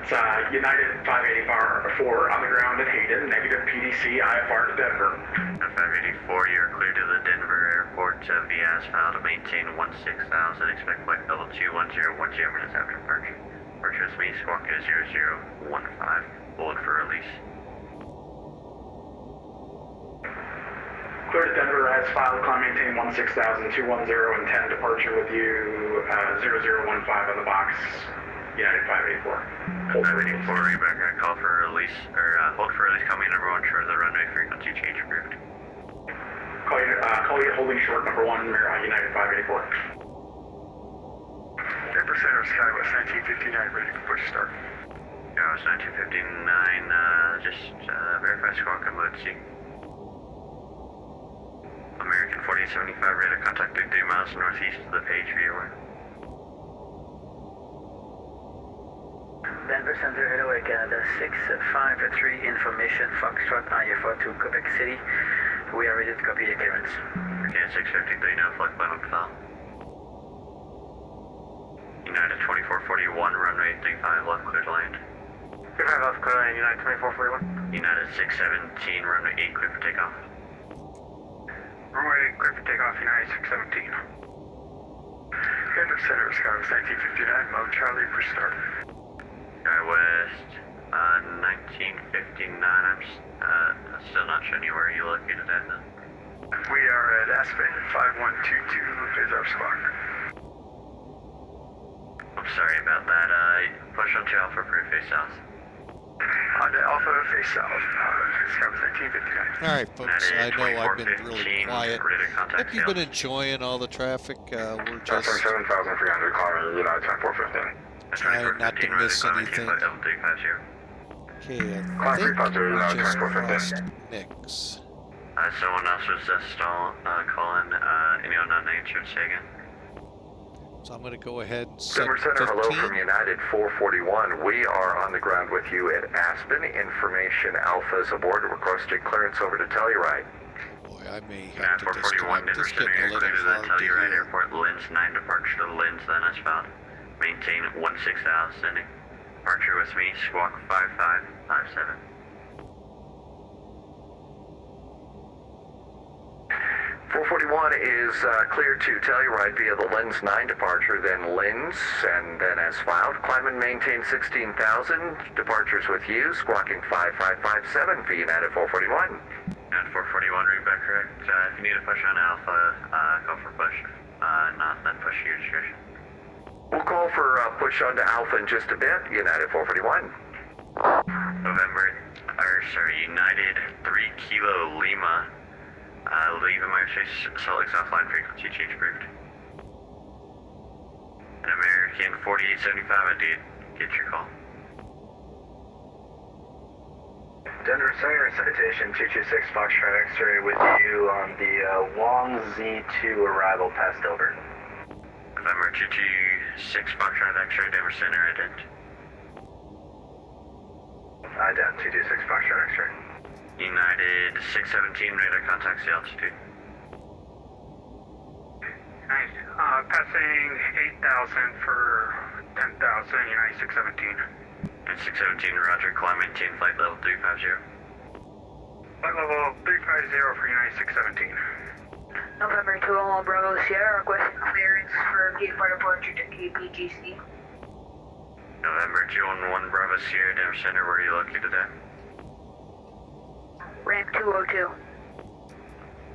It's United 584 on the ground at Hayden, negative PDC, IFR to Denver. 584, you're clear to the Denver airport via asphalt to maintain 16,000, expect flight level 210, 10 minutes after departure. Departure with me, squawk 0015, hold for release. Clear to Denver as filed, climb maintain 16,000, 210 and 10, departure with you, 0015 on the box, United 584. Hold for release. 584, reback, call for release, or hold for release, coming number 1 short of the runway, frequency change approved. Call you holding short number 1, United 584. Denver Center, Skywest 1959, ready for push start. Skywest 1959, just verify squawk and mode C. American 4875, radar contact 3 miles northeast of the page viewer. Denver Center, hello, Canada 653, information, Foxtrot, IFR to Quebec City. We are ready to copy the clearance. Okay, 653, no flight plan on file. United 2441, runway 35 left, clear to land. 35 left, clear to land, United 2441. United 617, runway 8, clear for takeoff. Runway 8, clear for takeoff, United 617. Denver Center, Skywest 1959, mode Charlie, push start. Skywest 1959, I'm still not showing you where you located at then. We are at Aspen 5122, is our squawk. I'm sorry about that, push onto Alpha for face south. Onto Alpha, face south, Skywest 1959. Alright, folks, I know I've been really quiet. Hope you've been enjoying all the traffic. We're just 7300, calling United 2415. trying not to miss anything. Okay, I think we just lost Nix. Someone else was just calling, anyone unanswered, say again. So I'm going to go ahead and set Denver Center, 15. hello from United 441. We are on the ground with you at Aspen. Information Alpha is aboard. Requested clearance over to Telluride. Boy, I may have to 441, disconnect. Denver This Center, getting a you're clear little to the hard to Telluride hear. Airport, Lens 9 departure to Lens, then as found. Maintain 16,000, departure with me, squawk 5557. 441 is cleared to Telluride via the Lens 9 departure, then Lens, and then as filed. Climb and maintain 16,000. Departures with you, squawking 5557 for United 441. United 441, read back correct. If you need a push on Alpha, go for push. Not then push your discretion. We'll call for push onto Alpha in just a bit. United 441. United 3 Kilo Lima. Leave American Salt Lake offline, frequency change approved. An American 4875, I did get your call. Denver Center, citation 226 Foxtrot X-ray with you on the Wong Z2 arrival past Dover. November 226 Foxtrot X-ray, Denver Center, ident. Ident 226 Foxtrot X-ray. United 617, radar contacts the altitude. Nice. Passing 8,000 for 10,000, United 617. And 617, roger, climb maintain flight level 350. Flight level 350 for United 617. November 2 Bravo Sierra, requesting clearance for gate for departure to KPGC. November 211 Bravo Sierra, Denver Center, where are you located at? Ramp 202,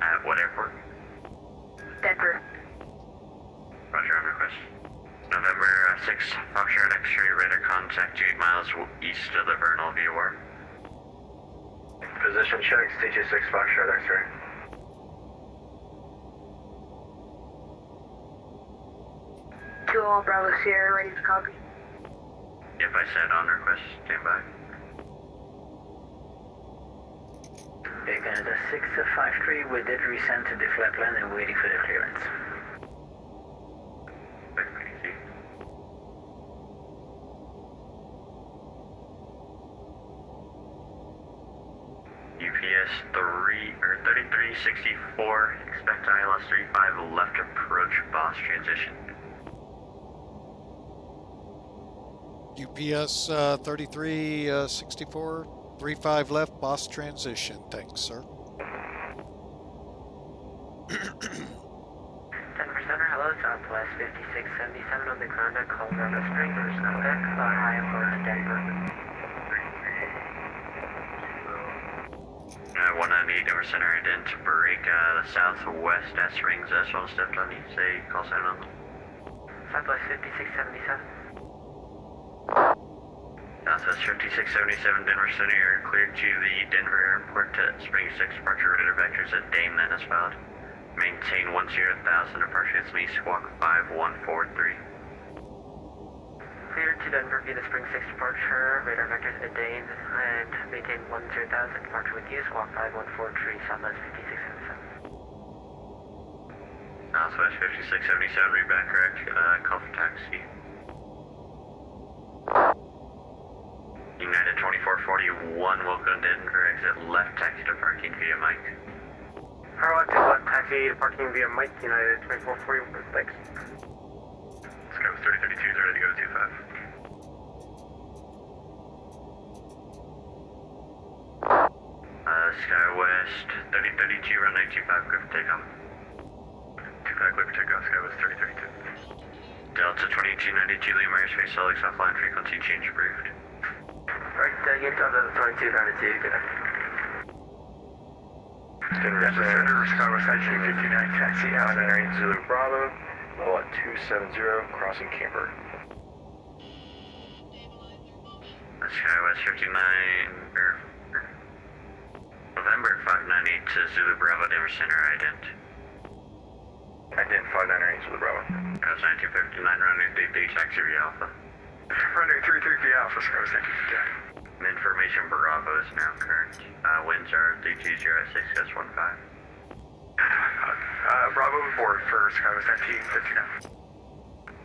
At what airport? Denver. Roger, on request. November 6 Foxtrot X-ray, radar contact 8 miles east of the Vernal VOR. Position checks, T26 Foxtrot X-ray. Bravo Sierra, ready to copy. Yep, I said on request, stand by. Okay, Canada 653, we did resend to the flat land and waiting for the clearance. UPS 3364, expect ILS 35 left approach, boss transition. UPS 3364, 35 left, boss transition. Thanks, sir. Denver Center, hello, Southwest 5677 on the ground at Colorado Springs. There's no deck, high approach Denver. 198 Denver Center, ident break the southwest S rings, S1 stepped on you, say call sign on them. Southwest 5677. Southwest 5677 Denver Center, you're cleared to the Denver Airport to Spring 6 departure radar vectors at Dame, then as filed. Maintain 10,000 departure, it's me, squawk 5143. Cleared to Denver via the Spring 6 departure, radar vectors at Dane, and maintain 10,000 departure with you, squawk 5143, Southwest 5677. Southwest 5677, read back correct, call for taxi. United 2441, welcome Denver, exit left taxi to parking via Mike. Harlock to left taxi to parking via Mike, United 2441, thanks. Sky was 3032 is ready to go to 25. Skywest 3032, runway 25, clear for takeoff. 25 clear for takeoff, Sky was 3032. Delta 2292, Lima airspace, Alex offline, frequency change approved. Right, get Delta 2292, good afternoon. Denver Center, Skywest 1959, taxi out at Zulu Bravo, level at 270, crossing Camper. Skywest 59, November 598 to Zulu Bravo, Denver Center, ident. Ident 598 Zulu Bravo. That was 1959, runway 33, taxi via Alpha. Runway 33 via Alpha, Skywest 1959. Information Bravo is now current. Winds are 3206, S15. Bravo aboard for Skywest 1959.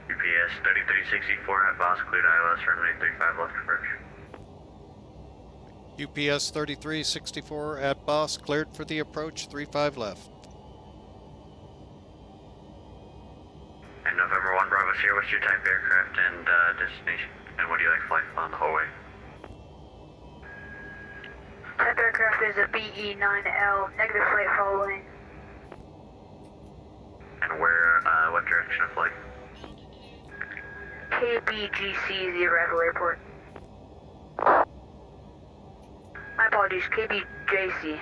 UPS 3364 at Boss, cleared ILS, runway 35 left approach. UPS 3364 at Boss, cleared for the approach, 35 left. And November 1 Bravo's here, what's your type aircraft and destination? And what do you like flight on the whole way? Type aircraft is a BE-9L, negative flight following. And where, what direction of flight? KBGC, the arrival airport. My apologies, KBJC.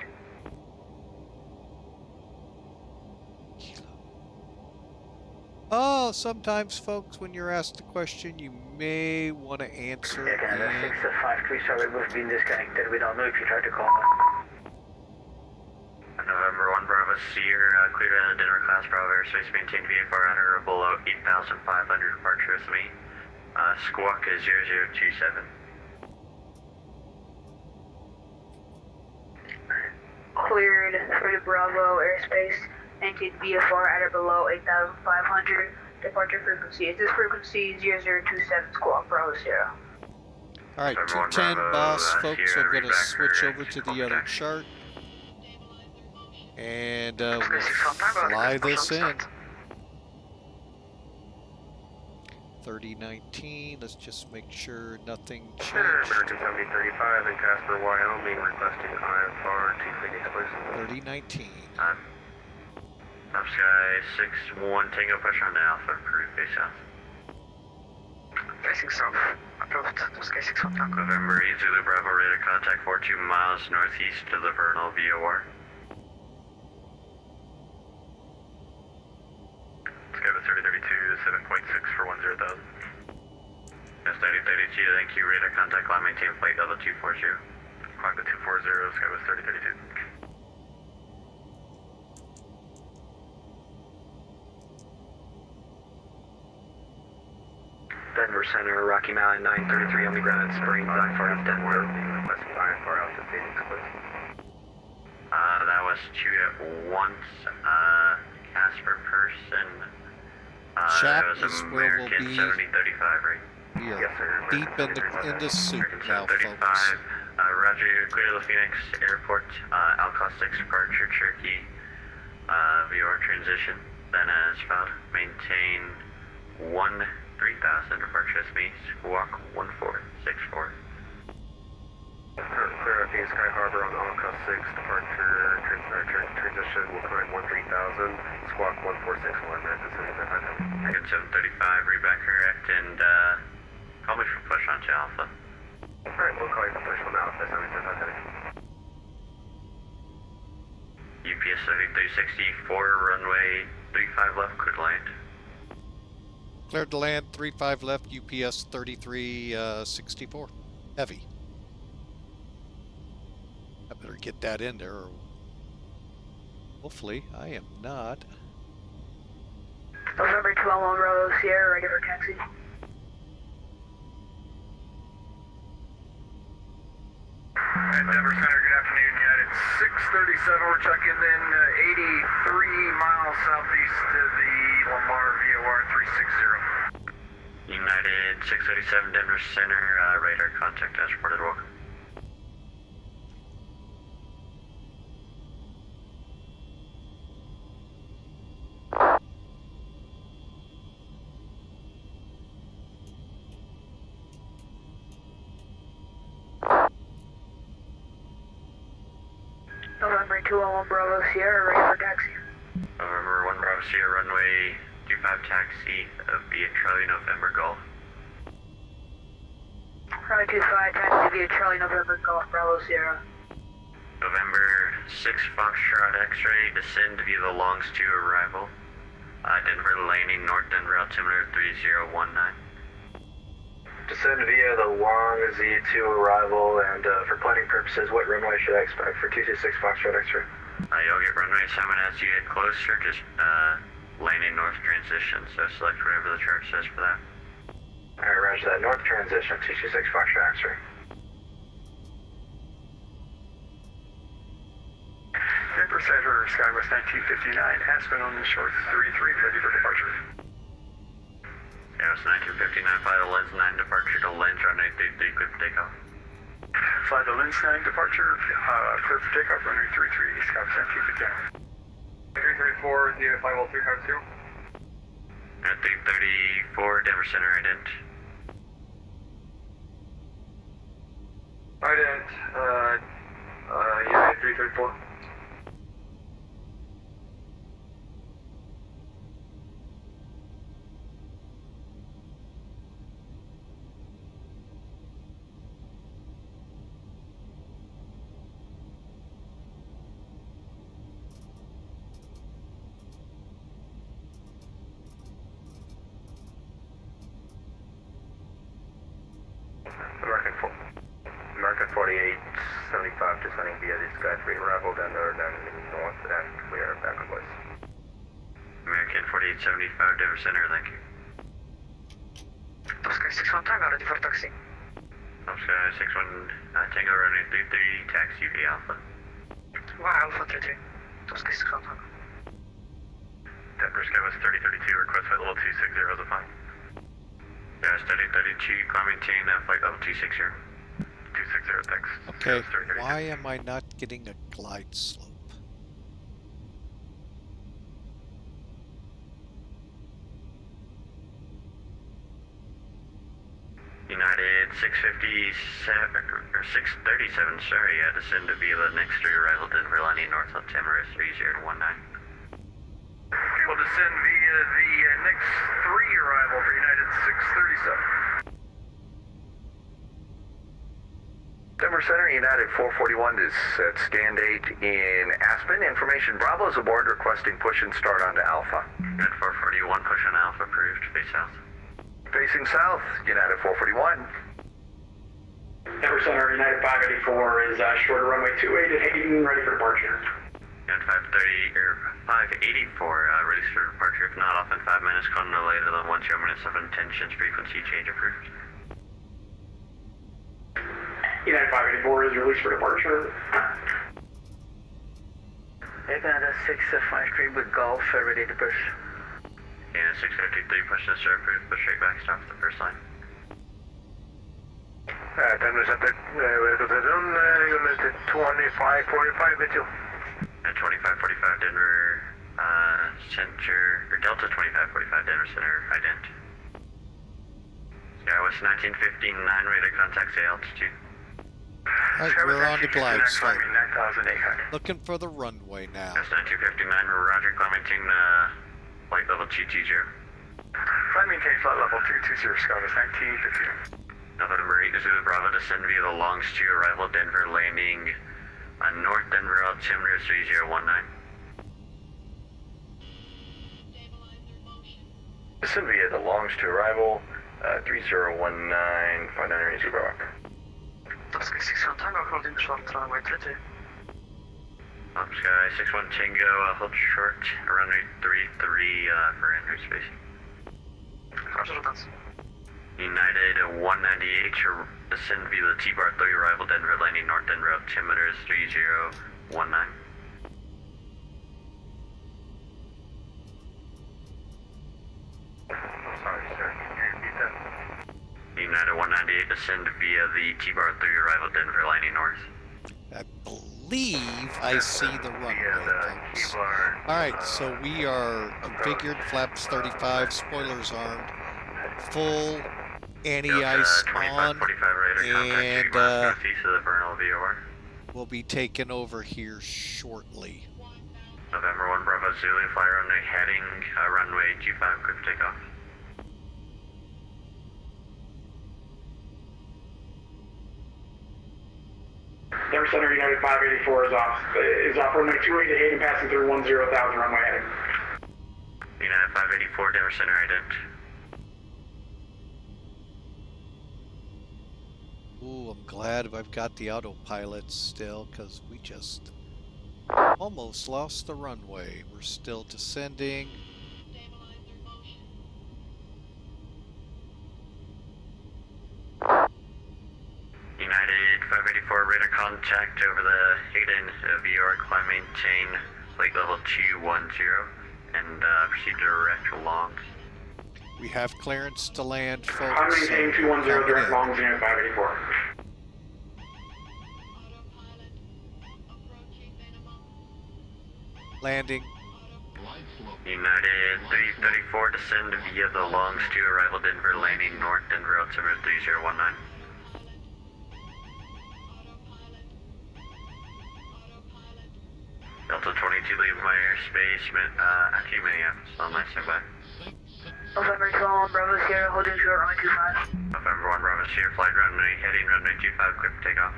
Oh, sometimes, folks, when you're asked the question, you may want to answer. Yeah, Canada and 653, sorry, we've been disconnected. We don't know if you tried to call. November 1 Bravo Sear, cleared out of Denver class Bravo airspace, maintained VFR at or below 8,500 departure with me. Squawk is 0027. Cleared for the Bravo airspace, maintain VFR at or below 8,500. Departure frequency is this frequency 0027 Squawk Bravo Sierra. all right, 210 Boss, folks. I'm going to switch over to the other chart and we'll fly this in. 3019. Let's just make sure nothing changed. American 7035 in Casper, Wyoming, requesting IFR 250, please. 3019. Up Sky 61, Tango push on the Alpha, approved, face south. Facing south, approved, Sky 61 Tango. November 8 Zulu Bravo, radar contact 42 miles northeast of the Vernal VOR. Skywest 3032, 7.6 for 10,000. Yes, 3032, thank you, radar contact line, maintain flight level 240. Clock to 240, Skywest 3032. Denver Center, Rocky Mountain 933 on the ground at Springs, IFR of Denver. Requesting IFR out to Phoenix, please. That was 2 at once, Casper person. Chap that was is where we'll American be. 7035, right? We are Yes, sir. deep in the soup American now, 735, folks. Roger, clear the Phoenix Airport, Alcott 6 departure, Cherokee, VOR transition, then as filed, maintain 3000, departure SB, squawk 1464. Clear up Sky Harbor on Alcott 6, departure, transition, we'll climb 13,000, squawk 1461, man, as soon as I find him. Good 735, read back correct, and call me for push onto Alpha. Alright, we'll call you for push on Alpha, 735 heading. UPS 3364, runway 35 left, could land. Cleared to land, 35 left, UPS 3364. Heavy. I better get that in there. Or hopefully, I am not. November 12 Bravo Sierra, ready for taxi. Denver Center, good afternoon, United 637, we're checking in 83 miles southeast of the Lamar VOR 360. United 637, Denver Center, radar contact as reported, welcome. November 201 Bravo Sierra, ready for taxi. November 1 Bravo Sierra, runway 25 taxi, via Charlie November Golf. Runway 25 taxi via Charlie November Golf Bravo Sierra. November 6 Foxtrot X-ray, descend via the Longs 2 arrival. Denver landing, North Denver altimeter 3019. Descend via the long Z2 arrival, and for planning purposes, what runway should I expect for 226 Foxtrot X-ray? You'll get runway assignment as you get closer, just landing north transition, so select whatever the chart says for that. Alright, roger that. North transition, 226 Foxtrot X-ray. Denver Center, Skywest 1959, Aspen on the short 33, ready for departure. Yeah, it's 1959, fly the lens 9 departure to lens runway 33, clear for takeoff. Fly the lens 9 departure, clear for takeoff, runway 33, Skywest 1959. 334, the final 352. At 334, Denver Center, ident. Ident, United 334. American 4875 descending via the Sky 3 arrival, Denver, then north and clear back on place. American 4875, Denver Center, thank you. Sky 61 Tango, ready for taxi. Sky 61 Tango, runway 33, taxi via Alpha. Wow, Alpha 33. Sky 61 Tango. Denver Skywest 3032, request flight level 260 as a fine. Yeah, steady 32, climb maintain flight level 260. 260, thanks. Okay, Skywest 3032. why am I not getting a glide slope? United 657, or 637, sorry, descend to via the next 3 arrival, Denver landing north altimeter 3019. Okay, we'll descend via the next 3 arrival for United 637. Denver Center, United 441 is at stand 8 in Aspen. Information Bravo is aboard requesting push and start onto Alpha. United 441, push on Alpha, approved, face south. Facing south, United 441. Denver Center, United 584 is short of runway 28 at Hayden, ready for departure. United 530, or 584, release for departure. If not, off in 5 minutes, call no later than 1 minutes of intentions, frequency change approved. United 584 is released for departure. Canada 653 with Golf, ready to push. Canada 653, push this approved, push straight back, stop at the first line. Denver Center, welcome to Zone, unit 2545 with you. At 2545 Denver Center, or Delta 2545 Denver Center, ident. Skywest 1959, radar contact, say altitude. Alright, we're on the glide slope. Climbing 9,800. Looking for the runway now. That's 1959, roger, climb maintain flight level 220. Flight maintain flight level 220, Skywest 1959. November 8 Zulu Bravo, descend via the Longs 2, arrival Denver, landing on North Denver, altimeter 3019. Stabilizer motion. Descend via the Longs to arrival, 3019, 59 Zulu Bravo. Sky 61 Tango, holding short runway 33. Sky 61 Tango, hold short, runway 33 for entry space. Roger, that's. United 198, descend via the T-bar 3, arrival Denver, landing North Denver, altimeter 3019. Sorry, sir. Can you repeat that? United 198, descend via the T-bar 3, arrival Denver, landing north. I believe I see the runway, folks. Alright, so we are configured, flaps 35, spoilers armed, full anti-ice on, and we'll be taking over here shortly. November 1 Bravo Zulu, fly runway heading, runway 25, quick takeoff. Denver Center United 584 is off runway 28 to Hayden, passing through 10,000 runway heading. United 584, Denver Center ident. Ooh, I'm glad I've got the autopilot still, because we just almost lost the runway. We're still descending. Stabilizer motion. United 584, radar contact over the Hayden VR, climb maintain flight level 210, and proceed direct longs. We have clearance to land, folks. I'm maintaining 210 direct Longs Unit 584. Autopilot. Approaching minimum. Landing. United 334, descend via the Longs 2, arrival Denver, landing North Denver, altimeter 3019. Delta 22, leave my airspace, actually Milleniom, on my standby. November 12, Bravo Sierra, holding short runway 25. November 1 Bravo Sierra, flight runway heading, runway 25, quick for takeoff.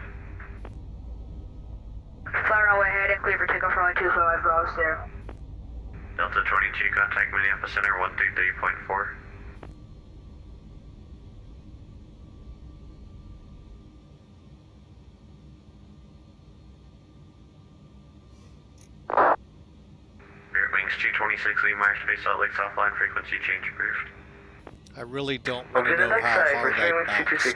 Fly runway heading, clear for takeoff runway 25, Bravo Sierra. Delta 22, contact Minneapolis Center 133.4. Spirit Wings 226, leave my airspace, Salt Lake's offline, frequency change approved. I really don't want to know how hard I bounced it.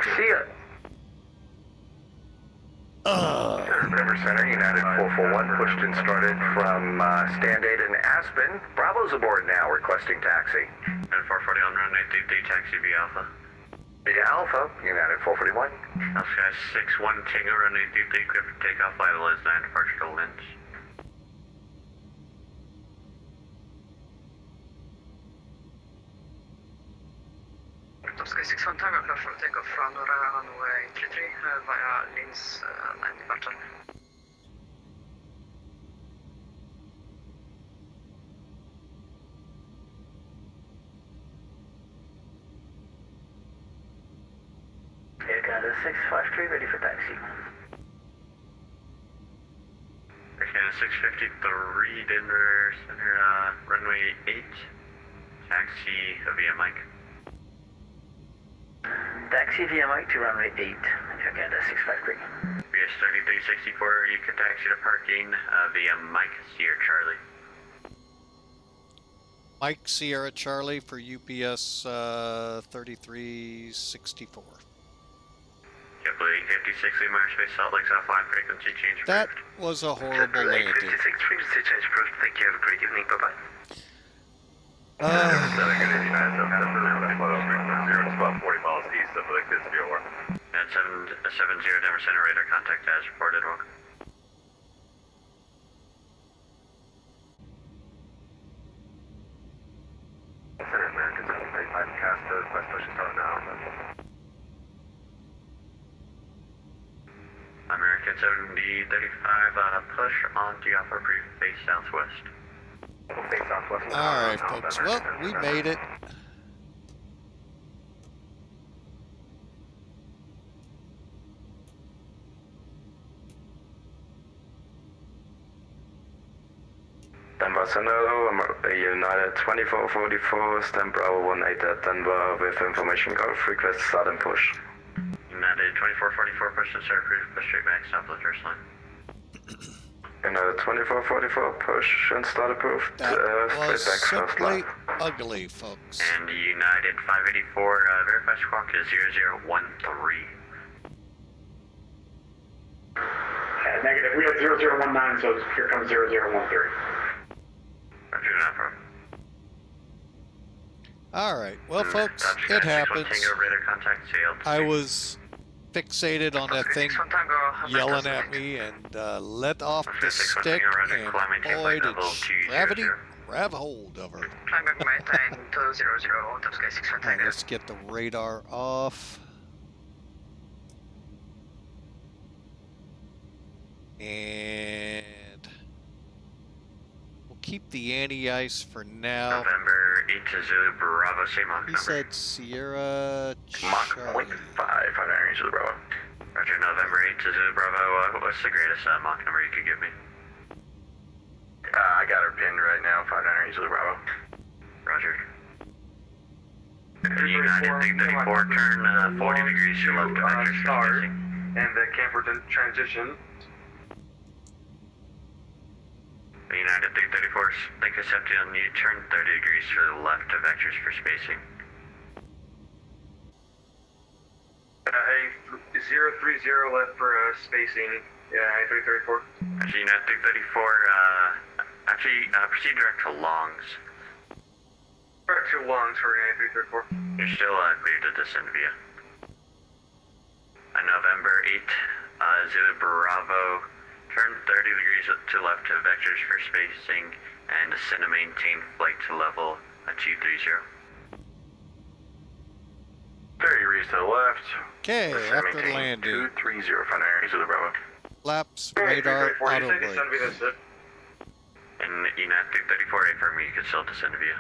Denver Center, United 441, pushed and started from Stand 8 in Aspen. Bravo's aboard now, requesting taxi. And 440 on runway 33, taxi via Alpha. Via Alpha, United 441. Sky 61 Tango, runway 33, clear for takeoff, flight level is 9, departure to Lynch. Sky 61 Tango, clear for takeoff from runway 33 via Linz 9 departure. Air Canada 653, ready for taxi. Air Canada 653, Denver Center, runway 8, taxi via Mike. Taxi via Mike to runway 8, Air Canada 653. BS 3364, you can taxi to parking via Mike, Sierra Charlie. Mike Sierra Charlie for UPS 3364. JetBlue 856, leave my airspace, Salt Lake's offline, frequency change approved. That was a horrible landing. 856, frequency change approved. Thank you, have a great evening, bye-bye. United 40 miles east of Lake Vista, United 770 Denver Center, radar contact as reported, welcome. Center American 735 cast the request pushing tower now. American 7035, push on to Alpha Brief, face southwest. Face southwest. Alright, folks. Well, we made it. Denver Center, United 2444, stand Bravo 18 at Denver with information go. Request start and push. United 2444, push to start proof, push straight back, stop the first line. United 2444, push and start approved. That was Straight back first simply line. ugly, folks. And United 584, verify squawk is 0013. Negative. We have 0019, so here comes 0013. Roger that, bro. Alright, well, folks, Dodge it Sky 61 happens. Tango, radar contact, sailed. I was fixated on that thing 61 Tango, yelling at me and let off the 61 stick, Tango, running and climbing tape boy, line did level 200. gravity grab hold of her. Climbing maintain 200, Top Sky 61 Alright, Tango. let's get the radar off. And we'll keep the anti-ice for now. November 8 to Zulu Bravo, same Mach He number. said Sierra Mach Charlie. 0.5 on range of the Bravo. Roger, November 8 to Zulu Bravo, what's the greatest Mach number you could give me? I got her pinned right now, 5 range of the Bravo. Roger. United 334, turn 40 degrees to left to vectors for spacing. And the camper transition. United 334, think accepted on you, turn 30 degrees to the left to vectors for spacing. Hey, 030 left for spacing. Yeah, 334. Actually, United 334, proceed direct to Longs. Direct to Longs for 334. You're still clear to descend via. November 8, Zulu Bravo, turn 30 degrees to left to vectors for spacing and descend to maintain flight to level 230. 30 degrees to the left. Okay, after landing, 230 front areas of the Bravo. flaps, radar, auto brake. And United 334, affirm you can still descend via.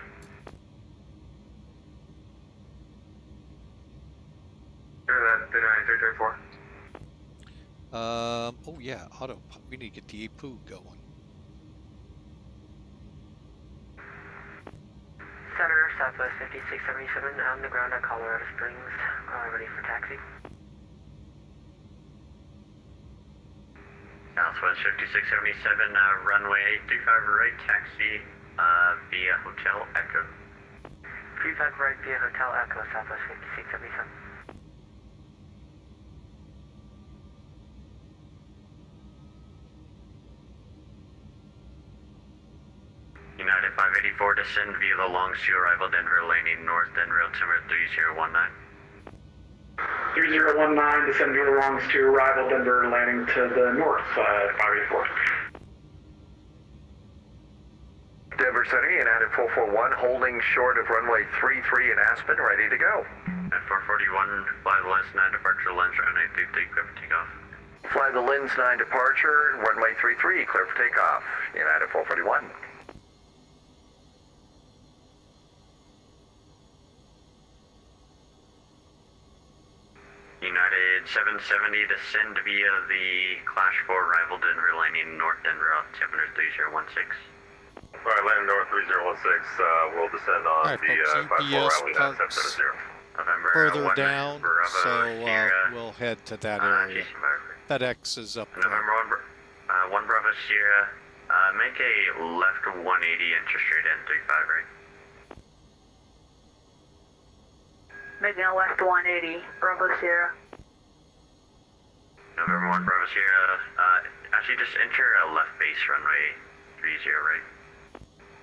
That, the 9334. Oh yeah, auto. We need to get the APU going. Center, Southwest 5677, on the ground at Colorado Springs, ready for taxi. Southwest 5677, runway 835 right, taxi via Hotel Echo. 35 right via Hotel Echo, Southwest 5677. United 584, descend via the Longs to arrival Denver, landing north Denver, altimeter 3019. 3019, descend via the Longs to arrival Denver, landing to the north, 584. Denver Center, United 441, holding short of runway 33 in Aspen, ready to go. At 441, fly the lens 9 departure, lens runway 33, clear for takeoff. Fly the lens 9 departure, runway 33, clear for takeoff. United 441. United 770, descend via the Clash 4 arrival Denver, landing north Denver, altimeter 3016. Alright, landing north 3016, we'll descend on Alright, the folks, 54 UPS runway parks 9770. November further 1, down, Bravo, so Sierra, we'll head to that area. Houston Barber. FedEx is up there. November 1, Bravo Sierra, make a left 180 enter straight N35 right. Making a left 180, Bravo Sierra. November 1, Bravo Sierra, actually just enter a left base runway 30 right.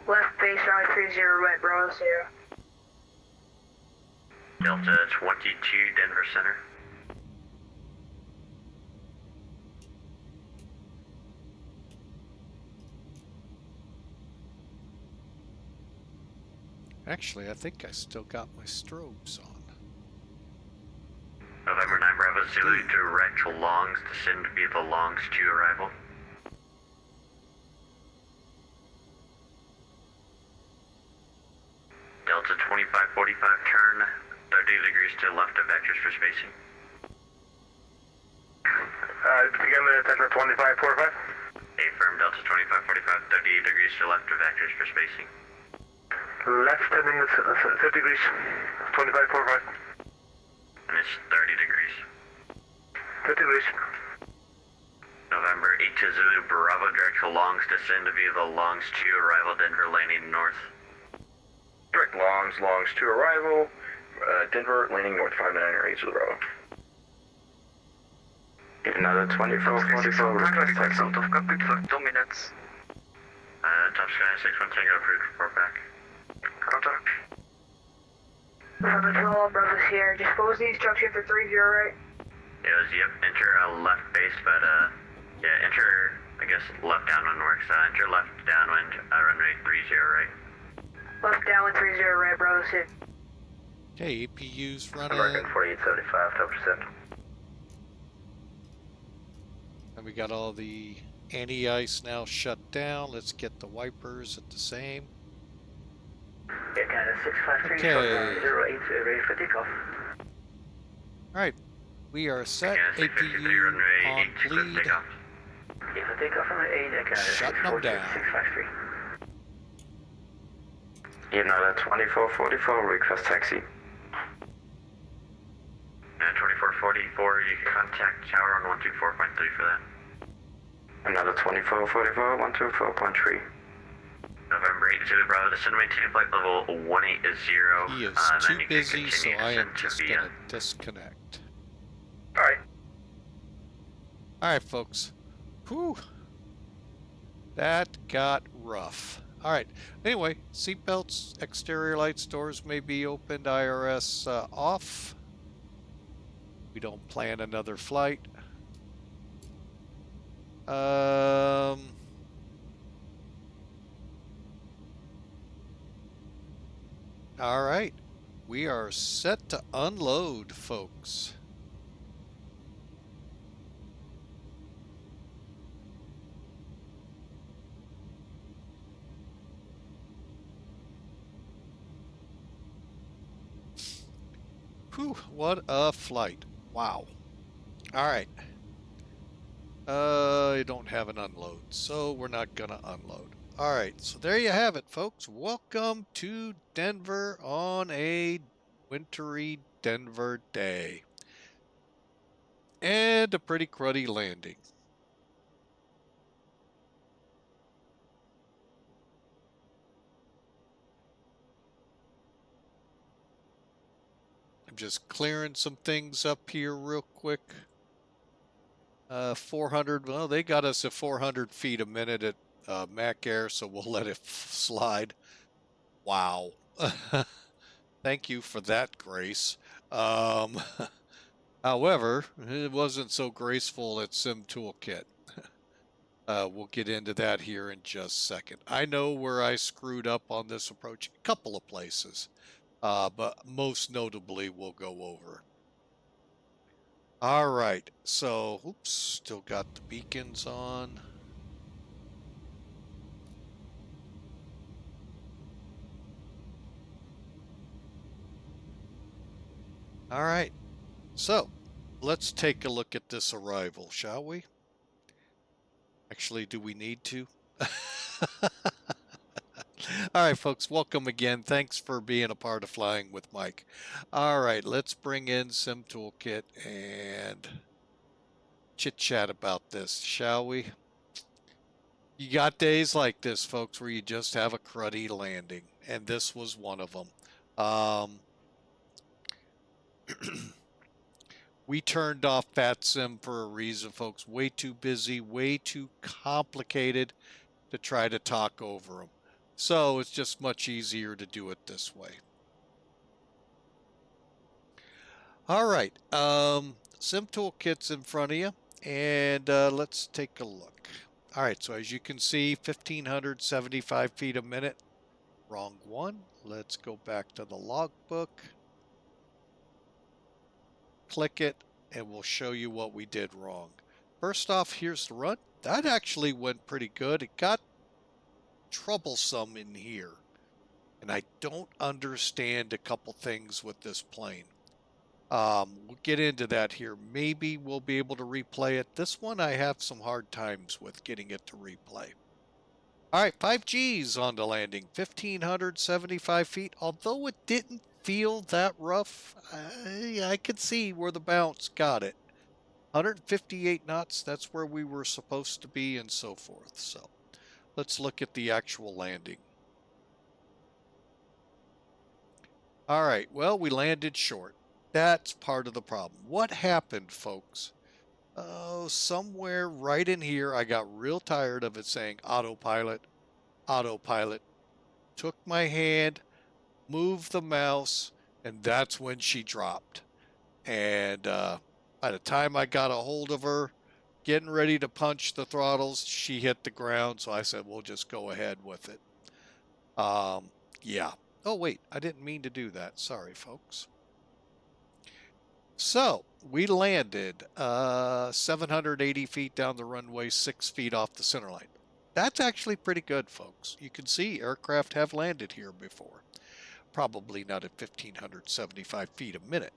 Left base runway 30 right, Bravo Sierra. Delta 22, Denver Center. Actually, I think I still got my strobes on. November 9 Bravo Zulu direct longs, descend via the longs to arrival. Delta 2545 turn 30 degrees to left of vectors for spacing. Begin the Delta 2545. Affirm Delta 2545, 30 degrees to left of vectors for spacing. Left heading 30 degrees, 2545. And it's 30 degrees. 30 degrees. November 8 to Zulu Bravo direct longs, descend via the longs to arrival, Denver landing north. Direct longs to arrival. Denver landing north 598 Zulu Bravo. Another 2444 request taxi. Out of copy for 2 minutes. Top Sky 61 Tango approved, report back. Roger. Bravo, Bravo's here. Just pose the instruction for 30, right? It was, yep, enter left base, but, yeah, enter, I guess, left downwind works. Enter left downwind, runway 30, right? Left downwind 30, right, Bravo's here. Okay, APU's running. American 4875, 10%. And we got all the anti-ice now shut down. Let's get the wipers at the same. Yeah, Canada 653, Okay. 08, ready for takeoff. Alright, we are set. Yeah, 653 APU runway on 86 with bleed. takeoff. Yeah, for takeoff on 8, Canada Shutting them down. 653. Another 2444 request taxi. 2444, you can contact tower on 124.3 for that. Another 2444, 124.3. November 8 Zulu Bravo, descend and maintain flight level 180. He is then too you can busy, so continue I am descent to just via- going to disconnect. Alright. Alright, folks. Whew. That got rough. Alright, anyway, seatbelts, exterior lights, doors may be opened, IRS off. We don't plan another flight. Alright, we are set to unload, folks. Whew, what a flight. Wow. Alright. I don't have an unload, so we're not gonna unload. Alright, so there you have it, folks. Welcome to Denver on a wintry Denver day. And a pretty cruddy landing. I'm just clearing some things up here real quick. 400, well, they got us at 400 feet a minute at Mac Air, so we'll let it slide. Wow. Thank you for that grace. However, it wasn't so graceful at Sim Toolkit. We'll get into that here in just a second. I know where I screwed up on this approach, a couple of places, but most notably we'll go over. All right, so, oops, still got the beacons on. All right, so let's take a look at this arrival, shall we? Actually, do we need to? All right, folks, welcome again. Thanks for being a part of Flying with Mike. All right, let's bring in Sim Toolkit and chit-chat about this, shall we? You got days like this, folks, where you just have a cruddy landing, and this was one of them. We turned off VATSIM for a reason, folks. Way too busy, way too complicated to try to talk over them. So it's just much easier to do it this way. All right, Sim Toolkit's in front of you, and let's take a look. All right, so as you can see, 1,575 feet a minute. Wrong one. Let's go back to the logbook. Click it, and we'll show you what we did wrong. First off, here's the run. That actually went pretty good. It got troublesome in here, and I don't understand a couple things with this plane. We'll get into that here. Maybe we'll be able to replay it. This one I have some hard times with getting it to replay. All right, 5G's on the landing, 1,575 feet. Although it didn't feel that rough, I could see where the bounce got it. 158 knots, that's where we were supposed to be and so forth. So let's look at the actual landing. All right, well, we landed short. That's part of the problem. What happened, folks? Oh, somewhere right in here, I got real tired of it saying autopilot, autopilot. Took my hand, moved the mouse, and that's when she dropped. And by the time I got a hold of her, getting ready to punch the throttles, she hit the ground. So I said, we'll just go ahead with it. Yeah. Oh, wait, I didn't mean to do that. Sorry, folks. So we landed 780 feet down the runway, 6 feet off the center line. That's actually pretty good, folks. You can see aircraft have landed here before. Probably not at 1,575 feet a minute.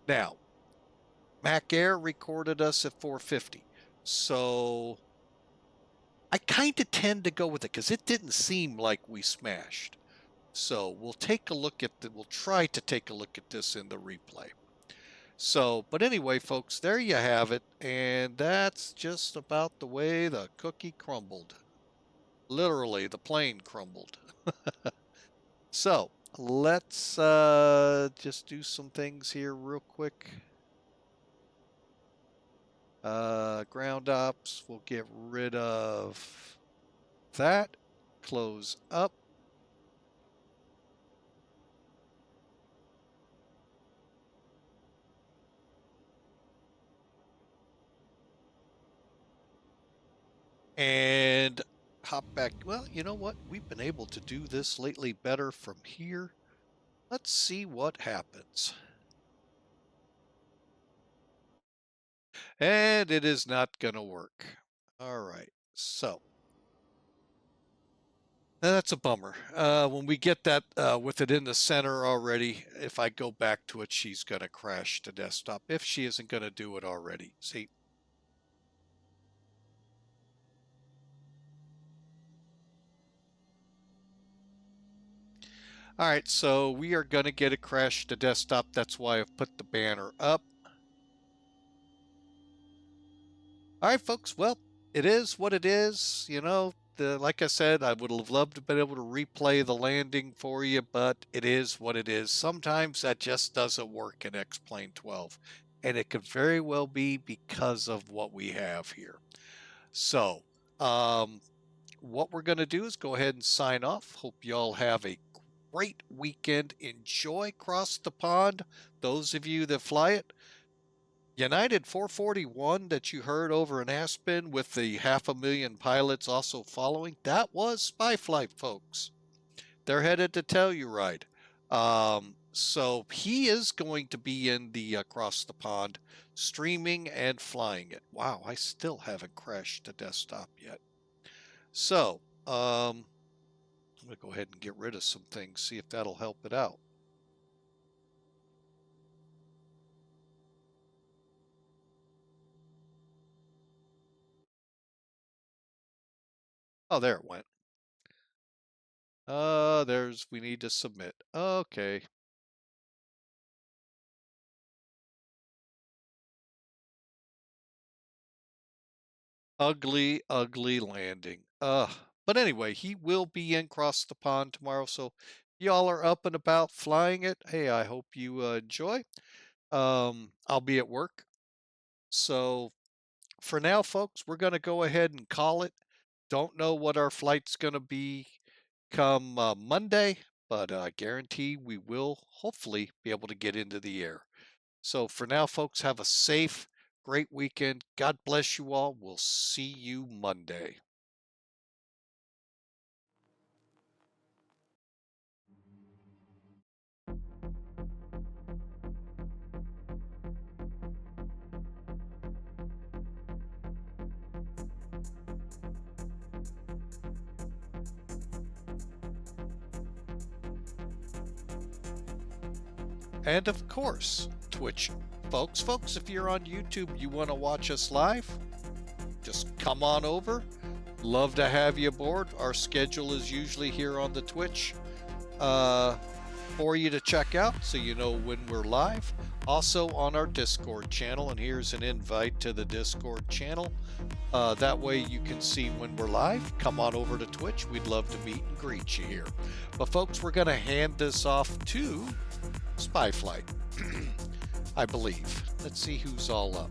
Now, Mac Air recorded us at 450. So I kind of tend to go with it because it didn't seem like we smashed. So we'll take a look at we'll try to take a look at this in the replay. So, but anyway, folks, there you have it. And that's just about the way the cookie crumbled. Literally, the plane crumbled. So, let's just do some things here real quick. Ground ops, we'll get rid of that. Close up. And hop back. Well, you know what? We've been able to do this lately better from here. Let's see what happens. And it is not going to work. All right. So that's a bummer. When we get that with it in the center already, if I go back to it, she's going to crash to desktop if she isn't going to do it already. See? All right, so we are going to get a crash to desktop. That's why I've put the banner up. All right, folks. Well, it is what it is. You know, like I said, I would have loved to have been able to replay the landing for you, but it is what it is. Sometimes that just doesn't work in X-Plane 12, and it could very well be because of what we have here. So, what we're going to do is go ahead and sign off. Hope you all have a great weekend. Enjoy Cross the Pond. Those of you that fly it. United 441 that you heard over in Aspen with the 500,000 pilots also following, that was spy flight, folks. They're headed to Telluride. So he is going to be in the Across the Pond streaming and flying it. Wow, I still haven't crashed to desktop yet. So, I'm going to go ahead and get rid of some things, see if that'll help it out. Oh, there it went. We need to submit. Okay. Ugly, ugly landing. But anyway, he will be in Cross the Pond tomorrow, so y'all are up and about flying it. Hey, I hope you enjoy. I'll be at work. So for now, folks, we're going to go ahead and call it. Don't know what our flight's going to be come Monday, but I guarantee we will hopefully be able to get into the air. So for now, folks, have a safe, great weekend. God bless you all. We'll see you Monday. And of course, Twitch. Folks, if you're on YouTube, you want to watch us live, just come on over. Love to have you aboard. Our schedule is usually here on the Twitch for you to check out so you know when we're live. Also on our Discord channel, and here's an invite to the Discord channel. That way you can see when we're live. Come on over to Twitch. We'd love to meet and greet you here. But folks, we're going to hand this off to Spy Flight, I believe. Let's see who's all up.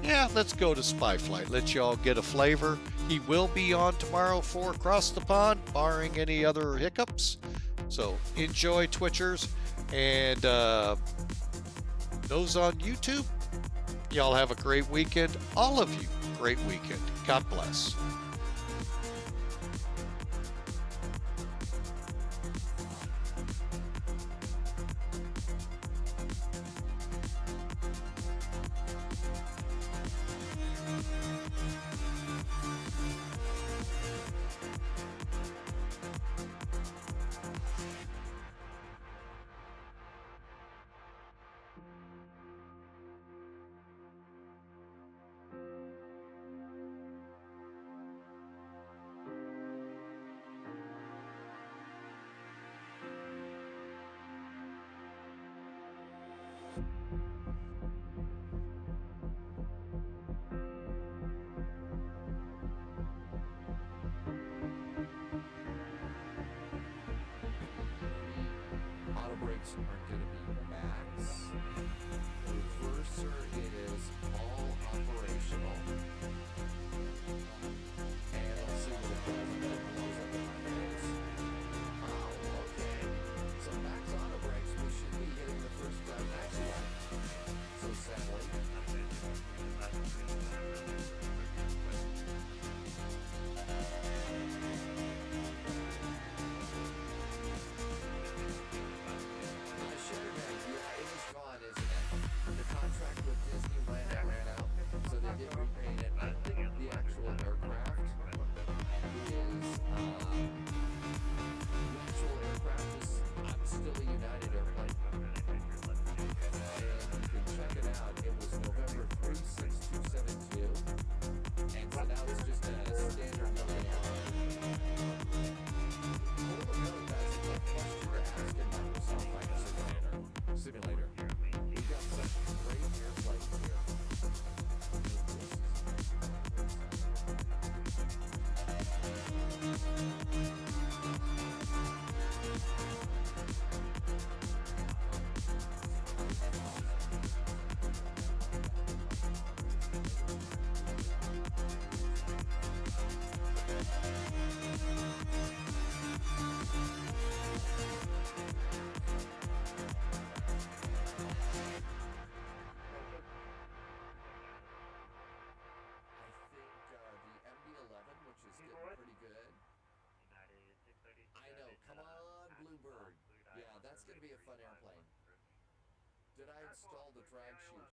Yeah, let's go to Spy Flight. Let you all get a flavor. He will be on tomorrow for Across the Pond, barring any other hiccups. So enjoy, Twitchers. And those on YouTube, y'all have a great weekend. All of you, great weekend. God bless. Auto brakes aren't going to be max. Reverser is all operational. And I'll see what it does when it blows up in my face. Oh, okay. So max auto brakes, we should be hitting the first max line. So sadly. Contract with Disneyland ran out, so they did repaint it. I think the actual aircraft is still a United airplane. And you can check it out. It was November 36272, and so now it's just a standard Milleniom. That's a tough question to ask in Microsoft Flight Simulator. We got such great airplanes here. MD-11, which is getting pretty good. I know, come on, Bluebird. Yeah, that's going to be a fun airplane. Did I install the drag chute?